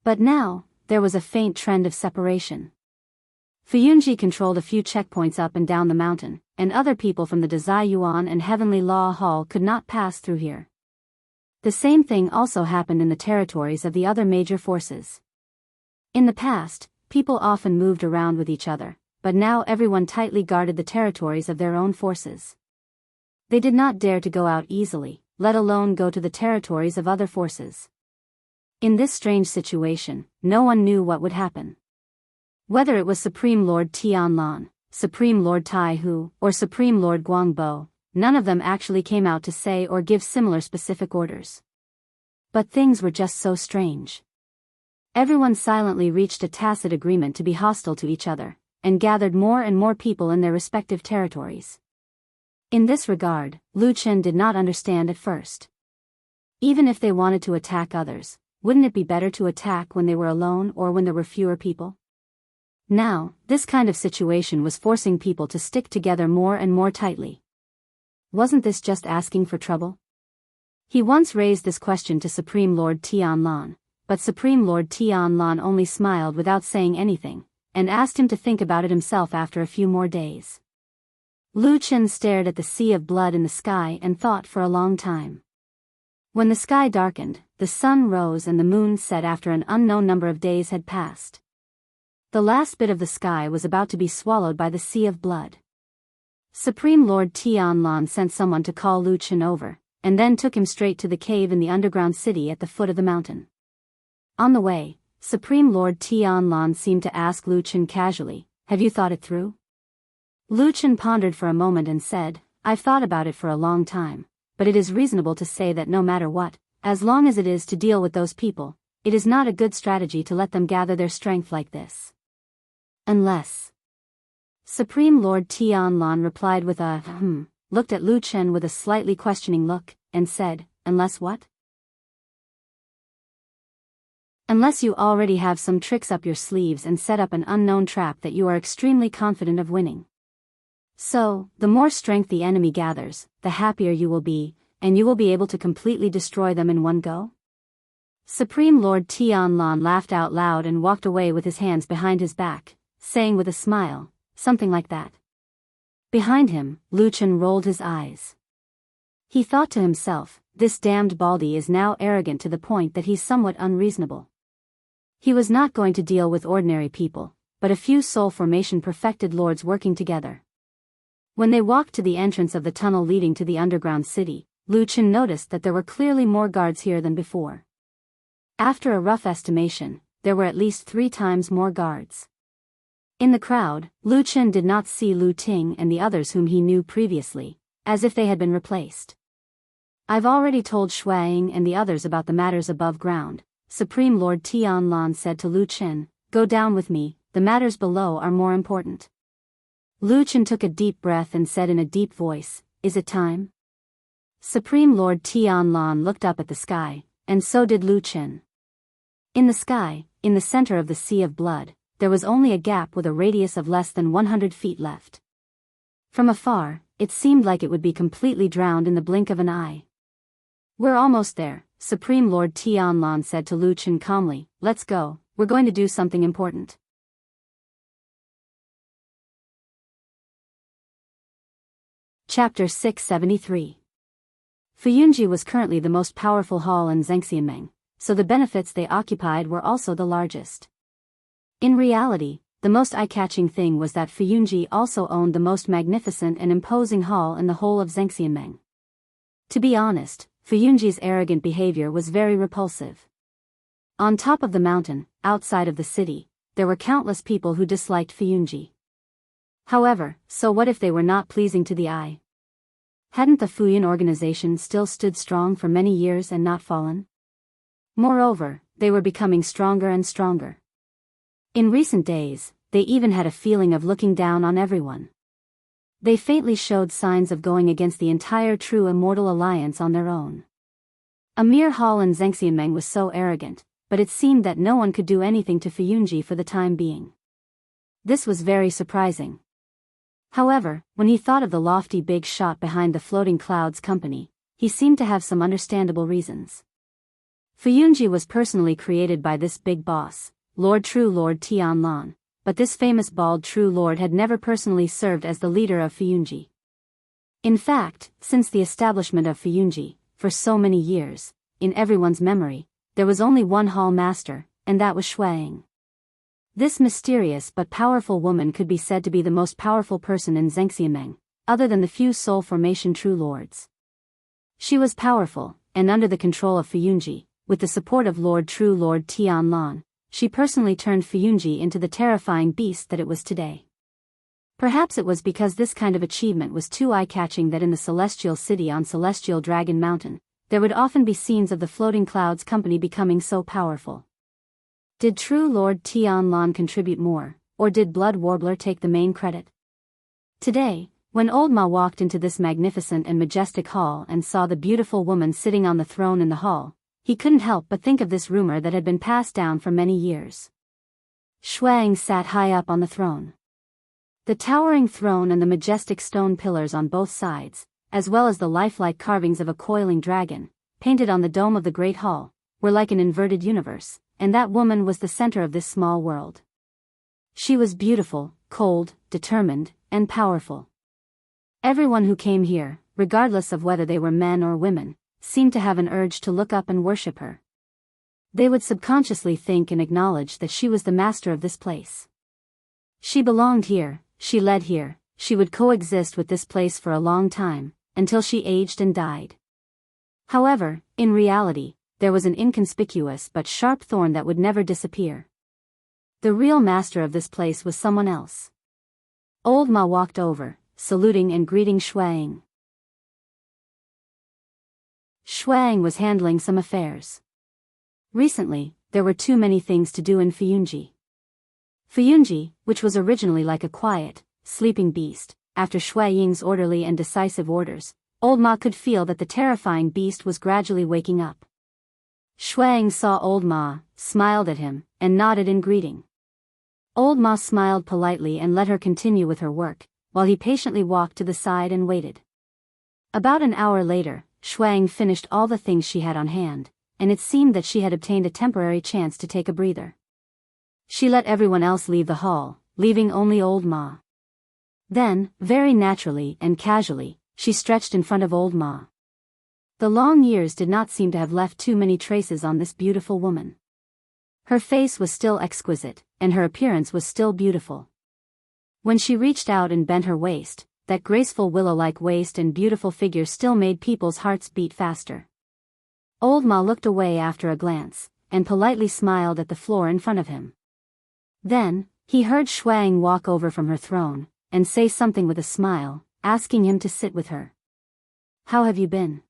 [SPEAKER 1] But now, there was a faint trend of separation. Fuyunji controlled a few checkpoints up and down the mountain, and other people from the Dazai Yuan and Heavenly Law Hall could not pass through here. The same thing also happened in the territories of the other major forces. In the past, people often moved around with each other, but now everyone tightly guarded the territories of their own forces. They did not dare to go out easily, let alone go to the territories of other forces. In this strange situation, no one knew what would happen. Whether it was Supreme Lord Tianlan, Supreme Lord Tai Hu, or Supreme Lord Guangbo, none of them actually came out to say or give similar specific orders. But things were just so strange. Everyone silently reached a tacit agreement to be hostile to each other, and gathered more and more people in their respective territories. In this regard, Lu Chen did not understand at first. Even if they wanted to attack others, wouldn't it be better to attack when they were alone or when there were fewer people? Now, this kind of situation was forcing people to stick together more and more tightly. Wasn't this just asking for trouble? He once raised this question to Supreme Lord Tianlan, but Supreme Lord Tianlan only smiled without saying anything, and asked him to think about it himself after a few more days. Lu Chen stared at the sea of blood in the sky and thought for a long time. When the sky darkened, the sun rose and the moon set after an unknown number of days had passed. The last bit of the sky was about to be swallowed by the sea of blood. Supreme Lord Tianlan sent someone to call Lu Chen over, and then took him straight to the cave in the underground city at the foot of the mountain. On the way, Supreme Lord Tianlan seemed to ask Lu Chen casually, "Have you thought it through?" Lu Chen pondered for a moment and said, "I've thought about it for a long time, but it is reasonable to say that no matter what, as long as it is to deal with those people, it is not a good strategy to let them gather their strength like this. Unless..." Supreme Lord Tianlan replied with a looked at Lu Chen with a slightly questioning look, and said, "Unless what?" "Unless you already have some tricks up your sleeves and set up an unknown trap that you are extremely confident of winning. So, the more strength the enemy gathers, the happier you will be, and you will be able to completely destroy them in one go?" Supreme Lord Tianlan laughed out loud and walked away with his hands behind his back, saying with a smile, "Something like that." Behind him, Lu Chen rolled his eyes. He thought to himself, this damned Baldy is now arrogant to the point that he's somewhat unreasonable. He was not going to deal with ordinary people, but a few soul formation perfected lords working together. When they walked to the entrance of the tunnel leading to the underground city, Lu Chen noticed that there were clearly more guards here than before. After a rough estimation, there were at least 3 times more guards. In the crowd, Lu Chen did not see Lu Ting and the others whom he knew previously, as if they had been replaced. "I've already told Shuaying and the others about the matters above ground," Supreme Lord Tianlan said to Lu Chen. "Go down with me, the matters below are more important." Lu Chen took a deep breath and said in a deep voice, "Is it time?" Supreme Lord Tianlan looked up at the sky, and so did Lu Chen. In the sky, in the center of the sea of blood, there was only a gap with a radius of less than 100 feet left. From afar, it seemed like it would be completely drowned in the blink of an eye. "We're almost there," Supreme Lord Tianlan said to Lu Chen calmly. "Let's go, we're going to do something important." Chapter 673. Fuyunji was currently the most powerful hall in Zhengxianmeng, so the benefits they occupied were also the largest. In reality, the most eye-catching thing was that Fuyunji also owned the most magnificent and imposing hall in the whole of Zhengxianmeng. To be honest, Fuyunji's arrogant behavior was very repulsive. On top of the mountain, outside of the city, there were countless people who disliked Fuyunji. However, so what if they were not pleasing to the eye? Hadn't the Fuyun organization still stood strong for many years and not fallen? Moreover, they were becoming stronger and stronger. In recent days, they even had a feeling of looking down on everyone. They faintly showed signs of going against the entire true immortal alliance on their own. A mere hall in Zhengxianmeng was so arrogant, but it seemed that no one could do anything to Fuyunji for the time being. This was very surprising. However, when he thought of the lofty big shot behind the floating clouds company, he seemed to have some understandable reasons. Fuyunji was personally created by this big boss, True Lord Tianlan, but this famous bald True Lord had never personally served as the leader of Fuyunji. In fact, since the establishment of Fuyunji, for so many years, in everyone's memory, there was only one hall master, and that was Shuang. This mysterious but powerful woman could be said to be the most powerful person in Zhengxiameng, other than the few soul formation True Lords. She was powerful, and under the control of Fuyunji, with the support of True Lord Tianlan, she personally turned Fuyunji into the terrifying beast that it was today. Perhaps it was because this kind of achievement was too eye-catching that in the Celestial City on Celestial Dragon Mountain, there would often be scenes of the Floating Clouds company becoming so powerful. Did True Lord Tianlan contribute more, or did Blood Warbler take the main credit? Today, when Old Ma walked into this magnificent and majestic hall and saw the beautiful woman sitting on the throne in the hall, he couldn't help but think of this rumor that had been passed down for many years. Shuang sat high up on the throne. The towering throne and the majestic stone pillars on both sides, as well as the lifelike carvings of a coiling dragon, painted on the dome of the Great Hall, were like an inverted universe, and that woman was the center of this small world. She was beautiful, cold, determined, and powerful. Everyone who came here, regardless of whether they were men or women, seemed to have an urge to look up and worship her. They would subconsciously think and acknowledge that she was the master of this place. She belonged here, she led here, she would coexist with this place for a long time, until she aged and died. However, in reality, there was an inconspicuous but sharp thorn that would never disappear. The real master of this place was someone else. Old Ma walked over, saluting and greeting Shuang. Shuang was handling some affairs. Recently, there were too many things to do in Fuyunji. Fuyunji, which was originally like a quiet, sleeping beast, after Shuaying's orderly and decisive orders, Old Ma could feel that the terrifying beast was gradually waking up. Shuang saw Old Ma, smiled at him, and nodded in greeting. Old Ma smiled politely and let her continue with her work, while he patiently walked to the side and waited. About an hour later, Shuang finished all the things she had on hand, and it seemed that she had obtained a temporary chance to take a breather. She let everyone else leave the hall, leaving only Old Ma. Then, very naturally and casually, she stretched in front of Old Ma. The long years did not seem to have left too many traces on this beautiful woman. Her face was still exquisite, and her appearance was still beautiful. When she reached out and bent her waist, that graceful willow-like waist and beautiful figure still made people's hearts beat faster. Old Ma looked away after a glance, and politely smiled at the floor in front of him. Then, he heard Shuang walk over from her throne, and say something with a smile, asking him to sit with her. "How have you been?"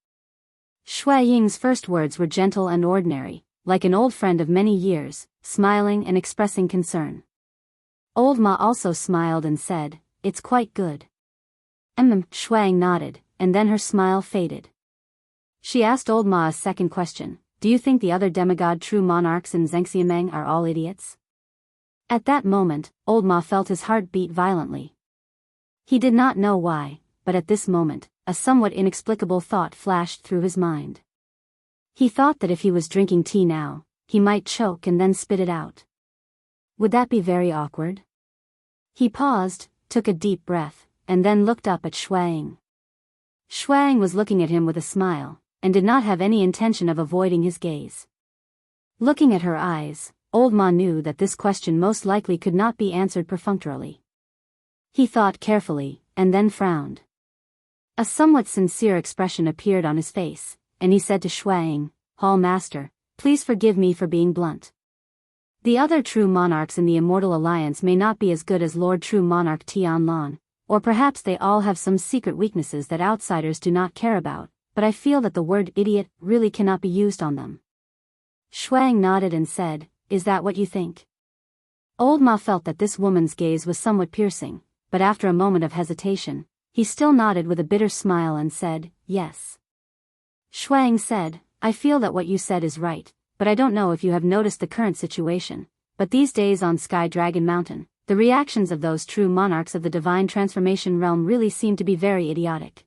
[SPEAKER 1] Shuaying's first words were gentle and ordinary, like an old friend of many years, smiling and expressing concern. Old Ma also smiled and said, "It's quite good." Shuang nodded, and then her smile faded. She asked Old Ma a second question, "Do you think the other demigod true monarchs in Zhengxiameng are all idiots?" At that moment, Old Ma felt his heart beat violently. He did not know why, but at this moment, a somewhat inexplicable thought flashed through his mind. He thought that if he was drinking tea now, he might choke and then spit it out. Would that be very awkward? He paused, took a deep breath, and then looked up at Shuang. Shuang was looking at him with a smile, and did not have any intention of avoiding his gaze. Looking at her eyes, Old Ma knew that this question most likely could not be answered perfunctorily. He thought carefully, and then frowned. A somewhat sincere expression appeared on his face, and he said to Shuang, "Hall Master, please forgive me for being blunt. The other true monarchs in the Immortal Alliance may not be as good as Lord True Monarch Tianlan, or perhaps they all have some secret weaknesses that outsiders do not care about, but I feel that the word idiot really cannot be used on them." Shuang nodded and said, "Is that what you think?" Old Ma felt that this woman's gaze was somewhat piercing, but after a moment of hesitation, he still nodded with a bitter smile and said, "Yes." Shuang said, "I feel that what you said is right, but I don't know if you have noticed the current situation, but these days on Sky Dragon Mountain, the reactions of those true monarchs of the divine transformation realm really seem to be very idiotic."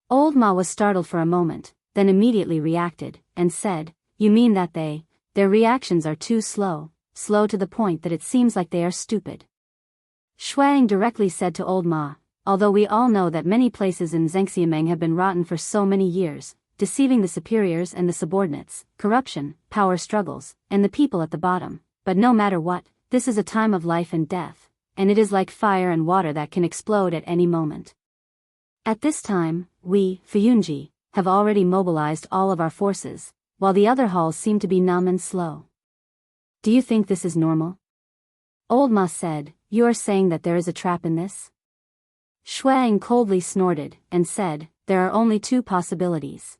[SPEAKER 1] Old Ma was startled for a moment, then immediately reacted, and said, "You mean that their reactions are too slow to the point that it seems like they are stupid." Shuang directly said to old Ma, "Although we all know that many places in Xiangxiameng have been rotten for so many years, deceiving the superiors and the subordinates, corruption, power struggles, and the people at the bottom, but no matter what, this is a time of life and death, and it is like fire and water that can explode at any moment. At this time, we, Fuyunji, have already mobilized all of our forces, while the other halls seem to be numb and slow. Do you think this is normal?" Old Ma said, "You are saying that there is a trap in this?" Shuang coldly snorted, and said, "There are only two possibilities.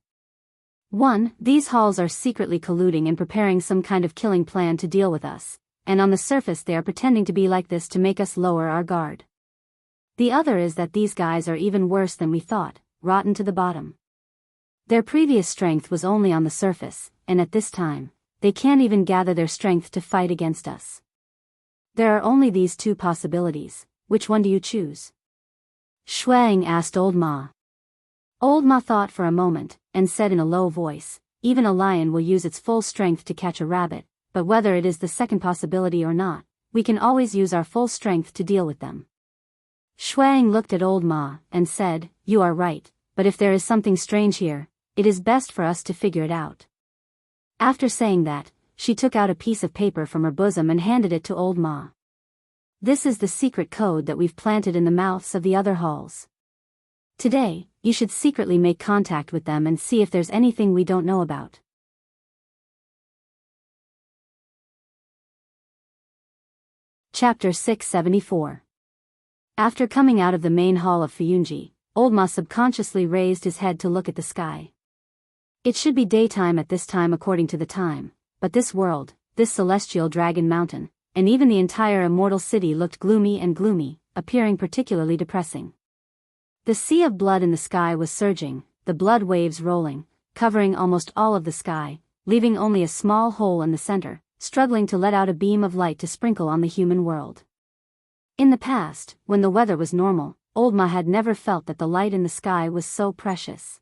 [SPEAKER 1] 1. These halls are secretly colluding and preparing some kind of killing plan to deal with us, and on the surface they are pretending to be like this to make us lower our guard. The other is that these guys are even worse than we thought, rotten to the bottom. Their previous strength was only on the surface, and at this time, they can't even gather their strength to fight against us. There are only these two possibilities. Which one do you choose?" Shuang asked Old Ma. Old Ma thought for a moment, and said in a low voice, "Even a lion will use its full strength to catch a rabbit, but whether it is the second possibility or not, we can always use our full strength to deal with them." Shuang looked at Old Ma, and said, "You are right, but if there is something strange here, it is best for us to figure it out." After saying that, she took out a piece of paper from her bosom and handed it to Old Ma. "This is the secret code that we've planted in the mouths of the other halls. Today, you should secretly make contact with them and see if there's anything we don't know about." Chapter 674. After coming out of the main hall of Fuyunji, Old Ma subconsciously raised his head to look at the sky. It should be daytime at this time according to the time, but this world, this celestial dragon mountain, and even the entire immortal city looked gloomy, appearing particularly depressing. The sea of blood in the sky was surging, the blood waves rolling, covering almost all of the sky, leaving only a small hole in the center, struggling to let out a beam of light to sprinkle on the human world. In the past, when the weather was normal, Old Ma had never felt that the light in the sky was so precious.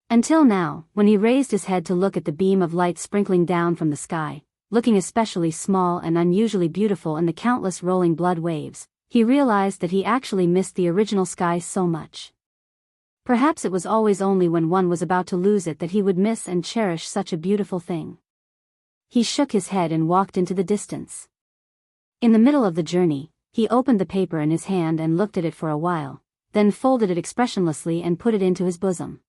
[SPEAKER 1] Until now, when he raised his head to look at the beam of light sprinkling down from the sky, looking especially small and unusually beautiful in the countless rolling blood waves, he realized that he actually missed the original sky so much. Perhaps it was always only when one was about to lose it that he would miss and cherish such a beautiful thing. He shook his head and walked into the distance. In the middle of the journey, he opened the paper in his hand and looked at it for a while, then folded it expressionlessly and put it into his bosom.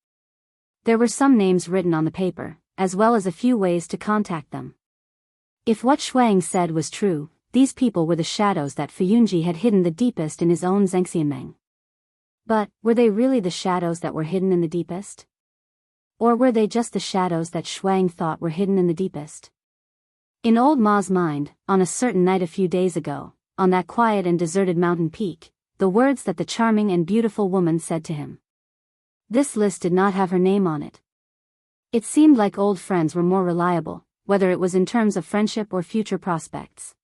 [SPEAKER 1] There were some names written on the paper, as well as a few ways to contact them. If what Shuang said was true, these people were the shadows that Fuyunji had hidden the deepest in his own Xiangxiameng. But, were they really the shadows that were hidden in the deepest? Or were they just the shadows that Shuang thought were hidden in the deepest? In Old Ma's mind, on a certain night a few days ago, on that quiet and deserted mountain peak, the words that the charming and beautiful woman said to him. This list did not have her name on it. It seemed like old friends were more reliable, whether it was in terms of friendship or future prospects.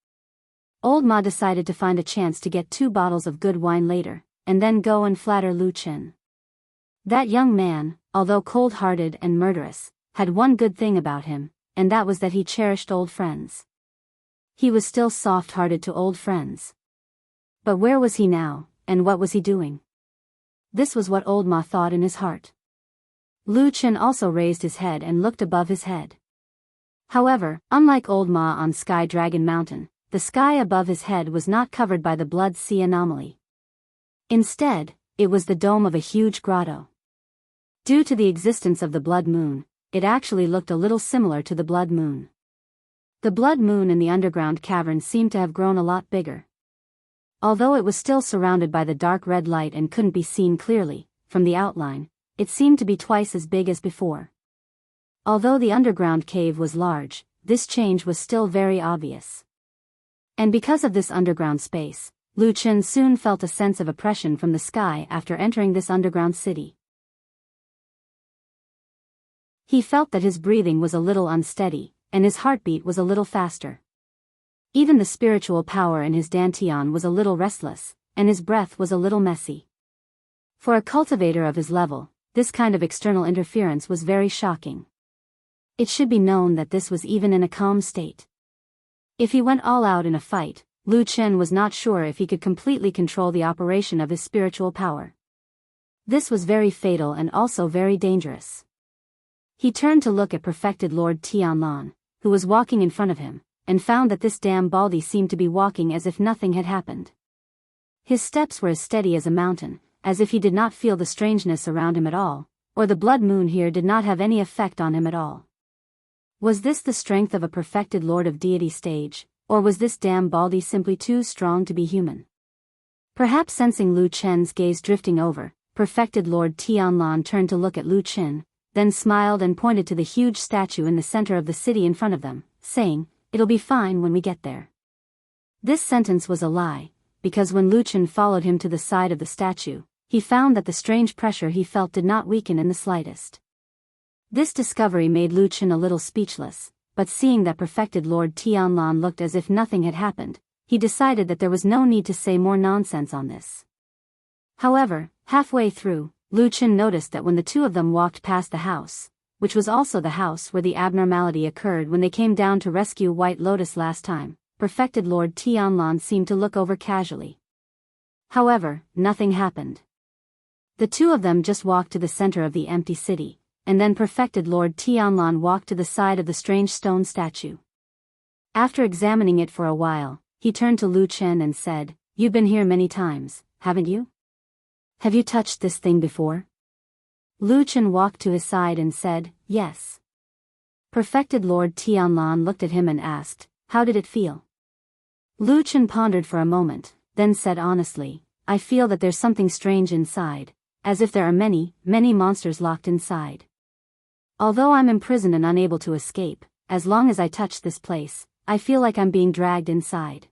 [SPEAKER 1] Old Ma decided to find a chance to get 2 bottles of good wine later, and then go and flatter Lu Chen. That young man, although cold-hearted and murderous, had one good thing about him, and that was that he cherished old friends. He was still soft-hearted to old friends. But where was he now, and what was he doing? This was what Old Ma thought in his heart. Lu Chen also raised his head and looked above his head. However, unlike Old Ma on Sky Dragon Mountain, the sky above his head was not covered by the blood sea anomaly. Instead, it was the dome of a huge grotto. Due to the existence of the blood moon, it actually looked a little similar to the blood moon. The blood moon in the underground cavern seemed to have grown a lot bigger. Although it was still surrounded by the dark red light and couldn't be seen clearly, from the outline, it seemed to be twice as big as before. Although the underground cave was large, this change was still very obvious. And because of this underground space, Lu Chen soon felt a sense of oppression from the sky after entering this underground city. He felt that his breathing was a little unsteady, and his heartbeat was a little faster. Even the spiritual power in his dantian was a little restless, and his breath was a little messy. For a cultivator of his level, this kind of external interference was very shocking. It should be known that this was even in a calm state. If he went all out in a fight, Lu Chen was not sure if he could completely control the operation of his spiritual power. This was very fatal and also very dangerous. He turned to look at perfected Lord Tianlan, who was walking in front of him, and found that this damn baldy seemed to be walking as if nothing had happened. His steps were as steady as a mountain, as if he did not feel the strangeness around him at all, or the blood moon here did not have any effect on him at all. Was this the strength of a perfected Lord of Deity stage, or was this damn baldy simply too strong to be human? Perhaps sensing Lu Chen's gaze drifting over, perfected Lord Tianlan turned to look at Lu Chen, then smiled and pointed to the huge statue in the center of the city in front of them, saying, "It'll be fine when we get there." This sentence was a lie, because when Lu Chen followed him to the side of the statue, he found that the strange pressure he felt did not weaken in the slightest. This discovery made Lu Chen a little speechless, but seeing that perfected Lord Tianlan looked as if nothing had happened, he decided that there was no need to say more nonsense on this. However, halfway through, Lu Chen noticed that when the two of them walked past the house, which was also the house where the abnormality occurred when they came down to rescue White Lotus last time, perfected Lord Tianlan seemed to look over casually. However, nothing happened. The two of them just walked to the center of the empty city, and then perfected Lord Tianlan walked to the side of the strange stone statue. After examining it for a while, he turned to Lu Chen and said, "You've been here many times, haven't you? Have you touched this thing before?" Lu Chen walked to his side and said, "Yes." Perfected Lord Tianlan looked at him and asked, "How did it feel?" Lu Chen pondered for a moment, then said honestly, "I feel that there's something strange inside, as if there are many, many monsters locked inside. Although I'm imprisoned and unable to escape, as long as I touch this place, I feel like I'm being dragged inside."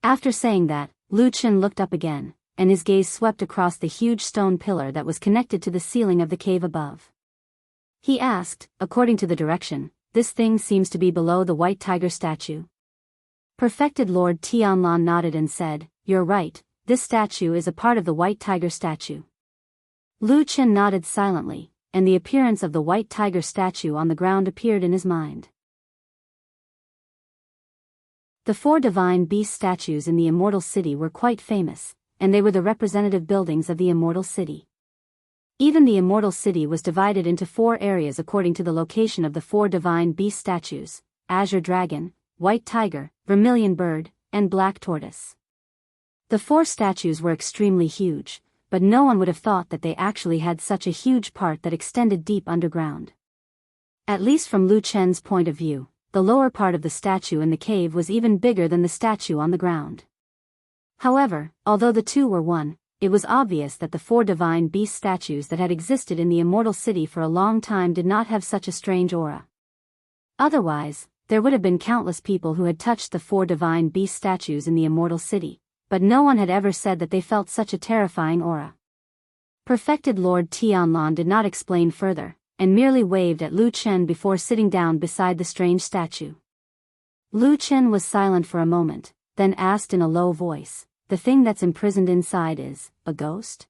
[SPEAKER 1] After saying that, Lu Chen looked up again, and his gaze swept across the huge stone pillar that was connected to the ceiling of the cave above. He asked, "According to the direction, this thing seems to be below the white tiger statue?" Perfected Lord Tianlan nodded and said, "You're right, this statue is a part of the white tiger statue." Lu Chen nodded silently, and the appearance of the white tiger statue on the ground appeared in his mind. The 4 divine beast statues in the immortal city were quite famous, and they were the representative buildings of the immortal city. Even the immortal city was divided into 4 areas according to the location of the 4 divine beast statues: azure dragon, white tiger, vermilion bird, and black tortoise. The 4 statues were extremely huge, but no one would have thought that they actually had such a huge part that extended deep underground. At least from Lu Chen's point of view, the lower part of the statue in the cave was even bigger than the statue on the ground. However, although the two were one, it was obvious that the 4 divine beast statues that had existed in the immortal city for a long time did not have such a strange aura. Otherwise, there would have been countless people who had touched the 4 divine beast statues in the immortal city, but no one had ever said that they felt such a terrifying aura. Perfected Lord Tianlan did not explain further, and merely waved at Lu Chen before sitting down beside the strange statue. Lu Chen was silent for a moment, then asked in a low voice, "The thing that's imprisoned inside is a ghost?"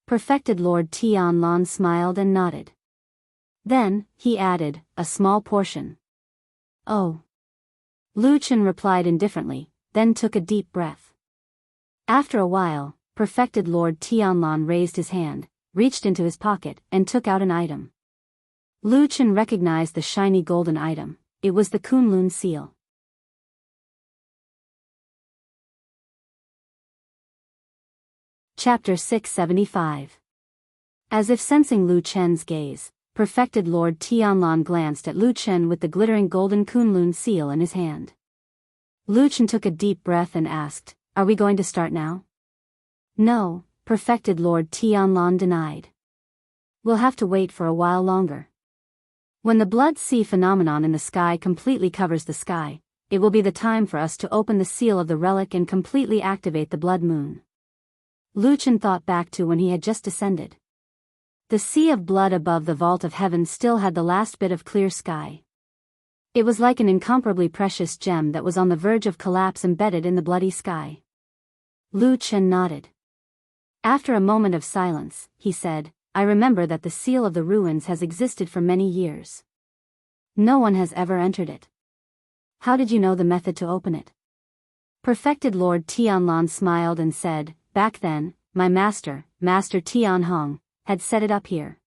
[SPEAKER 1] Perfected Lord Tianlan smiled and nodded. Then, he added, "A small portion." "Oh." Lu Chen replied indifferently, then took a deep breath. After a while, perfected Lord Tianlan raised his hand, reached into his pocket, and took out an item. Lu Chen recognized the shiny golden item. It was the Kunlun seal. Chapter 675. As if sensing Lu Chen's gaze, perfected Lord Tianlan glanced at Lu Chen with the glittering golden Kunlun seal in his hand. Lu Chen took a deep breath and asked, "Are we going to start now?" "No," perfected Lord Tianlan denied. "We'll have to wait for a while longer. When the blood sea phenomenon in the sky completely covers the sky, it will be the time for us to open the seal of the relic and completely activate the blood moon." Lu Chen thought back to when he had just descended. The sea of blood above the vault of heaven still had the last bit of clear sky. It was like an incomparably precious gem that was on the verge of collapse embedded in the bloody sky. Lu Chen nodded. After a moment of silence, he said, I remember that the seal of the ruins has existed for many years. No one has ever entered it. How did you know the method to open it? Perfected Lord Tianlan smiled and said, back then, my master, Master Tianhong, had set it up here.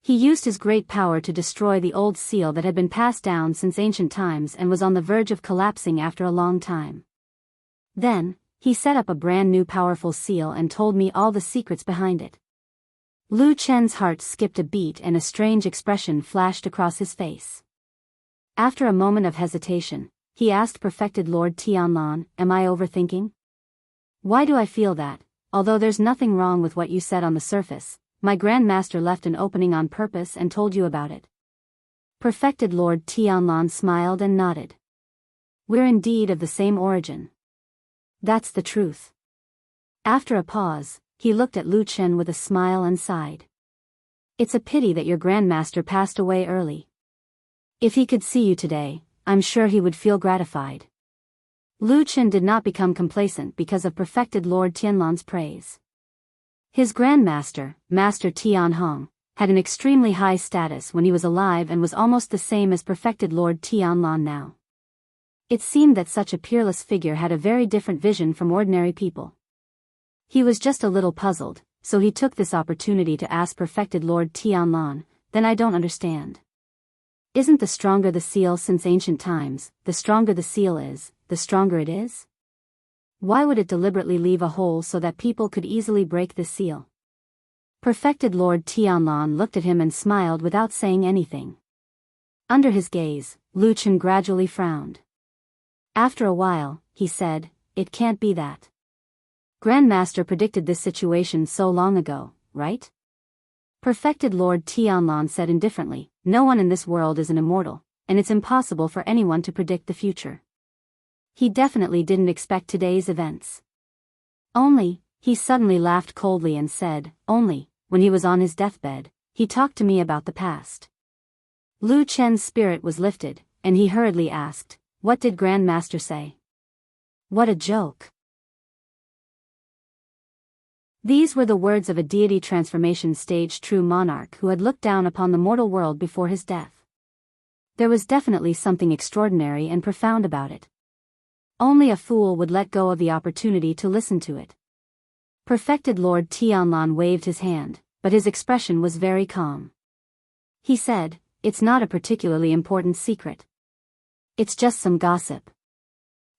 [SPEAKER 1] He used his great power to destroy the old seal that had been passed down since ancient times and was on the verge of collapsing after a long time. Then, he set up a brand new powerful seal and told me all the secrets behind it. Lu Chen's heart skipped a beat and a strange expression flashed across his face. After a moment of hesitation, he asked Perfected Lord Tianlan, am I overthinking? Why do I feel that, although there's nothing wrong with what you said on the surface, my Grand Master left an opening on purpose and told you about it? Perfected Lord Tianlan smiled and nodded. We're indeed of the same origin. That's the truth. After a pause, he looked at Lu Chen with a smile and sighed. It's a pity that your Grandmaster passed away early. If he could see you today, I'm sure he would feel gratified. Lu Chen did not become complacent because of Perfected Lord Tianlan's praise. His Grandmaster, Master Tianhong, had an extremely high status when he was alive and was almost the same as Perfected Lord Tianlan now. It seemed that such a peerless figure had a very different vision from ordinary people. He was just a little puzzled, so he took this opportunity to ask Perfected Lord Tianlan, then I don't understand. Isn't the stronger the seal since ancient times, the stronger the seal is, the stronger it is? Why would it deliberately leave a hole so that people could easily break the seal? Perfected Lord Tianlan looked at him and smiled without saying anything. Under his gaze, Lu Chen gradually frowned. After a while, he said, it can't be that. Grandmaster predicted this situation so long ago, right? Perfected Lord Tianlan said indifferently, no one in this world is an immortal, and it's impossible for anyone to predict the future. He definitely didn't expect today's events. Only, he suddenly laughed coldly and said, only, when he was on his deathbed, he talked to me about the past. Lu Chen's spirit was lifted, and he hurriedly asked, what did Grandmaster say? What a joke. These were the words of a deity transformation stage true monarch who had looked down upon the mortal world before his death. There was definitely something extraordinary and profound about it. Only a fool would let go of the opportunity to listen to it. Perfected Lord Tianlan waved his hand, but his expression was very calm. He said, it's not a particularly important secret. It's just some gossip.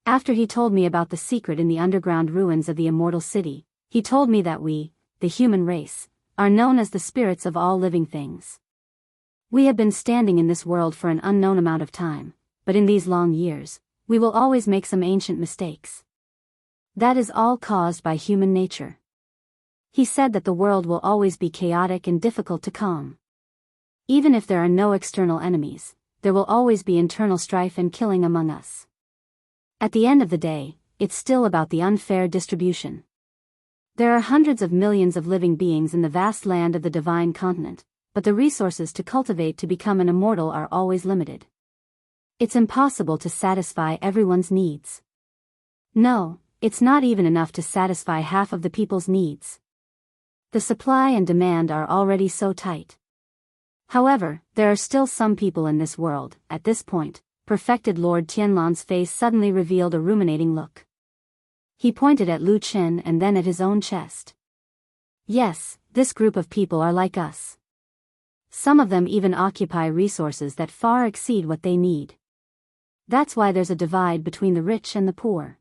[SPEAKER 1] After he told me about the secret in the underground ruins of the immortal city, he told me that we, the human race, are known as the spirits of all living things. We have been standing in this world for an unknown amount of time, but in these long years, we will always make some ancient mistakes. That is all caused by human nature. He said that the world will always be chaotic and difficult to calm. Even if there are no external enemies, there will always be internal strife and killing among us. At the end of the day, it's still about the unfair distribution. There are hundreds of millions of living beings in the vast land of the divine continent, but the resources to cultivate to become an immortal are always limited. It's impossible to satisfy everyone's needs. No, it's not even enough to satisfy half of the people's needs. The supply and demand are already so tight. However, there are still some people in this world. At this point, Perfected Lord Tianlan's face suddenly revealed a ruminating look. He pointed at Lu Chen and then at his own chest. Yes, this group of people are like us. Some of them even occupy resources that far exceed what they need. That's why there's a divide between the rich and the poor.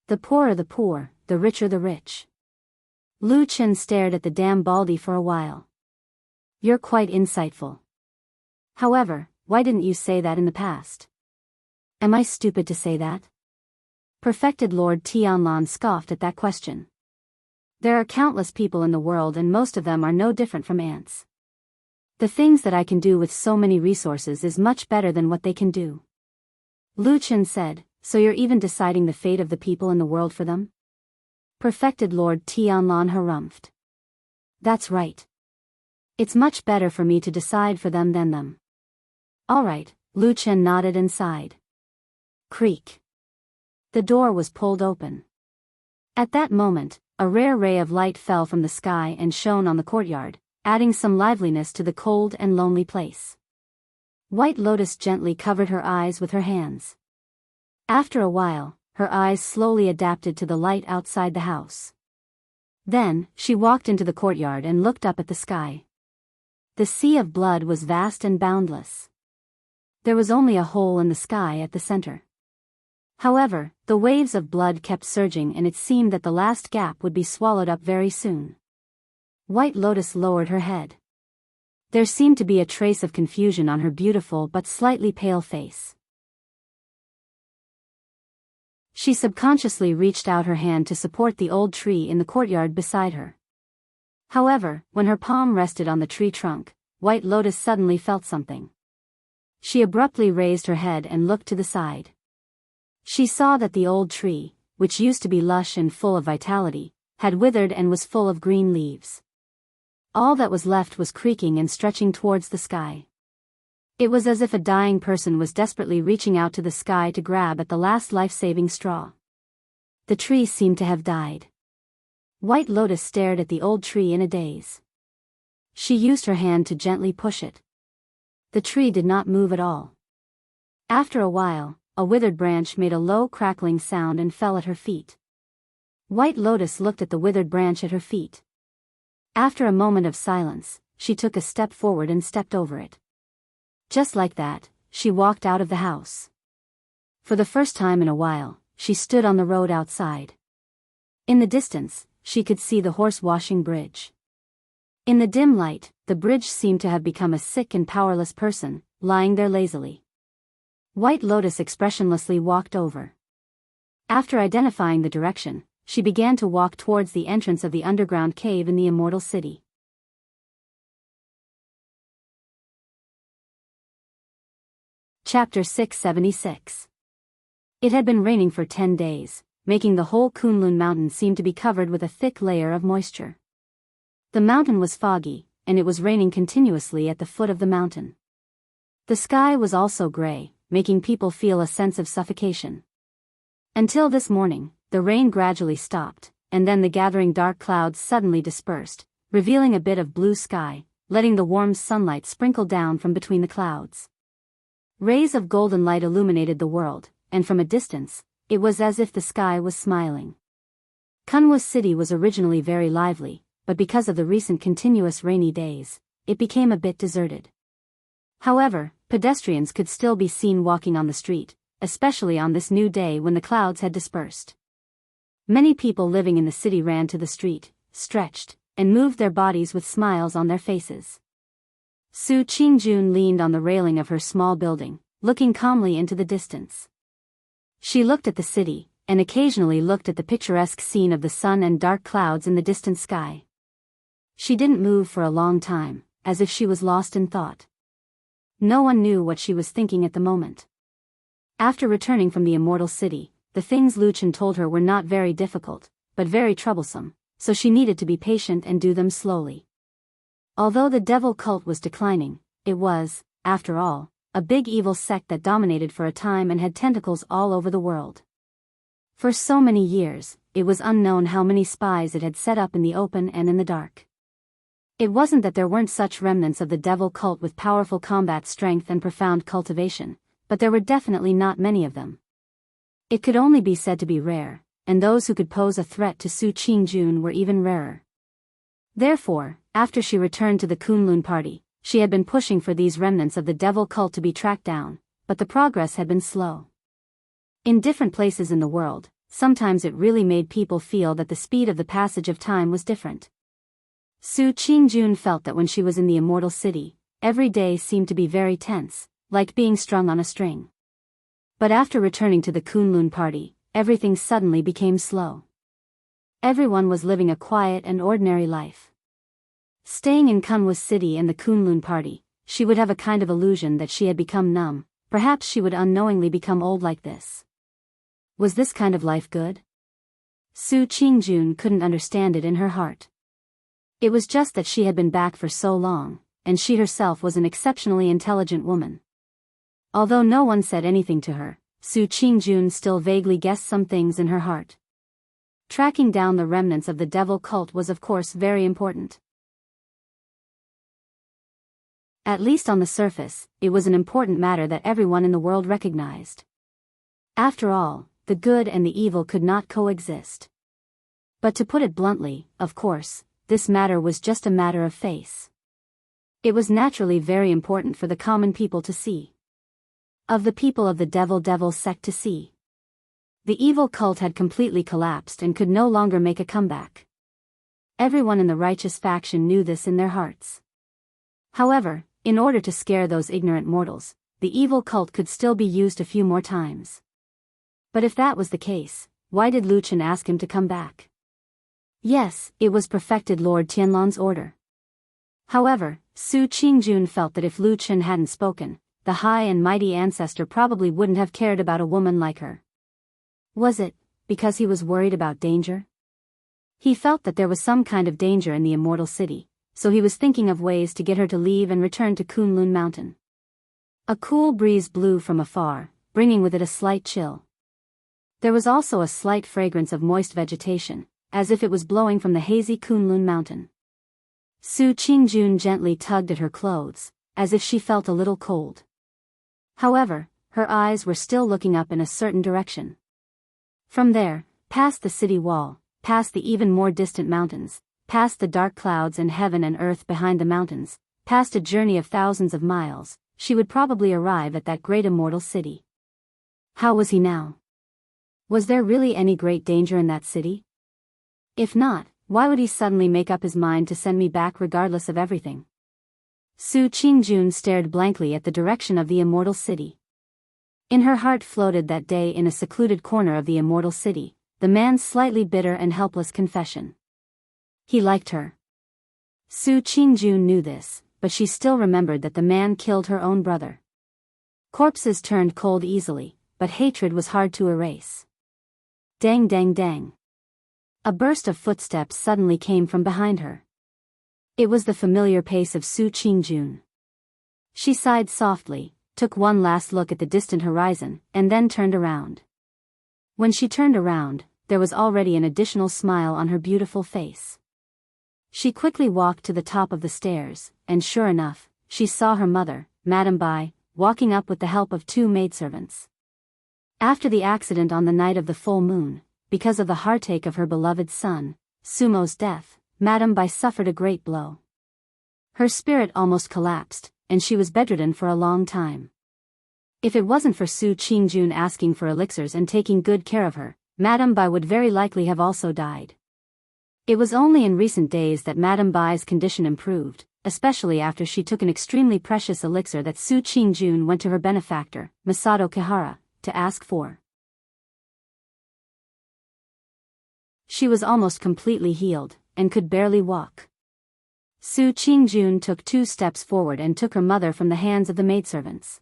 [SPEAKER 1] The poor are the poor, the rich are the rich. Lu Chen stared at the damn baldy for a while. You're quite insightful. However, why didn't you say that in the past? Am I stupid to say that? Perfected Lord Tianlan scoffed at that question. There are countless people in the world and most of them are no different from ants. The things that I can do with so many resources is much better than what they can do. Lu Chen said, so you're even deciding the fate of the people in the world for them? Perfected Lord Tianlan harumphed. That's right. It's much better for me to decide for them than them. All right, Lu Chen nodded and sighed. Creak. The door was pulled open. At that moment, a rare ray of light fell from the sky and shone on the courtyard, adding some liveliness to the cold and lonely place. White Lotus gently covered her eyes with her hands. After a while, her eyes slowly adapted to the light outside the house. Then, she walked into the courtyard and looked up at the sky. The sea of blood was vast and boundless. There was only a hole in the sky at the center. However, the waves of blood kept surging and it seemed that the last gap would be swallowed up very soon. White Lotus lowered her head. There seemed to be a trace of confusion on her beautiful but slightly pale face. She subconsciously reached out her hand to support the old tree in the courtyard beside her. However, when her palm rested on the tree trunk, White Lotus suddenly felt something. She abruptly raised her head and looked to the side. She saw that the old tree, which used to be lush and full of vitality, had withered and was full of green leaves. All that was left was creaking and stretching towards the sky. It was as if a dying person was desperately reaching out to the sky to grab at the last life-saving straw. The tree seemed to have died. White Lotus stared at the old tree in a daze. She used her hand to gently push it. The tree did not move at all. After a while, a withered branch made a low crackling sound and fell at her feet. White Lotus looked at the withered branch at her feet. After a moment of silence, she took a step forward and stepped over it. Just like that, she walked out of the house. For the first time in a while, she stood on the road outside. In the distance, she could see the horse-washing bridge. In the dim light, the bridge seemed to have become a sick and powerless person, lying there lazily. White Lotus expressionlessly walked over. After identifying the direction, she began to walk towards the entrance of the underground cave in the Immortal City. Chapter 676. It had been raining for 10 days, making the whole Kunlun mountain seem to be covered with a thick layer of moisture. The mountain was foggy, and it was raining continuously at the foot of the mountain. The sky was also gray, making people feel a sense of suffocation. Until this morning, the rain gradually stopped, and then the gathering dark clouds suddenly dispersed, revealing a bit of blue sky, letting the warm sunlight sprinkle down from between the clouds. Rays of golden light illuminated the world, and from a distance, it was as if the sky was smiling. Kunwu City was originally very lively, but because of the recent continuous rainy days, it became a bit deserted. However, pedestrians could still be seen walking on the street, especially on this new day when the clouds had dispersed. Many people living in the city ran to the street, stretched, and moved their bodies with smiles on their faces. Su Qingjun leaned on the railing of her small building, looking calmly into the distance. She looked at the city, and occasionally looked at the picturesque scene of the sun and dark clouds in the distant sky. She didn't move for a long time, as if she was lost in thought. No one knew what she was thinking at the moment. After returning from the Immortal City, the things Luchan told her were not very difficult, but very troublesome, so she needed to be patient and do them slowly. Although the devil cult was declining, it was, after all, a big evil sect that dominated for a time and had tentacles all over the world. For so many years, it was unknown how many spies it had set up in the open and in the dark. It wasn't that there weren't such remnants of the devil cult with powerful combat strength and profound cultivation, but there were definitely not many of them. It could only be said to be rare, and those who could pose a threat to Su Qingjun were even rarer. Therefore, after she returned to the Kunlun party, she had been pushing for these remnants of the devil cult to be tracked down, but the progress had been slow. In different places in the world, sometimes it really made people feel that the speed of the passage of time was different. Su Qingjun felt that when she was in the Immortal City, every day seemed to be very tense, like being strung on a string. But after returning to the Kunlun party, everything suddenly became slow. Everyone was living a quiet and ordinary life. Staying in Kunwu City and the Kunlun party, she would have a kind of illusion that she had become numb, perhaps she would unknowingly become old like this. Was this kind of life good? Su Qingjun couldn't understand it in her heart. It was just that she had been back for so long, and she herself was an exceptionally intelligent woman. Although no one said anything to her, Su Qingjun still vaguely guessed some things in her heart. Tracking down the remnants of the devil cult was of course very important. At least on the surface, it was an important matter that everyone in the world recognized. After all, the good and the evil could not coexist. But to put it bluntly, of course, this matter was just a matter of face. It was naturally very important for the common people to see. Of the people of the devil sect to see. The evil cult had completely collapsed and could no longer make a comeback. Everyone in the righteous faction knew this in their hearts. However, in order to scare those ignorant mortals, the evil cult could still be used a few more times. But if that was the case, why did Lu Chen ask him to come back? Yes, it was perfected Lord Tianlan's order. However, Su Qingjun felt that if Lu Chen hadn't spoken, the high and mighty ancestor probably wouldn't have cared about a woman like her. Was it because he was worried about danger? He felt that there was some kind of danger in the immortal city, so he was thinking of ways to get her to leave and return to Kunlun Mountain. A cool breeze blew from afar, bringing with it a slight chill. There was also a slight fragrance of moist vegetation, as if it was blowing from the hazy Kunlun Mountain. Su Qingjun gently tugged at her clothes, as if she felt a little cold. However, her eyes were still looking up in a certain direction. From there, past the city wall, past the even more distant mountains, past the dark clouds and heaven and earth behind the mountains, past a journey of thousands of miles, she would probably arrive at that great immortal city. How was he now? Was there really any great danger in that city? If not, why would he suddenly make up his mind to send me back regardless of everything? Su Qingjun stared blankly at the direction of the immortal city. In her heart floated that day in a secluded corner of the immortal city, the man's slightly bitter and helpless confession. He liked her. Su Qingjun knew this, but she still remembered that the man killed her own brother. Corpses turned cold easily, but hatred was hard to erase. Dang dang dang. A burst of footsteps suddenly came from behind her. It was the familiar pace of Su Qingjun. She sighed softly, took one last look at the distant horizon, and then turned around. When she turned around, there was already an additional smile on her beautiful face. She quickly walked to the top of the stairs, and sure enough, she saw her mother, Madame Bai, walking up with the help of 2 maidservants. After the accident on the night of the full moon, because of the heartache of her beloved son, Sumo's death, Madame Bai suffered a great blow. Her spirit almost collapsed, and she was bedridden for a long time. If it wasn't for Su Qingjun asking for elixirs and taking good care of her, Madame Bai would very likely have also died. It was only in recent days that Madame Bai's condition improved, especially after she took an extremely precious elixir that Su Qingjun went to her benefactor, Masato Kihara, to ask for. She was almost completely healed, and could barely walk. Su Qingjun took 2 steps forward and took her mother from the hands of the maidservants.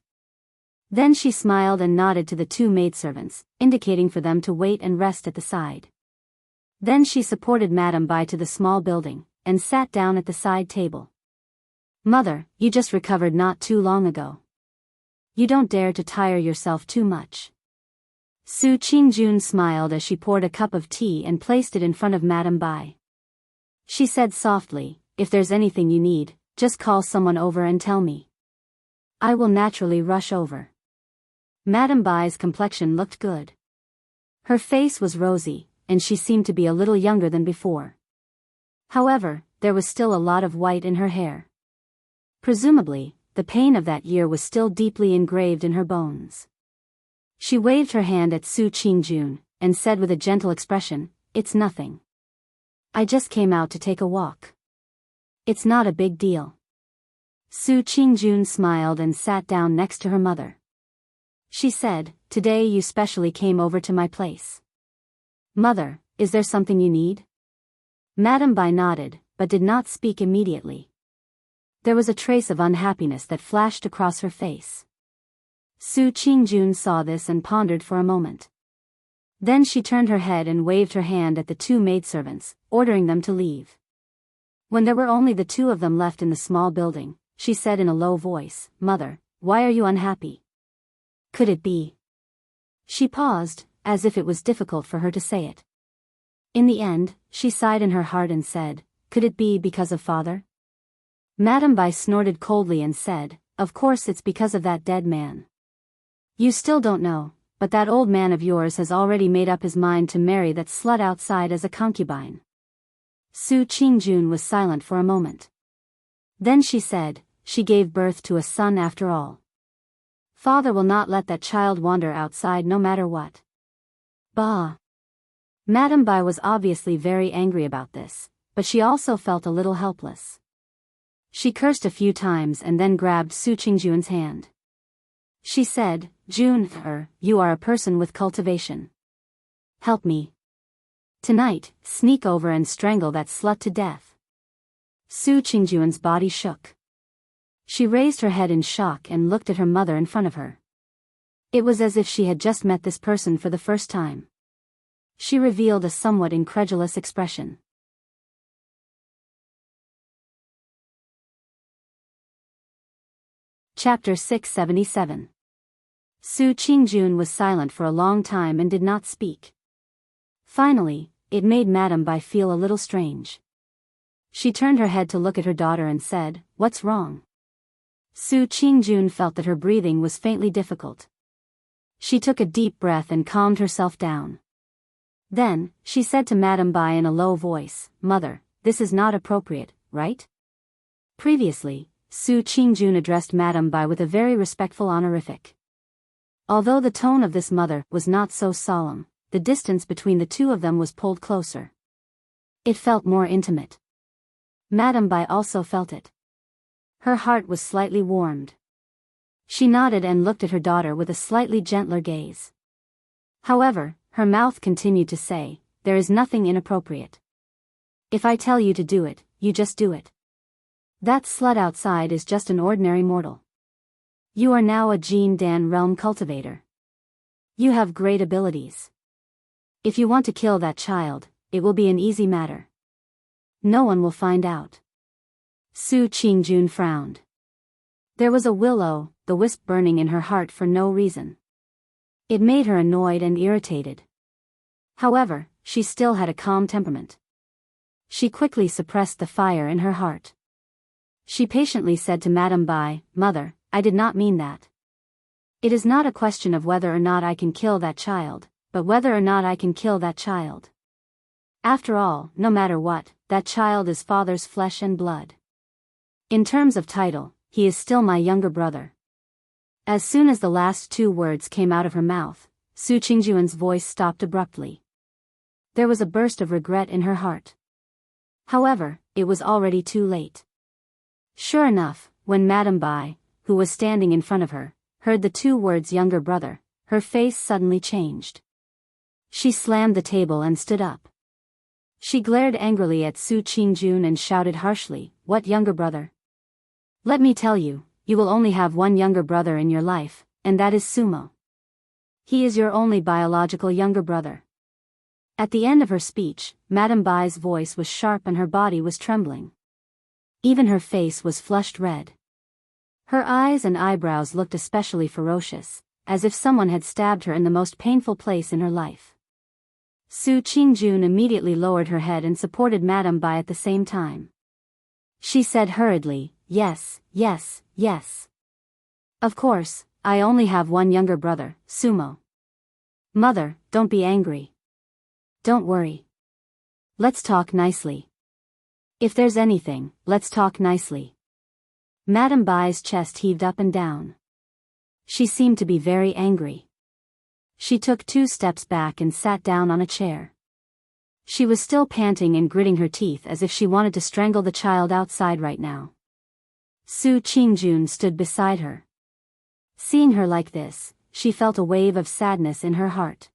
[SPEAKER 1] Then she smiled and nodded to the 2 maidservants, indicating for them to wait and rest at the side. Then she supported Madame Bai to the small building, and sat down at the side table. Mother, you just recovered not too long ago. You don't dare to tire yourself too much. Su Qingjun smiled as she poured a cup of tea and placed it in front of Madame Bai. She said softly, if there's anything you need, just call someone over and tell me. I will naturally rush over. Madame Bai's complexion looked good. Her face was rosy, and she seemed to be a little younger than before. However, there was still a lot of white in her hair. Presumably, the pain of that year was still deeply engraved in her bones. She waved her hand at Su Qingjun, and said with a gentle expression, "It's nothing. I just came out to take a walk. It's not a big deal." Su Qingjun smiled and sat down next to her mother. She said, "Today you specially came over to my place. Mother, is there something you need?" Madame Bai nodded, but did not speak immediately. There was a trace of unhappiness that flashed across her face. Su Qingjun saw this and pondered for a moment. Then she turned her head and waved her hand at the 2 maidservants, ordering them to leave. When there were only the 2 of them left in the small building, she said in a low voice, "Mother, why are you unhappy? Could it be?" She paused, as if it was difficult for her to say it. In the end, she sighed in her heart and said, "Could it be because of father?" Madame Bai snorted coldly and said, "Of course it's because of that dead man. You still don't know, but that old man of yours has already made up his mind to marry that slut outside as a concubine." Su Qingjun was silent for a moment. Then she said, "She gave birth to a son after all. Father will not let that child wander outside no matter what." Bah! Madame Bai was obviously very angry about this, but she also felt a little helpless. She cursed a few times and then grabbed Su Qingjun's hand. She said, "Jun, you are a person with cultivation. Help me. Tonight, sneak over and strangle that slut to death." Su Qingjun's body shook. She raised her head in shock and looked at her mother in front of her. It was as if she had just met this person for the first time. She revealed a somewhat incredulous expression. Chapter 677. Su Qingjun was silent for a long time and did not speak. Finally, it made Madame Bai feel a little strange. She turned her head to look at her daughter and said, "What's wrong?" Su Qingjun felt that her breathing was faintly difficult. She took a deep breath and calmed herself down. Then, she said to Madame Bai in a low voice, "Mother, this is not appropriate, right?" Previously, Su Qingjun addressed Madame Bai with a very respectful honorific. Although the tone of this mother was not so solemn, the distance between the two of them was pulled closer. It felt more intimate. Madame Bai also felt it. Her heart was slightly warmed. She nodded and looked at her daughter with a slightly gentler gaze. However, her mouth continued to say, "There is nothing inappropriate. If I tell you to do it, you just do it. That slut outside is just an ordinary mortal. You are now a Jin Dan realm cultivator. You have great abilities. If you want to kill that child, it will be an easy matter. No one will find out." Su Qingjun frowned. There was a the wisp burning in her heart for no reason. It made her annoyed and irritated. However, she still had a calm temperament. She quickly suppressed the fire in her heart. She patiently said to Madame Bai, "Mother, I did not mean that. It is not a question of whether or not I can kill that child, but whether or not I can kill that child. After all, no matter what, that child is father's flesh and blood. In terms of title, he is still my younger brother." As soon as the last two words came out of her mouth, Su Qingjun's voice stopped abruptly. There was a burst of regret in her heart. However, it was already too late. Sure enough, when Madame Bai, who was standing in front of her, heard the two words "younger brother," her face suddenly changed. She slammed the table and stood up. She glared angrily at Su Qingjun and shouted harshly, "What younger brother? Let me tell you, you will only have one younger brother in your life, and that is Sumo. He is your only biological younger brother." At the end of her speech, Madame Bai's voice was sharp and her body was trembling. Even her face was flushed red. Her eyes and eyebrows looked especially ferocious, as if someone had stabbed her in the most painful place in her life. Su Qingjun immediately lowered her head and supported Madame Bai at the same time. She said hurriedly, "Yes, yes, yes. Of course, I only have one younger brother, Sumo. Mother, don't be angry. Don't worry. Let's talk nicely. If there's anything, let's talk nicely." Madame Bai's chest heaved up and down. She seemed to be very angry. She took 2 steps back and sat down on a chair. She was still panting and gritting her teeth as if she wanted to strangle the child outside right now. Su Qingjun stood beside her. Seeing her like this, she felt a wave of sadness in her heart.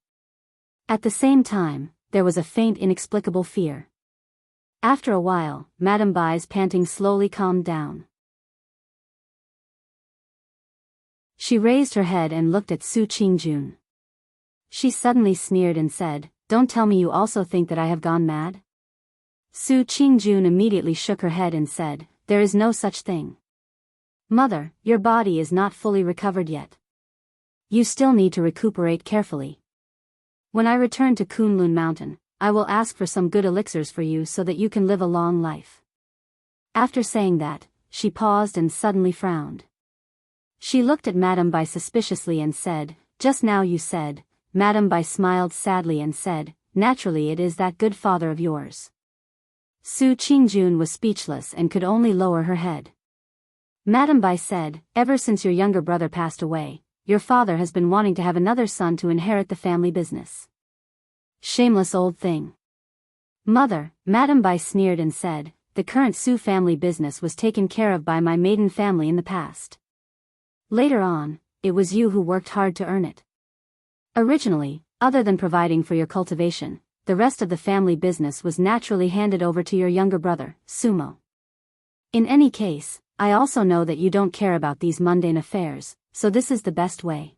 [SPEAKER 1] At the same time, there was a faint inexplicable fear. After a while, Madame Bai's panting slowly calmed down. She raised her head and looked at Su Qingjun. She suddenly sneered and said, "Don't tell me you also think that I have gone mad?" Su Qingjun immediately shook her head and said, "There is no such thing. Mother, your body is not fully recovered yet. You still need to recuperate carefully. When I return to Kunlun Mountain, I will ask for some good elixirs for you so that you can live a long life." After saying that, she paused and suddenly frowned. She looked at Madame Bai suspiciously and said, "Just now you said." Madame Bai smiled sadly and said, "Naturally it is that good father of yours." Su Qingjun was speechless and could only lower her head. Madame Bai said, "Ever since your younger brother passed away, your father has been wanting to have another son to inherit the family business." "Shameless old thing." "Mother," Madame Bai sneered and said, "the current Su family business was taken care of by my maiden family in the past. Later on, it was you who worked hard to earn it. Originally, other than providing for your cultivation, the rest of the family business was naturally handed over to your younger brother, Sumo. In any case, I also know that you don't care about these mundane affairs, so this is the best way."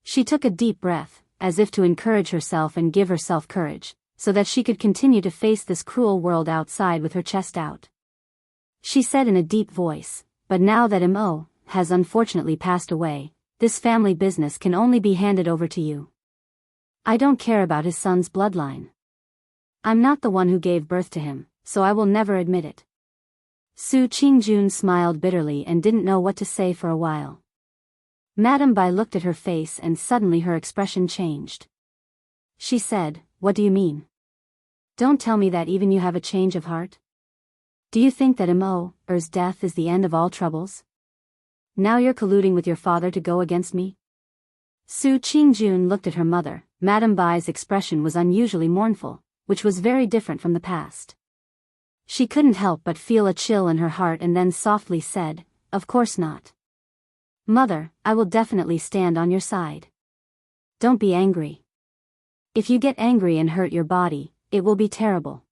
[SPEAKER 1] She took a deep breath, as if to encourage herself and give herself courage, so that she could continue to face this cruel world outside with her chest out. She said in a deep voice, "But now that Mo has unfortunately passed away, this family business can only be handed over to you. I don't care about his son's bloodline. I'm not the one who gave birth to him, so I will never admit it." Su Qingjun smiled bitterly and didn't know what to say for a while. Madame Bai looked at her face and suddenly her expression changed. She said, "What do you mean? Don't tell me that even you have a change of heart? Do you think that Mo's death is the end of all troubles? Now you're colluding with your father to go against me?" Su Qingjun looked at her mother. Madame Bai's expression was unusually mournful, which was very different from the past. She couldn't help but feel a chill in her heart and then softly said, "Of course not. Mother, I will definitely stand on your side. Don't be angry. If you get angry and hurt your body, it will be terrible."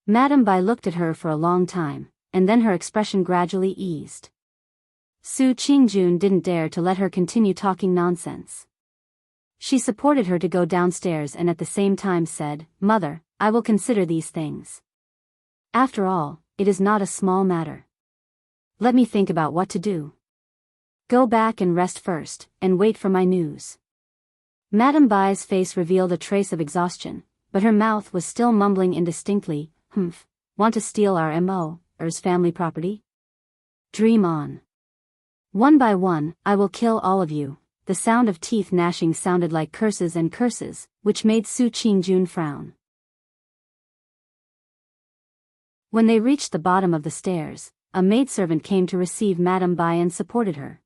[SPEAKER 1] Madame Bai looked at her for a long time, and then her expression gradually eased. Su Qingjun didn't dare to let her continue talking nonsense. She supported her to go downstairs and at the same time said, "Mother, I will consider these things. After all, it is not a small matter. Let me think about what to do. Go back and rest first, and wait for my news." Madame Bai's face revealed a trace of exhaustion, but her mouth was still mumbling indistinctly, "Humph, want to steal our Mo's family property? Dream on. One by one, I will kill all of you." The sound of teeth gnashing sounded like curses and curses, which made Su Qingjun frown. When they reached the bottom of the stairs, a maidservant came to receive Madame Bai and supported her.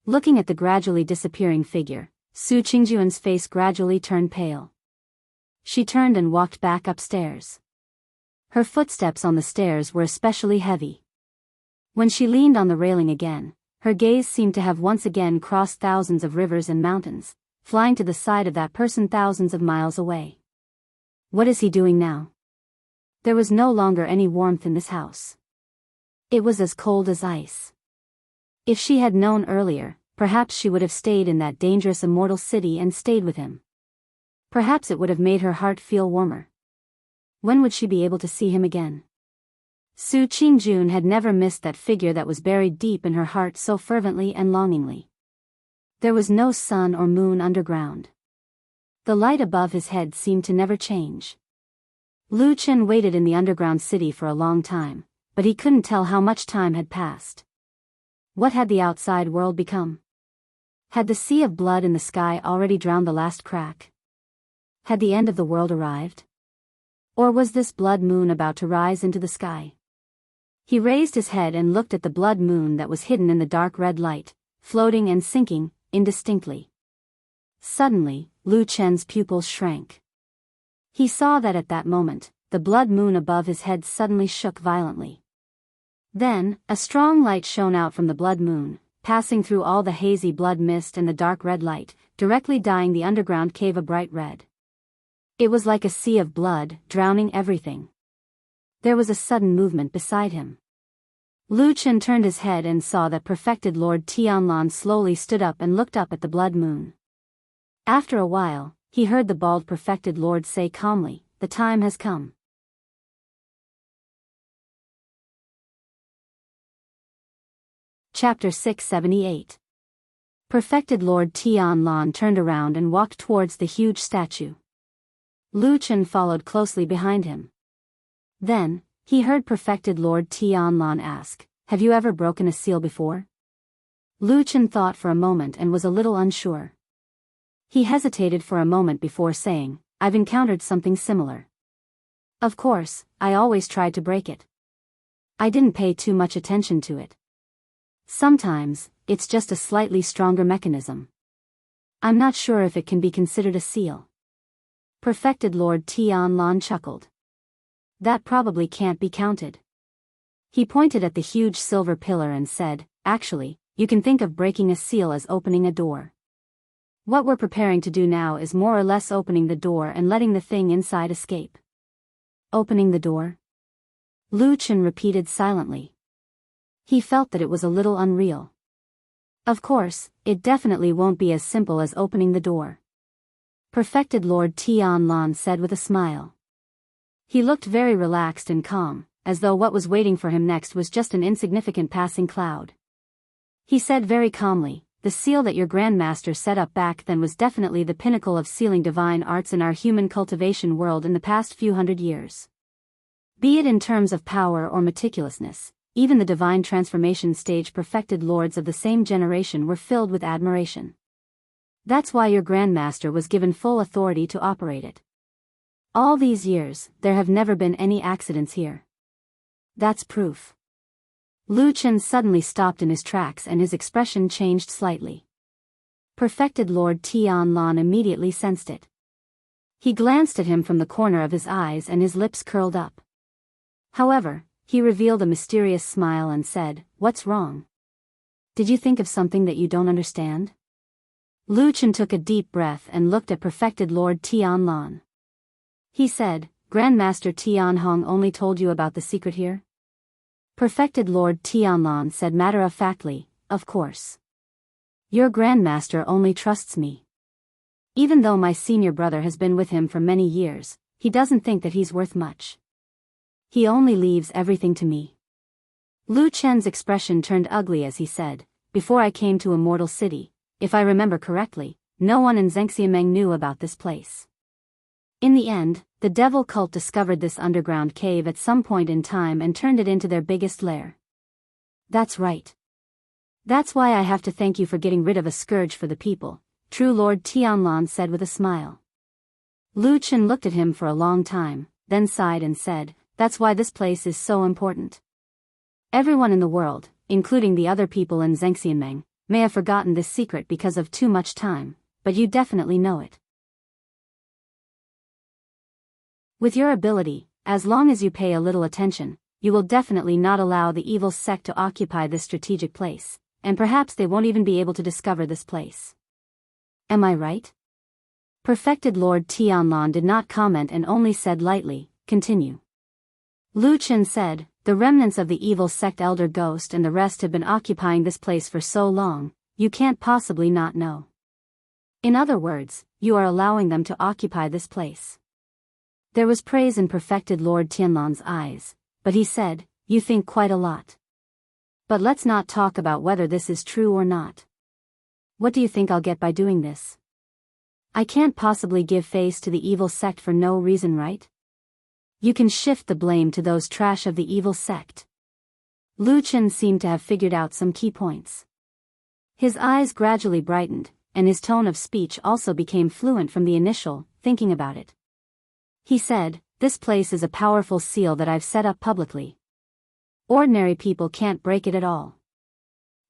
[SPEAKER 1] Looking at the gradually disappearing figure, Su Qingjun's face gradually turned pale. She turned and walked back upstairs. Her footsteps on the stairs were especially heavy. When she leaned on the railing again, her gaze seemed to have once again crossed thousands of rivers and mountains, flying to the side of that person thousands of miles away. What is he doing now? There was no longer any warmth in this house. It was as cold as ice. If she had known earlier, perhaps she would have stayed in that dangerous immortal city and stayed with him. Perhaps it would have made her heart feel warmer. When would she be able to see him again? Su Qingjun had never missed that figure that was buried deep in her heart so fervently and longingly. There was no sun or moon underground. The light above his head seemed to never change. Lu Chen waited in the underground city for a long time, but he couldn't tell how much time had passed. What had the outside world become? Had the sea of blood in the sky already drowned the last crack? Had the end of the world arrived? Or was this blood moon about to rise into the sky? He raised his head and looked at the blood moon that was hidden in the dark red light, floating and sinking, indistinctly. Suddenly, Lu Chen's pupils shrank. He saw that at that moment, the blood moon above his head suddenly shook violently. Then, a strong light shone out from the blood moon, passing through all the hazy blood mist and the dark red light, directly dyeing the underground cave a bright red. It was like a sea of blood, drowning everything. There was a sudden movement beside him. Lu Chen turned his head and saw that perfected Lord Tianlan slowly stood up and looked up at the blood moon. After a while, he heard the bald perfected Lord say calmly, "The time has come." Chapter 678. Perfected Lord Tianlan turned around and walked towards the huge statue. Lu Chen followed closely behind him. Then, he heard perfected Lord Tianlan ask, have you ever broken a seal before? Lu Chen thought for a moment and was a little unsure. He hesitated for a moment before saying, I've encountered something similar. Of course, I always tried to break it. I didn't pay too much attention to it. Sometimes, it's just a slightly stronger mechanism. I'm not sure if it can be considered a seal. Perfected Lord Tianlan chuckled. That probably can't be counted. He pointed at the huge silver pillar and said, actually, you can think of breaking a seal as opening a door. What we're preparing to do now is more or less opening the door and letting the thing inside escape. Opening the door? Lu Chen repeated silently. He felt that it was a little unreal. Of course, it definitely won't be as simple as opening the door. Perfected Lord Tianlan said with a smile. He looked very relaxed and calm, as though what was waiting for him next was just an insignificant passing cloud. He said very calmly, the seal that your grandmaster set up back then was definitely the pinnacle of sealing divine arts in our human cultivation world in the past few hundred years. Be it in terms of power or meticulousness, even the divine transformation stage perfected lords of the same generation were filled with admiration. That's why your grandmaster was given full authority to operate it. All these years, there have never been any accidents here. That's proof. Lu Chen suddenly stopped in his tracks and his expression changed slightly. Perfected Lord Tianlan immediately sensed it. He glanced at him from the corner of his eyes and his lips curled up. However, he revealed a mysterious smile and said, What's wrong? Did you think of something that you don't understand? Lu Chen took a deep breath and looked at Perfected Lord Tianlan. He said, Grandmaster Tianhong only told you about the secret here? Perfected Lord Tianlan said matter-of-factly, Of course. Your grandmaster only trusts me. Even though my senior brother has been with him for many years, he doesn't think that he's worth much. He only leaves everything to me. Lu Chen's expression turned ugly as he said, Before I came to Immortal City, if I remember correctly, no one in Zhengxiameng knew about this place. In the end, the devil cult discovered this underground cave at some point in time and turned it into their biggest lair. That's right. That's why I have to thank you for getting rid of a scourge for the people, True Lord Tianlan said with a smile. Lu Chen looked at him for a long time, then sighed and said, That's why this place is so important. Everyone in the world, including the other people in Zhengxiameng, may have forgotten this secret because of too much time, but you definitely know it. With your ability, as long as you pay a little attention, you will definitely not allow the evil sect to occupy this strategic place, and perhaps they won't even be able to discover this place. Am I right? Perfected Lord Tianlan did not comment and only said lightly, Continue. Lu Chen said, The remnants of the evil sect Elder Ghost and the rest have been occupying this place for so long, you can't possibly not know. In other words, you are allowing them to occupy this place. There was praise in Perfected Lord Tianlan's eyes, but he said, You think quite a lot. But let's not talk about whether this is true or not. What do you think I'll get by doing this? I can't possibly give face to the evil sect for no reason, right? You can shift the blame to those trash of the evil sect. Lu Chen seemed to have figured out some key points. His eyes gradually brightened, and his tone of speech also became fluent from the initial, thinking about it. He said, This place is a powerful seal that I've set up publicly. Ordinary people can't break it at all.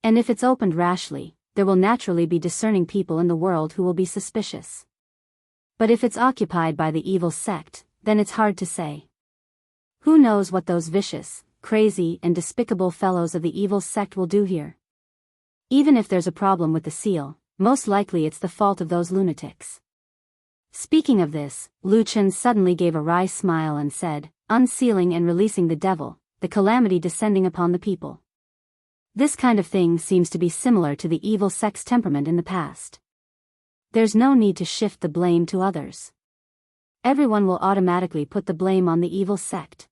[SPEAKER 1] And if it's opened rashly, there will naturally be discerning people in the world who will be suspicious. But if it's occupied by the evil sect, then it's hard to say. Who knows what those vicious, crazy, and despicable fellows of the evil sect will do here? Even if there's a problem with the seal, most likely it's the fault of those lunatics. Speaking of this, Lu Chen suddenly gave a wry smile and said, Unsealing and releasing the devil, the calamity descending upon the people. This kind of thing seems to be similar to the evil sect's temperament in the past. There's no need to shift the blame to others. Everyone will automatically put the blame on the evil sect.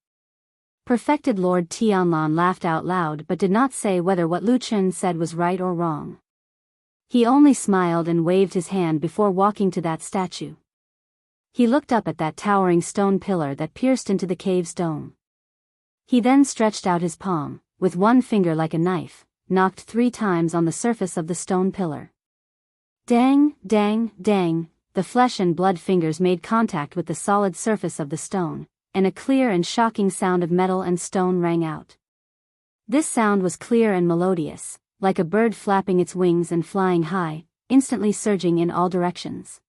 [SPEAKER 1] Perfected Lord Tianlan laughed out loud but did not say whether what Lu Chen said was right or wrong. He only smiled and waved his hand before walking to that statue. He looked up at that towering stone pillar that pierced into the cave's dome. He then stretched out his palm, with one finger like a knife, knocked 3 times on the surface of the stone pillar. Dang, dang, dang, the flesh and blood fingers made contact with the solid surface of the stone, and a clear and shocking sound of metal and stone rang out. This sound was clear and melodious, like a bird flapping its wings and flying high, instantly surging in all directions.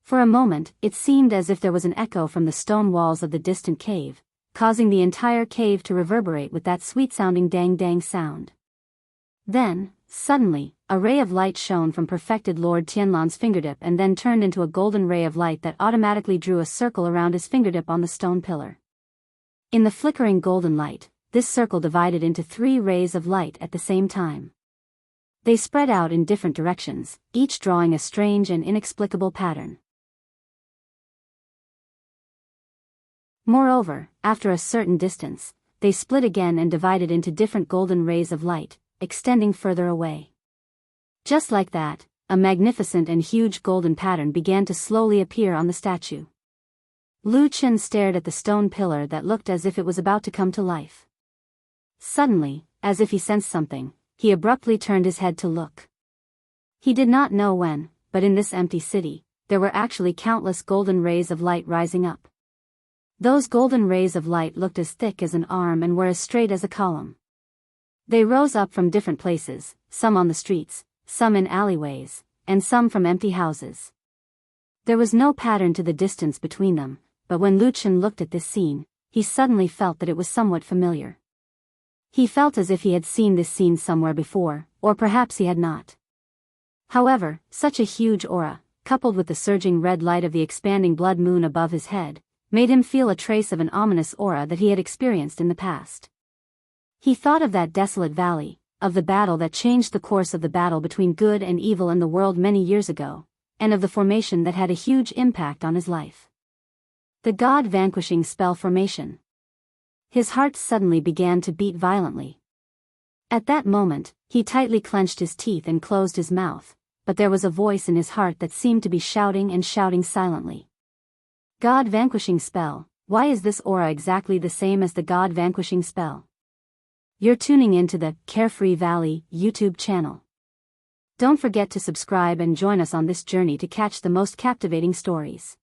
[SPEAKER 1] For a moment, it seemed as if there was an echo from the stone walls of the distant cave, causing the entire cave to reverberate with that sweet-sounding dang-dang sound. Then, suddenly, a ray of light shone from perfected Lord Tianlan's fingertip and then turned into a golden ray of light that automatically drew a circle around his fingertip on the stone pillar. In the flickering golden light, this circle divided into 3 rays of light at the same time. They spread out in different directions, each drawing a strange and inexplicable pattern. Moreover, after a certain distance, they split again and divided into different golden rays of light, extending further away. Just like that, a magnificent and huge golden pattern began to slowly appear on the statue. Lu Chen stared at the stone pillar that looked as if it was about to come to life. Suddenly, as if he sensed something, he abruptly turned his head to look. He did not know when, but in this empty city, there were actually countless golden rays of light rising up. Those golden rays of light looked as thick as an arm and were as straight as a column. They rose up from different places, some on the streets, some in alleyways, and some from empty houses. There was no pattern to the distance between them, but when Lu Chen looked at this scene, he suddenly felt that it was somewhat familiar. He felt as if he had seen this scene somewhere before, or perhaps he had not. However, such a huge aura, coupled with the surging red light of the expanding blood moon above his head, made him feel a trace of an ominous aura that he had experienced in the past. He thought of that desolate valley, of the battle that changed the course of the battle between good and evil in the world many years ago, and of the formation that had a huge impact on his life. The God-vanquishing spell formation. His heart suddenly began to beat violently. At that moment, he tightly clenched his teeth and closed his mouth, but there was a voice in his heart that seemed to be shouting and shouting silently. God-vanquishing spell, why is this aura exactly the same as the God-vanquishing spell? You're tuning into the Carefree Valley YouTube channel. Don't forget to subscribe and join us on this journey to catch the most captivating stories.